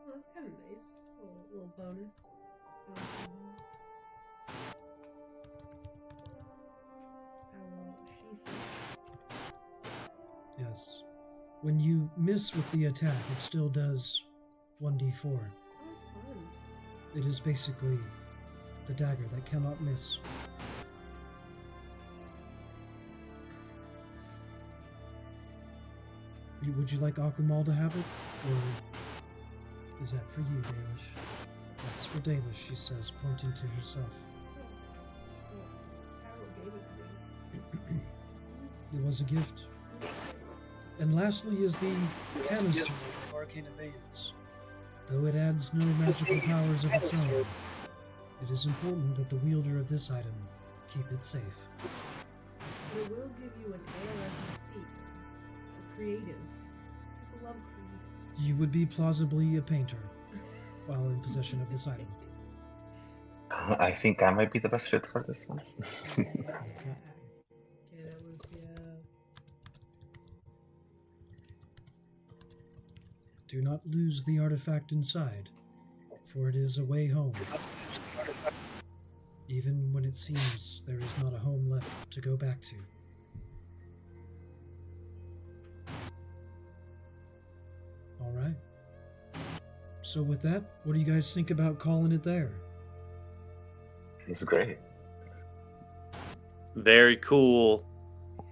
Oh, that's kind of nice. Little bonus. I will sheath it. Yes. When you miss with the attack, it still does 1d4. Oh, that's fun. It is basically the dagger that cannot miss. Would you like Akumal to have it? Or is that for you, Dalish? That's for Dalish, she says, pointing to herself. Taro gave it to me. It was a gift. And lastly is the canister of arcane abeyance. Though it adds no magical powers of its own, it is important that the wielder of this item keep it safe. It will give you an air of mystique. A creative. People love creatives. You would be plausibly a painter while in possession of this item. I think I might be the best fit for this one. Okay, that was Do not lose the artifact inside, for it is a way home. Even when it seems there is not a home left to go back to. Alright. So with that, what do you guys think about calling it there? It's great. Very cool. I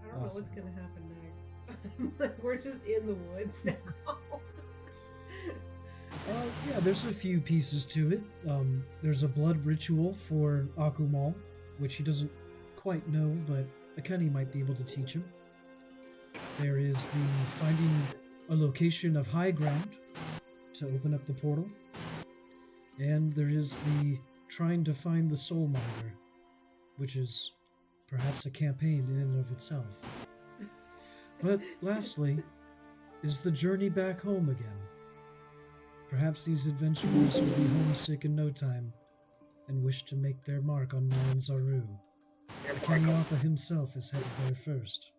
don't know what's gonna happen next. Like, we're just in the woods now. Yeah, there's a few pieces to it. There's a blood ritual for Akumal, which he doesn't quite know, but Akani might be able to teach him. There is the finding a location of high ground to open up the portal. And there is the trying to find the soul monitor, which is perhaps a campaign in and of itself. But lastly, is the journey back home again. Perhaps these adventurers will be homesick in no time and wish to make their mark on Nyan Zaru. Kenyafa himself is headed there first.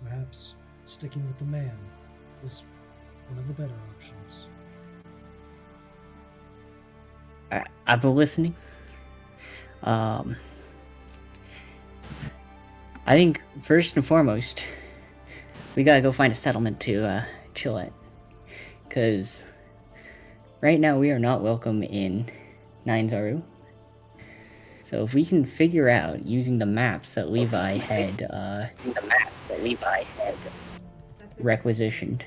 Perhaps sticking with the man is one of the better options. I've been listening. I think first and foremost, we gotta go find a settlement to chill at, because right now we are not welcome in Nyan Zaru. So if we can figure out using the maps that Levi had requisitioned.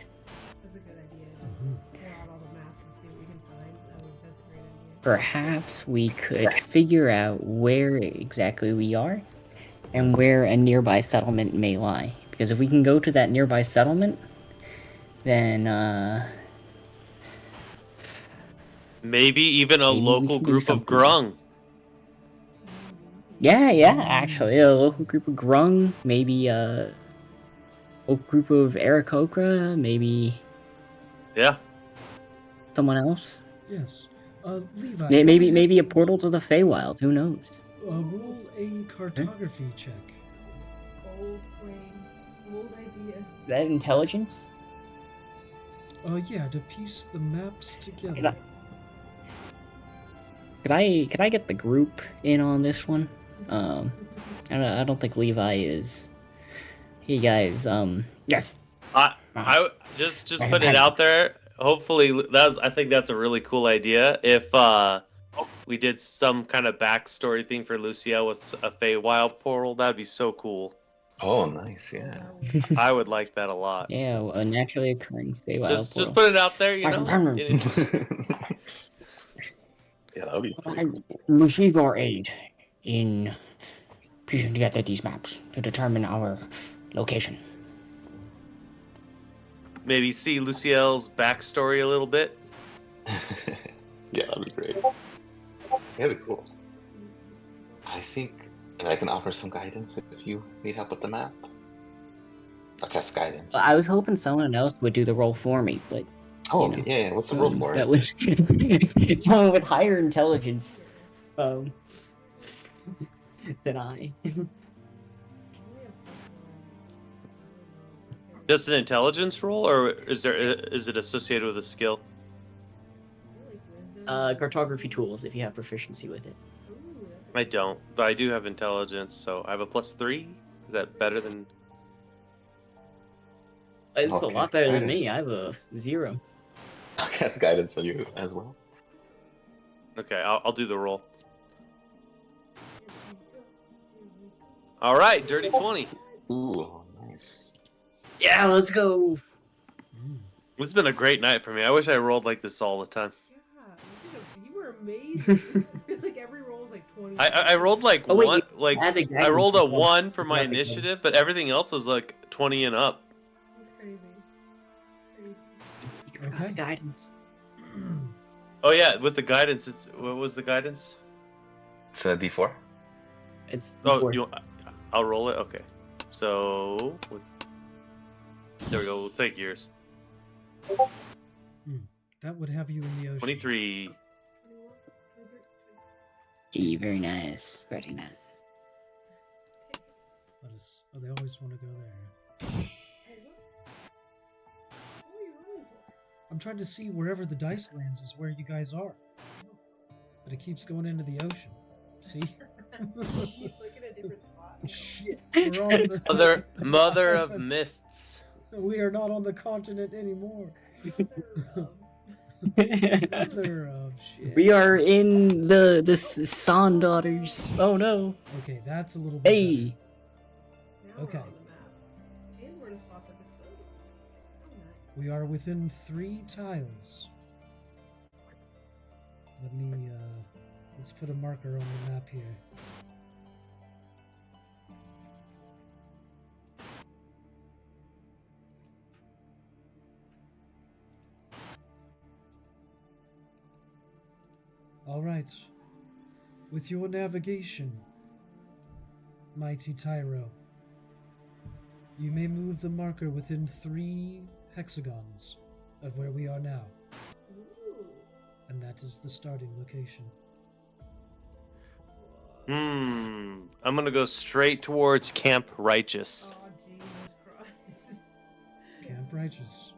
That's a good idea. Just clear out all the maps and see what we can find. That's a great idea. Perhaps we could figure out where exactly we are and where a nearby settlement may lie. Because if we can go to that nearby settlement, then Maybe even a Maybe we local can do group of something. grung. yeah, actually, a local group of grung, maybe a group of Aarakocra, maybe Yeah. someone else. Yes. Levi. Maybe a portal to the Feywild. Who knows? Roll a cartography check. Bold claim. Bold idea. Is that intelligence? Yeah, to piece the maps together. Could I get the group in on this one? I don't think Levi is. Hey guys, yeah. I just put it out there. Hopefully, I think that's a really cool idea. If we did some kind of backstory thing for Lucia with a Feywild portal, that'd be so cool. Oh, nice, yeah. I would like that a lot. Yeah, a naturally occurring Feywild Just portal. put it out there, you know. Yeah, that would be pretty I cool. receive your aid in piecing together these maps to determine our location. Maybe see Luciel's backstory a little bit. Yeah, that'd be great. That'd be cool. I think that I can offer some guidance if you need help with the map. I'll cast guidance. I was hoping someone else would do the roll for me, but Oh, you know, yeah. What's the roll for that it? was someone with higher intelligence than I. Just an intelligence roll, or is it associated with a skill? Cartography tools, if you have proficiency with it. I don't, but I do have intelligence, so I have a +3. Is that better than? It's a Okay, lot better than guidance. me. I have a 0. I'll cast guidance on you as well. Okay, I'll do the roll. All right, dirty 20. Ooh, nice. Yeah, let's go. This has been a great night for me. I wish I rolled like this all the time. Yeah, you were amazing. Like every roll was like 20. I rolled like Oh, wait, one, you like had the I rolled a guidance as well. 1 for You my got the initiative, guidance. but everything else was like 20 and up. It was crazy. Crazy. You forgot Okay. the guidance. Oh yeah, with the guidance, what was the guidance? It's a D4. It's Oh, before. I'll roll it. Okay, so there we go. We'll take yours. That would have you in the ocean. 23. 23. Very nice. Very nice. That is, they always want to go there. Hey, what are you running for? I'm trying to see wherever the dice lands is where you guys are. But it keeps going into the ocean. See? Keep looking at different spots. Shit. We're on the... Mother of mists. We are not on the continent anymore. Mother of shit. We are in the San Daughters. Oh no. Okay, that's a little bit Hey. Now Okay. we're on the map. And we're in a spot that's exposed. Oh, nice. better. We are within 3 tiles. Let me, let's put a marker on the map here. Alright. With your navigation, mighty Tyro, you may move the marker within 3 hexagons of where we are now, Ooh. and that is the starting location. I'm gonna go straight towards Camp Righteous. Oh, Jesus Christ. Camp Righteous.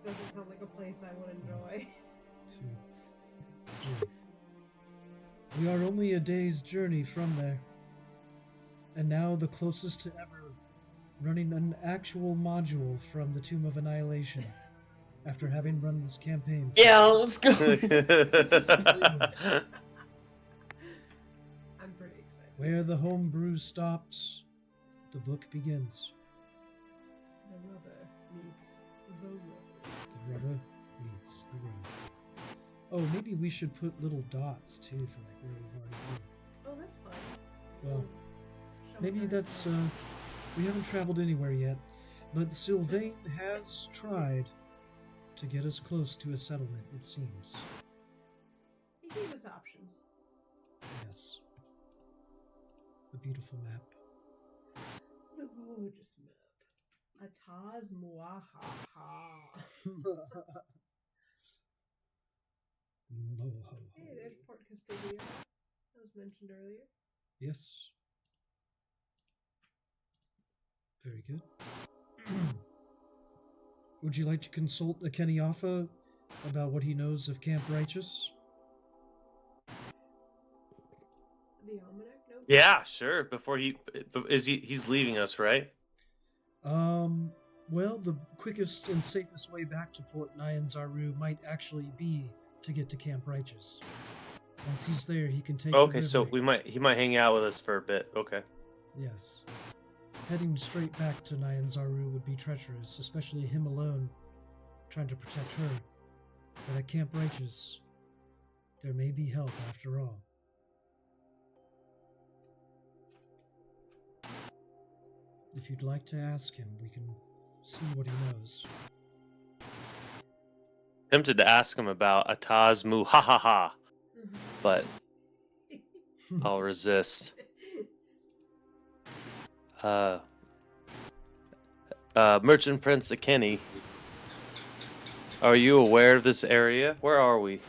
This doesn't sound like a place I would enjoy. 2, 3. We are only a day's journey from there, and now the closest to ever running an actual module from the Tomb of Annihilation after having run this campaign. Yeah, let's go. I'm pretty excited. Where the homebrew stops, the book begins. The rubber meets the road. The rubber meets the road. Oh, maybe we should put little dots too for like where we've already been. Oh, that's fun. Well, Show maybe her. that's we haven't traveled anywhere yet, but Sylvain has tried to get us close to a settlement, it seems. He gave us options. Yes. The beautiful map. The gorgeous map. Ataz Muahaha. Moho. Hey, there's Port Castiglio. That was mentioned earlier. Yes. Very good. Would you like to consult the Kenyafa about what he knows of Camp Righteous? The almanac note? Yeah, sure. Before he's leaving us, right? Well, the quickest and safest way back to Port Nyanzaru might actually be to get to Camp Righteous. Once he's there, he can take the Okay, so river. he might hang out with us for a bit. Okay. Yes. Heading straight back to Nyanzaru would be treacherous, especially him alone, trying to protect her. But at Camp Righteous, there may be help after all. If you'd like to ask him, we can see what he knows. Tempted to ask him about Ataz Muahaha, but I'll resist. Merchant Prince Akeni, are you aware of this area? Where are we?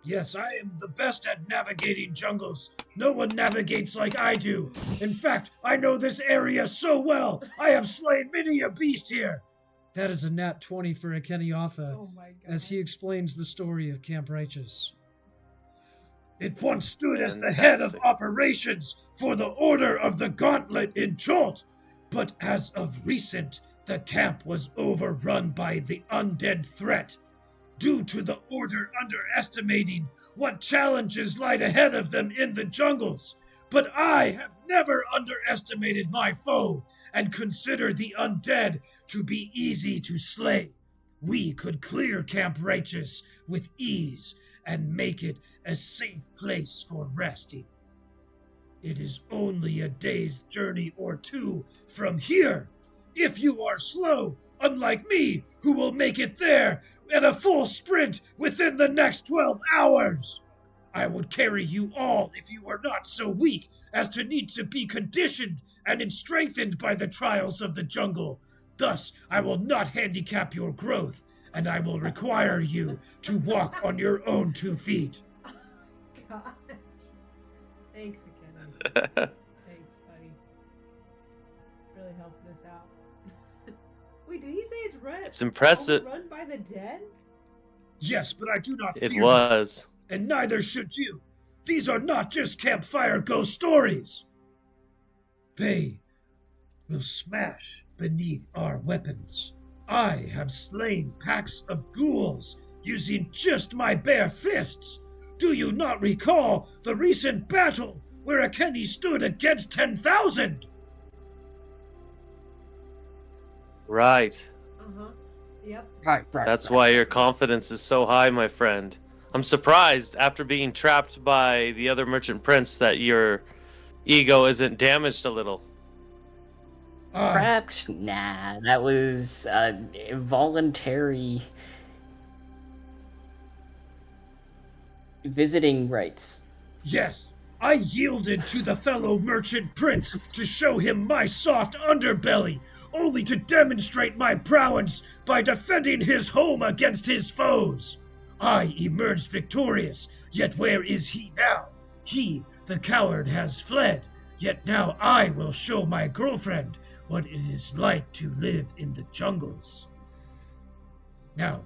Yes, I am the best at navigating jungles. No one navigates like I do. In fact, I know this area so well. I have slain many a beast here. That is a nat 20 for a Kenyafa, Oh my god. as he explains the story of Camp Righteous. It once stood as the head of Fantastic. operations for the Order of the Gauntlet in Jolt, but as of recent, The camp was overrun by the undead threat, due to the Order underestimating what challenges lied ahead of them in the jungles. But I have never underestimated my foe, and consider the undead to be easy to slay. We could clear Camp Righteous with ease and make it a safe place for resting. It is only a day's journey or two from here. If you are slow, unlike me, who will make it there at a full sprint within the next 12 hours. I would carry you all if you were not so weak as to need to be conditioned and strengthened by the trials of the jungle. Thus, I will not handicap your growth, and I will require you to walk on your own 2 feet. God. Thanks, Akena. Thanks, buddy. Really helping us out. Wait, did he say it's red? It's impressive. Run by the dead? Yes, but I do not fear It them, was. and neither should you. These are not just campfire ghost stories. They will smash beneath our weapons. I have slain packs of ghouls using just my bare fists. Do you not recall the recent battle where Akeni stood against 10,000? Right. Uh-huh. Yep. Right. That's why your confidence is so high, my friend. I'm surprised, after being trapped by the other merchant prince, that your ego isn't damaged a little. Perhaps, nah, that was voluntary visiting rights. Yes, I yielded to the fellow merchant prince to show him my soft underbelly, only to demonstrate my prowess by defending his home against his foes. I emerged victorious, yet where is he now? He, the coward, has fled, yet now I will show my girlfriend what it is like to live in the jungles. Now,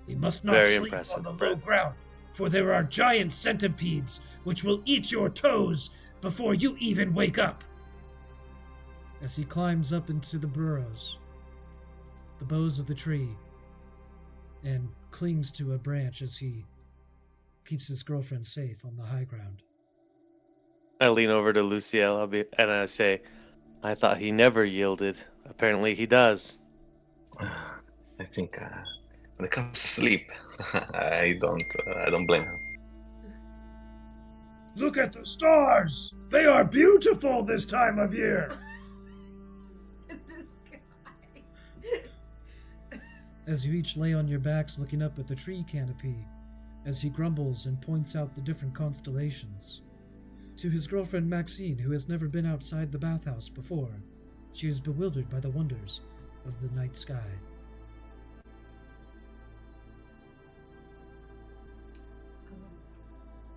we must not Very sleep impressive, on the low friend. ground, for there are giant centipedes which will eat your toes before you even wake up. As he climbs up into the burrows, the boughs of the tree, and clings to a branch as he keeps his girlfriend safe on the high ground. I lean over to Luciel and I say, I thought he never yielded. Apparently he does. I think when it comes to sleep, I don't blame him. Look at the stars! They are beautiful this time of year! This guy. As you each lay on your backs looking up at the tree canopy, as he grumbles and points out the different constellations. To his girlfriend Maxine, who has never been outside the bathhouse before, she is bewildered by the wonders of the night sky.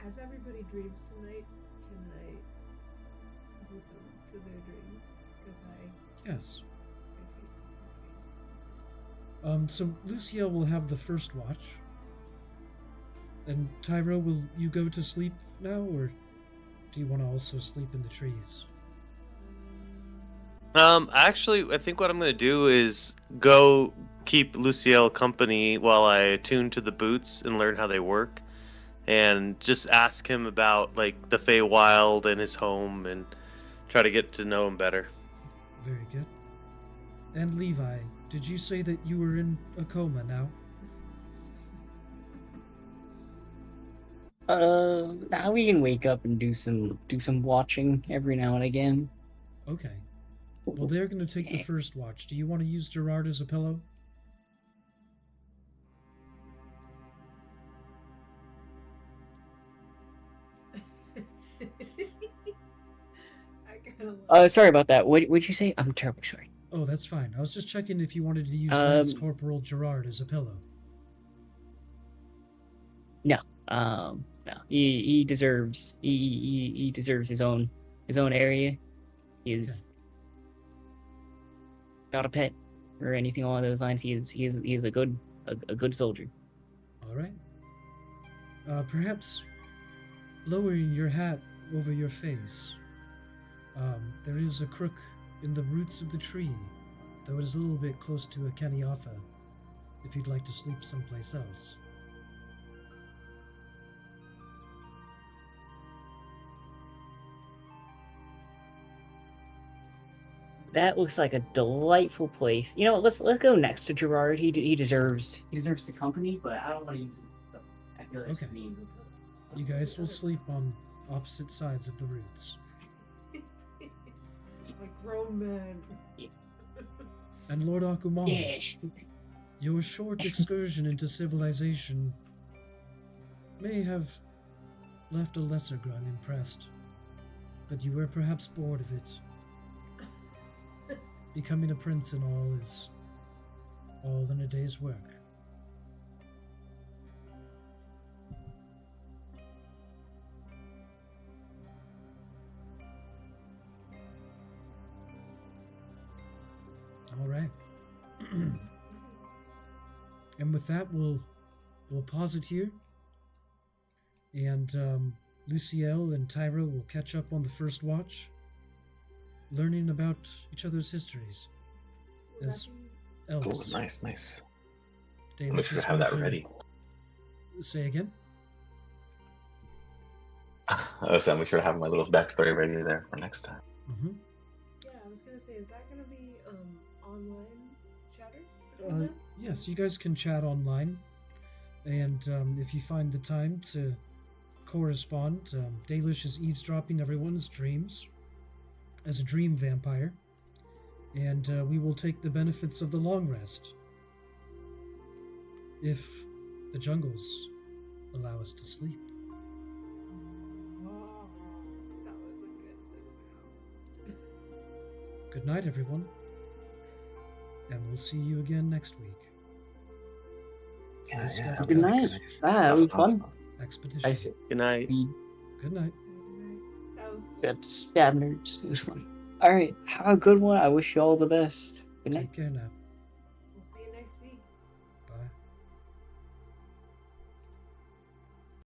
As everybody dreams tonight, can I listen to their dreams? Because Yes. I feel dreams. So Luciel will have the first watch. And Tyro, will you go to sleep now, or do you want to also sleep in the trees? Actually, I think what I'm gonna do is go keep Luciel company while I attune to the boots and learn how they work, and just ask him about like the Feywild and his home, and try to get to know him better. Very good. And Levi, did you say that you were in a coma now? Now we can wake up and do some watching every now and again. Okay. Well, they're going to take the first watch. Do you want to use Gerard as a pillow? I kind of Sorry about that. What'd you say? I'm terribly sorry. Oh, that's fine. I was just checking if you wanted to use Lance Corporal Gerard as a pillow. No. He deserves he deserves his own area. He is not a pet or anything along those lines. He is a good soldier. All right. Perhaps lowering your hat over your face. There is a crook in the roots of the tree though it is a little bit close to a Kenyafa, if you'd like to sleep someplace else. That looks like a delightful place. You know, let's go next to Gerard. He deserves the company, but I don't want to use it. I feel like it's Okay. mean. You guys will sleep on opposite sides of the roots. A grown man. And Lord Akuman, Yeah. your short excursion into civilization may have left a lesser grung impressed, but you were perhaps bored of it. Becoming a prince and all is all in a day's work. All right. And with that, we'll pause it here. And Luciel and Tyra will catch up on the first watch, learning about each other's histories as elves. Oh, nice. Dalish Make sure is to have going that ready. Say again? I said, make sure to have my little backstory ready there for next time. Mm-hmm. Yeah, I was gonna say, is that gonna be online chatter between them? Yes, you guys can chat online, and if you find the time to correspond, Dalish is eavesdropping everyone's dreams as a dream vampire, and we will take the benefits of the long rest if the jungles allow us to sleep. Oh, that was a good signal. Good night, everyone, and we'll see you again next week. For the Scuffed Good night. Cuts Ah, it was fun. Expedition. I see. Good night. Good night. That was Got to stab nerds. It was fun. All right, have a good one. I wish you all the best. Good night. Take care now.